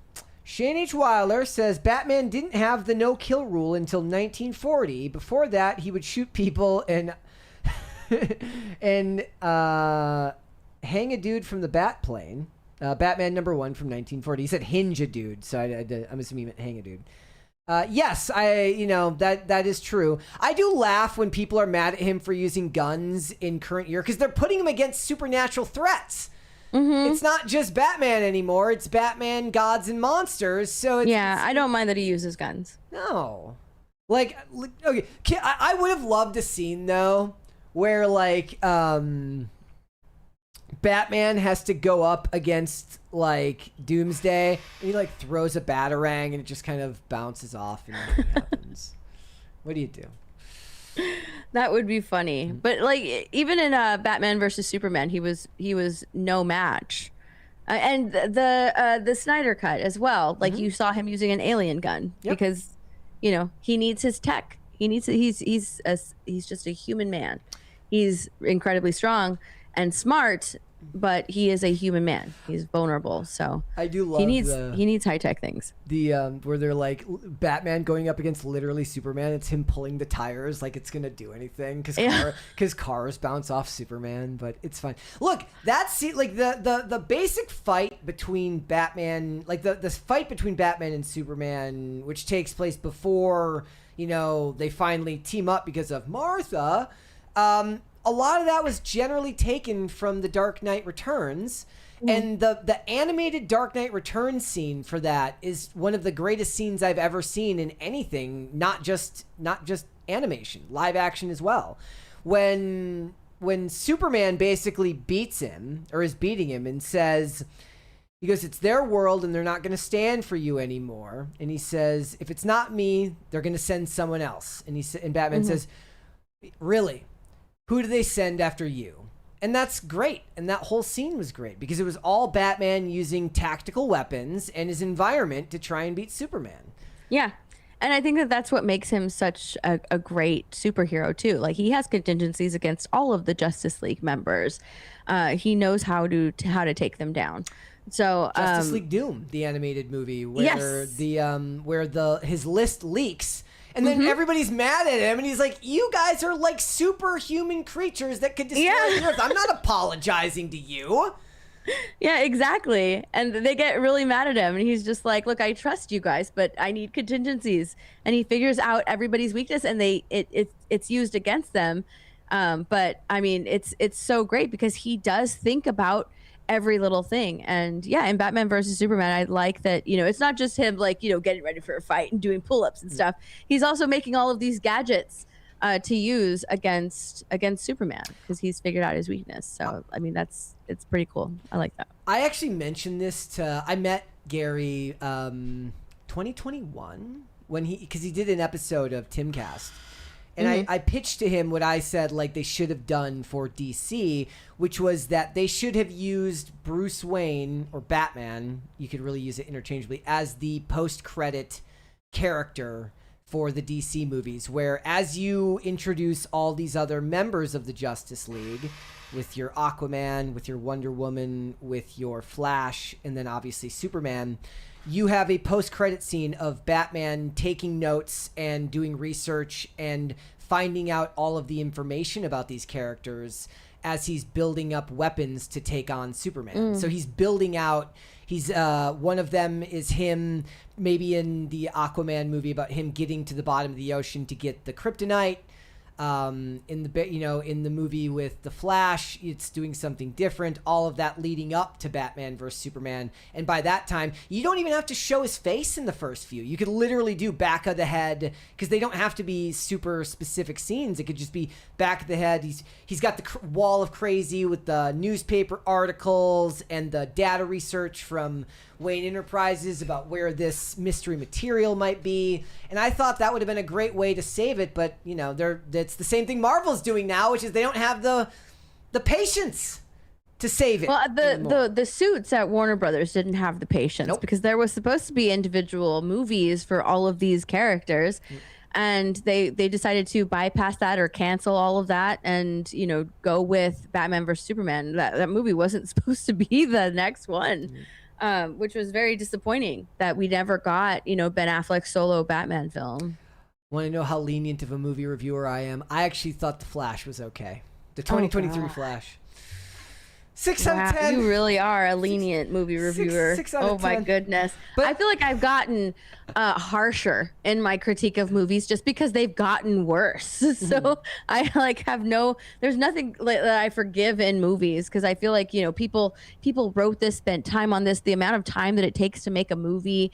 Shane H. Wilder says Batman didn't have the no-kill rule until 1940. Before that, he would shoot people and hang a dude from the bat plane. Batman #1 from 1940. He said hinge a dude, so I'm assuming he meant hang a dude. Yes, that is true. I do laugh when people are mad at him for using guns in current year, because they're putting him against supernatural threats. It's not just Batman anymore. It's Batman, gods, and monsters. So I don't mind that he uses guns. No. Like, okay, I would have loved a scene, though, where, like, Batman has to go up against, like, Doomsday, and he, like, throws a batarang, and it just kind of bounces off, and nothing happens. What do you do? That would be funny. But, like, even in Batman versus Superman, he was no match. And the Snyder cut as well. Like, you saw him using an alien gun because, you know, he needs his tech. He's just a human man. He's incredibly strong and smart, but he is a human man. He's vulnerable, so I do love he needs high tech things. The where they're like Batman going up against literally Superman. It's him pulling the tires like it's gonna do anything because cars bounce off Superman, but it's fine. Look, that's like the basic fight between Batman, like the fight between Batman and Superman, which takes place before, you know, they finally team up because of Martha. A lot of that was generally taken from The Dark Knight Returns, and the animated Dark Knight Returns scene for that is one of the greatest scenes I've ever seen in anything, not just animation, live action as well. When Superman basically beats him, or is beating him, and says, he goes, "It's their world and they're not going to stand for you anymore." And he says, "If it's not me, they're going to send someone else." And Batman says, "Really? Who do they send after you?" And that's great. And that whole scene was great because it was all Batman using tactical weapons and his environment to try and beat Superman. Yeah. And I think that that's what makes him such a great superhero too. Like he has contingencies against all of the Justice League members. He knows how to take them down. So Justice League Doom, the animated movie, where his list leaks. And then everybody's mad at him, and he's like, "You guys are like superhuman creatures that could destroy the Earth. I'm not apologizing to you." Yeah, exactly. And they get really mad at him, and he's just like, "Look, I trust you guys, but I need contingencies." And he figures out everybody's weakness, and it's used against them. But I mean, it's so great because he does think about every little thing. And yeah, in Batman versus Superman, I like that, it's not just him like, getting ready for a fight and doing pull-ups and stuff. He's also making all of these gadgets to use against Superman because he's figured out his weakness. So I mean, it's pretty cool. I like that. I actually mentioned this I met Gary 2021 because he did an episode of Timcast. And I pitched to him what I said like they should have done for DC, which was that they should have used Bruce Wayne or Batman, you could really use it interchangeably, as the post-credit character for the DC movies, where as you introduce all these other members of the Justice League with your Aquaman, with your Wonder Woman, with your Flash, and then obviously Superman, you have a post-credit scene of Batman taking notes and doing research and finding out all of the information about these characters as he's building up weapons to take on Superman. So he's building out, one of them is him maybe in the Aquaman movie about him getting to the bottom of the ocean to get the kryptonite. In the movie with the Flash, it's doing something different. All of that leading up to Batman versus Superman, and by that time, you don't even have to show his face in the first few. You could literally do back of the head because they don't have to be super specific scenes. It could just be back of the head. He's got the wall of crazy with the newspaper articles and the data research from Wayne Enterprises about where this mystery material might be. And I thought that would have been a great way to save it, but it's the same thing Marvel's doing now, which is they don't have the patience to save it. Well, the suits at Warner Brothers didn't have the patience because there was supposed to be individual movies for all of these characters. And they decided to bypass that or cancel all of that and, go with Batman versus Superman. That movie wasn't supposed to be the next one. Which was very disappointing that we never got, Ben Affleck's solo Batman film. Want to know how lenient of a movie reviewer I am? I actually thought The Flash was okay. The 2023 Flash. 6 out of 10. You really are a lenient movie reviewer. 6 out of 10. My goodness. But I feel like I've gotten harsher in my critique of movies just because they've gotten worse. So I there's nothing that I forgive in movies because I feel like, people wrote this, spent time on this, the amount of time that it takes to make a movie,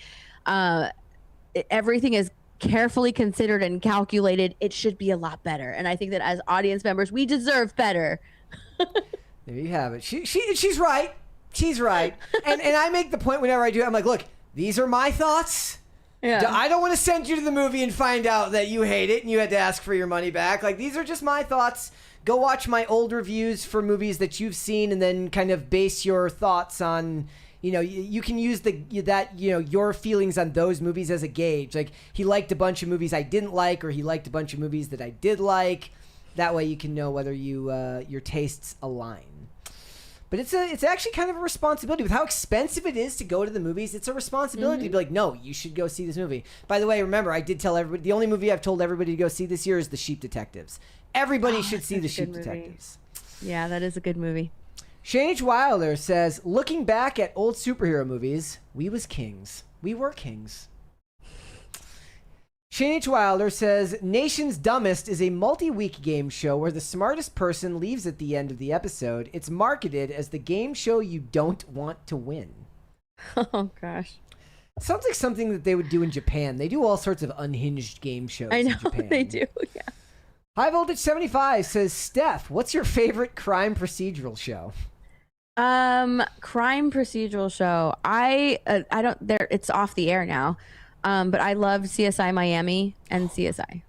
everything is carefully considered and calculated. It should be a lot better. And I think that as audience members, we deserve better. There you have it. She's right. She's right. And I make the point whenever I do. I'm like, look, these are my thoughts. Yeah. I don't want to send you to the movie and find out that you hate it and you had to ask for your money back. Like, these are just my thoughts. Go watch my old reviews for movies that you've seen and then kind of base your thoughts on, you can use your feelings on those movies as a gauge. Like, he liked a bunch of movies I didn't like, or he liked a bunch of movies that I did like. That way you can know whether your tastes align. But it's actually kind of a responsibility. With how expensive it is to go to the movies, it's a responsibility to be like, no, you should go see this movie. By the way, remember, I did tell everybody, the only movie I've told everybody to go see this year is The Sheep Detectives. Everybody should see The Sheep Detectives. Yeah, that is a good movie. Shane H. Wilder says, looking back at old superhero movies, we was kings. We were kings. Shane H. Wilder says, Nation's Dumbest is a multi-week game show where the smartest person leaves at the end of the episode. It's marketed as the game show you don't want to win. Oh, gosh. Sounds like something that they would do in Japan. They do all sorts of unhinged game shows in Japan. They do, yeah. High Voltage 75 says, Steph, what's your favorite crime procedural show? Crime procedural show. I don't, it's off the air now. But I loved CSI Miami and CSI.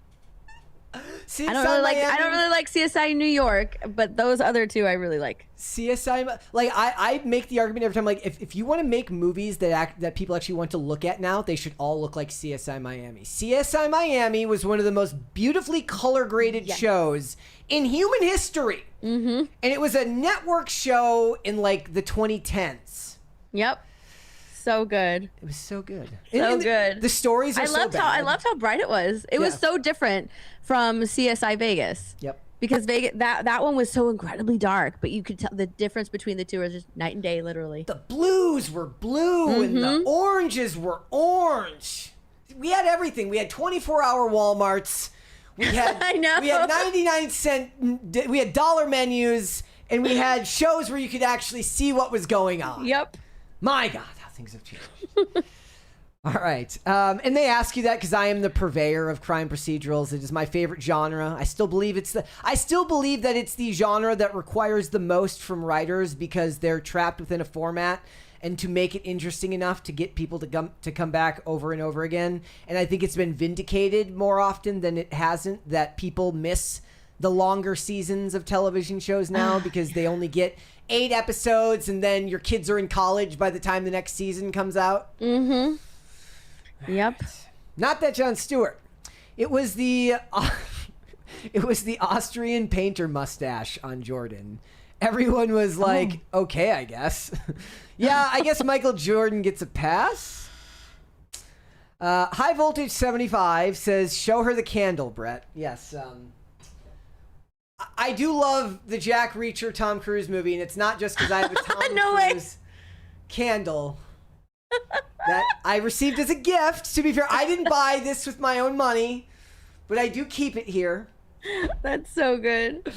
CSI I don't Miami. really like CSI New York, but those other two I really like. CSI, like I make the argument every time, like if you want to make movies that people actually want to look at now, they should all look like CSI Miami. CSI Miami was one of the most beautifully color graded shows in human history, and it was a network show in like the 2010s. Yep. So good. It was so good. Good. The stories are I loved how bright it was. It was so different from CSI Vegas. Yep. Because Vegas, that one was so incredibly dark, but you could tell the difference between the two was just night and day, literally. The blues were blue and the oranges were orange. We had everything. We had 24-hour Walmarts. We had I know. We had 99-cent. We had dollar menus, and we had shows where you could actually see what was going on. Yep. My God, how things have changed. All right. And they ask you that because I am the purveyor of crime procedurals. It is my favorite genre. I still believe that it's the genre that requires the most from writers because they're trapped within a format, and to make it interesting enough to get people to come back over and over again. And I think it's been vindicated more often than it hasn't, that people miss the longer seasons of television shows now because they only get 8 episodes, and then your kids are in college by the time the next season comes out. Mm-hmm. Yep. Not that Jon Stewart. It was the Austrian painter mustache on Jordan. Everyone was like, okay, I guess. Yeah, I guess Michael Jordan gets a pass. High Voltage 75 says, show her the candle, Brett. Yes. I do love the Jack Reacher Tom Cruise movie, and it's not just because I have a Tom Cruise candle that I received as a gift. To be fair, I didn't buy this with my own money, but I do keep it here. That's so good.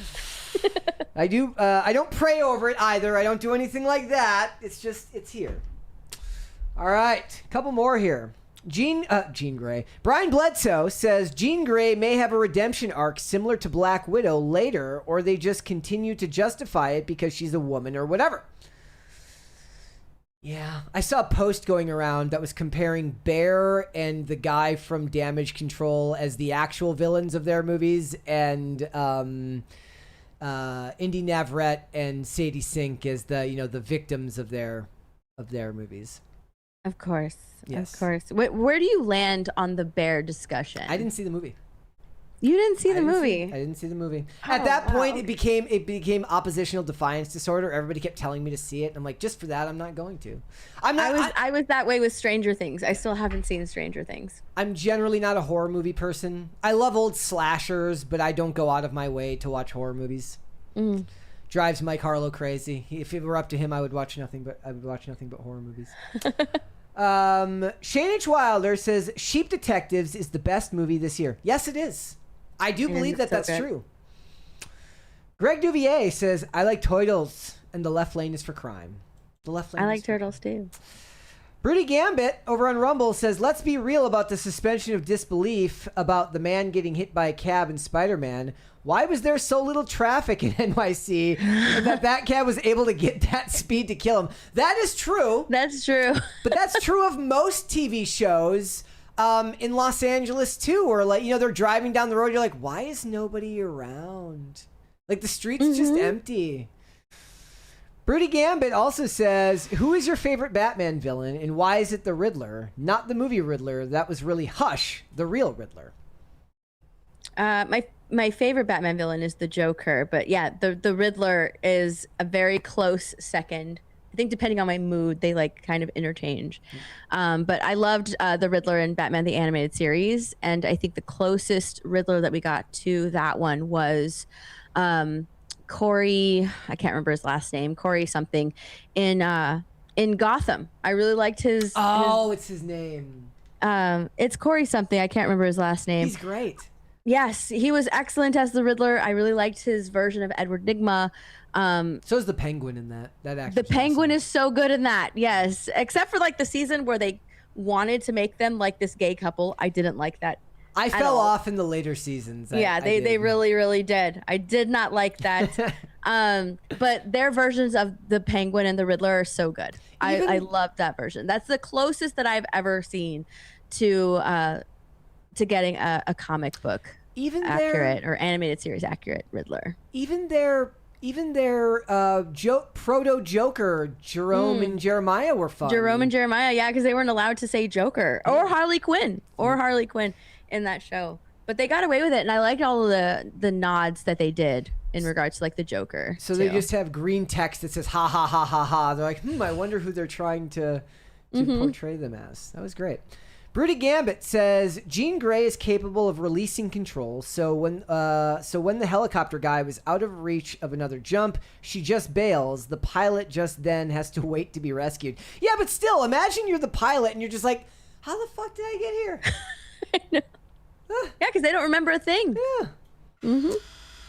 I do. I don't pray over it either. I don't do anything like that. It's here. All right, a couple more here. Jean Grey. Brian Bledsoe says Jean Grey may have a redemption arc similar to Black Widow later, or they just continue to justify it because she's a woman or whatever. Yeah, I saw a post going around that was comparing Bear and the guy from Damage Control as the actual villains of their movies, and Indy Navarrete and Sadie Sink as the victims of their movies. Of course. Yes. Of course. Where do you land on the Bear discussion? I didn't see the movie. You didn't see the movie? I didn't see the movie. At that point, okay. it became oppositional defiance disorder. Everybody kept telling me to see it, and I'm like, just for that, I'm not going to. I was that way with Stranger Things. I still haven't seen Stranger Things. I'm generally not a horror movie person. I love old slashers, but I don't go out of my way to watch horror movies. Drives Mike Harlow crazy. If it were up to him, I would watch nothing but horror movies. Shane H. Wilder says Sheep Detectives is the best movie this year. Yes, it is. I do believe that's true. Greg Duvier says I like Turtles and the left lane is for crime. The left lane. I like Turtles too. Broody Gambit over on Rumble says, let's be real about the suspension of disbelief about the man getting hit by a cab in Spider-Man. Why was there so little traffic in NYC and that cab was able to get that speed to kill him? That is true. That's true. But that's true of most TV shows in Los Angeles too, where they're driving down the road. You're like, why is nobody around? Like the street's just empty. Broody Gambit also says, who is your favorite Batman villain and why is it the Riddler? Not the movie Riddler. That was really Hush, the real Riddler. My favorite Batman villain is the Joker, but yeah, the Riddler is a very close second. I think depending on my mood, they kind of interchange. But I loved the Riddler in Batman the Animated Series, and I think the closest Riddler that we got to that one was Corey, I can't remember his last name, Corey something, in Gotham. I really liked his. Oh, it's his name. It's Corey something. I can't remember his last name. He's great. Yes, he was excellent as the Riddler. I really liked his version of Edward Nygma. So is the Penguin in that actor. The Penguin is so good in that. Yes, except for the season where they wanted to make them this gay couple. I didn't like that. I fell off in the later seasons. They really, really did. I did not like that. But their versions of the Penguin and the Riddler are so good. I loved that version. That's the closest that I've ever seen to getting a comic book accurate or animated series accurate Riddler. Even their proto Joker, Jerome and Jeremiah were fun. Jerome and Jeremiah, yeah, because they weren't allowed to say Joker or Harley Quinn in that show, but they got away with it, and I liked all of the nods that they did in regards to like the Joker. So they just have green text that says ha ha ha ha ha. They're like, I wonder who they're trying to portray them as. That was great. Broody Gambit says Jean Grey is capable of releasing control, so when the helicopter guy was out of reach of another jump, she just bails. The pilot just then has to wait to be rescued. Yeah, but still, imagine you're the pilot and you're just like, how the fuck did I get here? I know. Yeah, because they don't remember a thing. Yeah.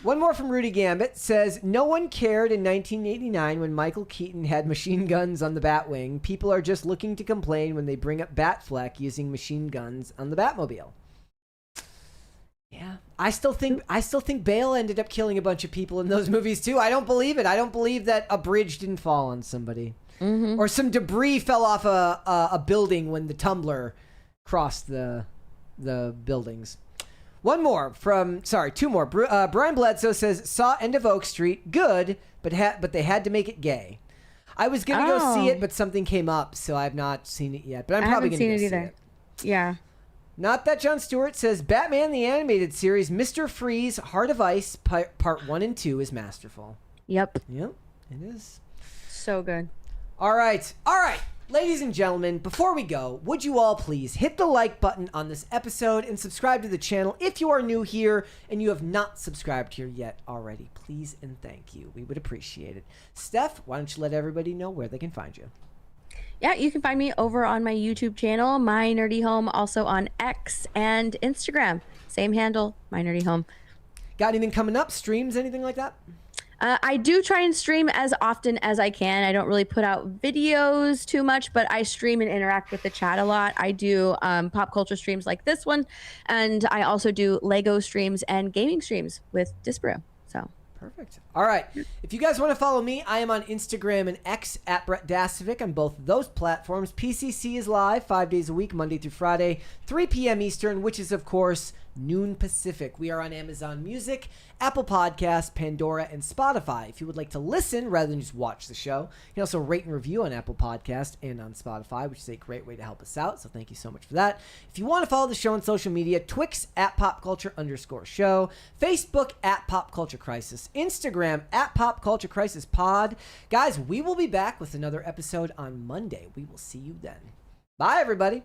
One more from Rudy Gambit says, no one cared in 1989 when Michael Keaton had machine guns on the Batwing. People are just looking to complain when they bring up Batfleck using machine guns on the Batmobile. Yeah. I still think Bale ended up killing a bunch of people in those movies too. I don't believe it. I don't believe that a bridge didn't fall on somebody. Or some debris fell off a building when the tumbler crossed the buildings. Two more. Brian Bledsoe says, saw End of Oak Street, good, but they had to make it gay. I was going to go see it, but something came up, so I've not seen it yet. But I'm probably going to go see it. Yeah. Not That John Stewart says, Batman the Animated Series, Mr. Freeze, Heart of Ice, Part 1 and 2 is masterful. Yep, it is. so good. All right. Ladies and gentlemen, before we go, would you all please hit the like button on this episode and subscribe to the channel if you are new here and you have not subscribed here yet already. Please and thank you. We would appreciate it. Steph, why don't you let everybody know where they can find you? Yeah, you can find me over on my YouTube channel, My Nerdy Home, also on X and Instagram. Same handle, My Nerdy Home. Got anything coming up? Streams, anything like that? I do try and stream as often as I can. I don't really put out videos too much, but I stream and interact with the chat a lot. I do pop culture streams like this one, and I also do Lego streams and gaming streams with Disparu. So perfect. All right. If you guys want to follow me, I am on Instagram and X at Brett Dasovic on both of those platforms. PCC is live 5 days a week, Monday through Friday, 3 p.m. Eastern, which is, of course, noon Pacific. We are on Amazon Music, Apple Podcasts, Pandora, and Spotify. If you would like to listen rather than just watch the show, you can also rate and review on Apple Podcasts and on Spotify, which is a great way to help us out. So thank you so much for that. If you want to follow the show on social media, Twix at popculture_show, Facebook at Pop Culture Crisis, Instagram at Pop Culture Crisis Pod. Guys, we will be back with another episode on Monday. We will see you then. Bye, everybody.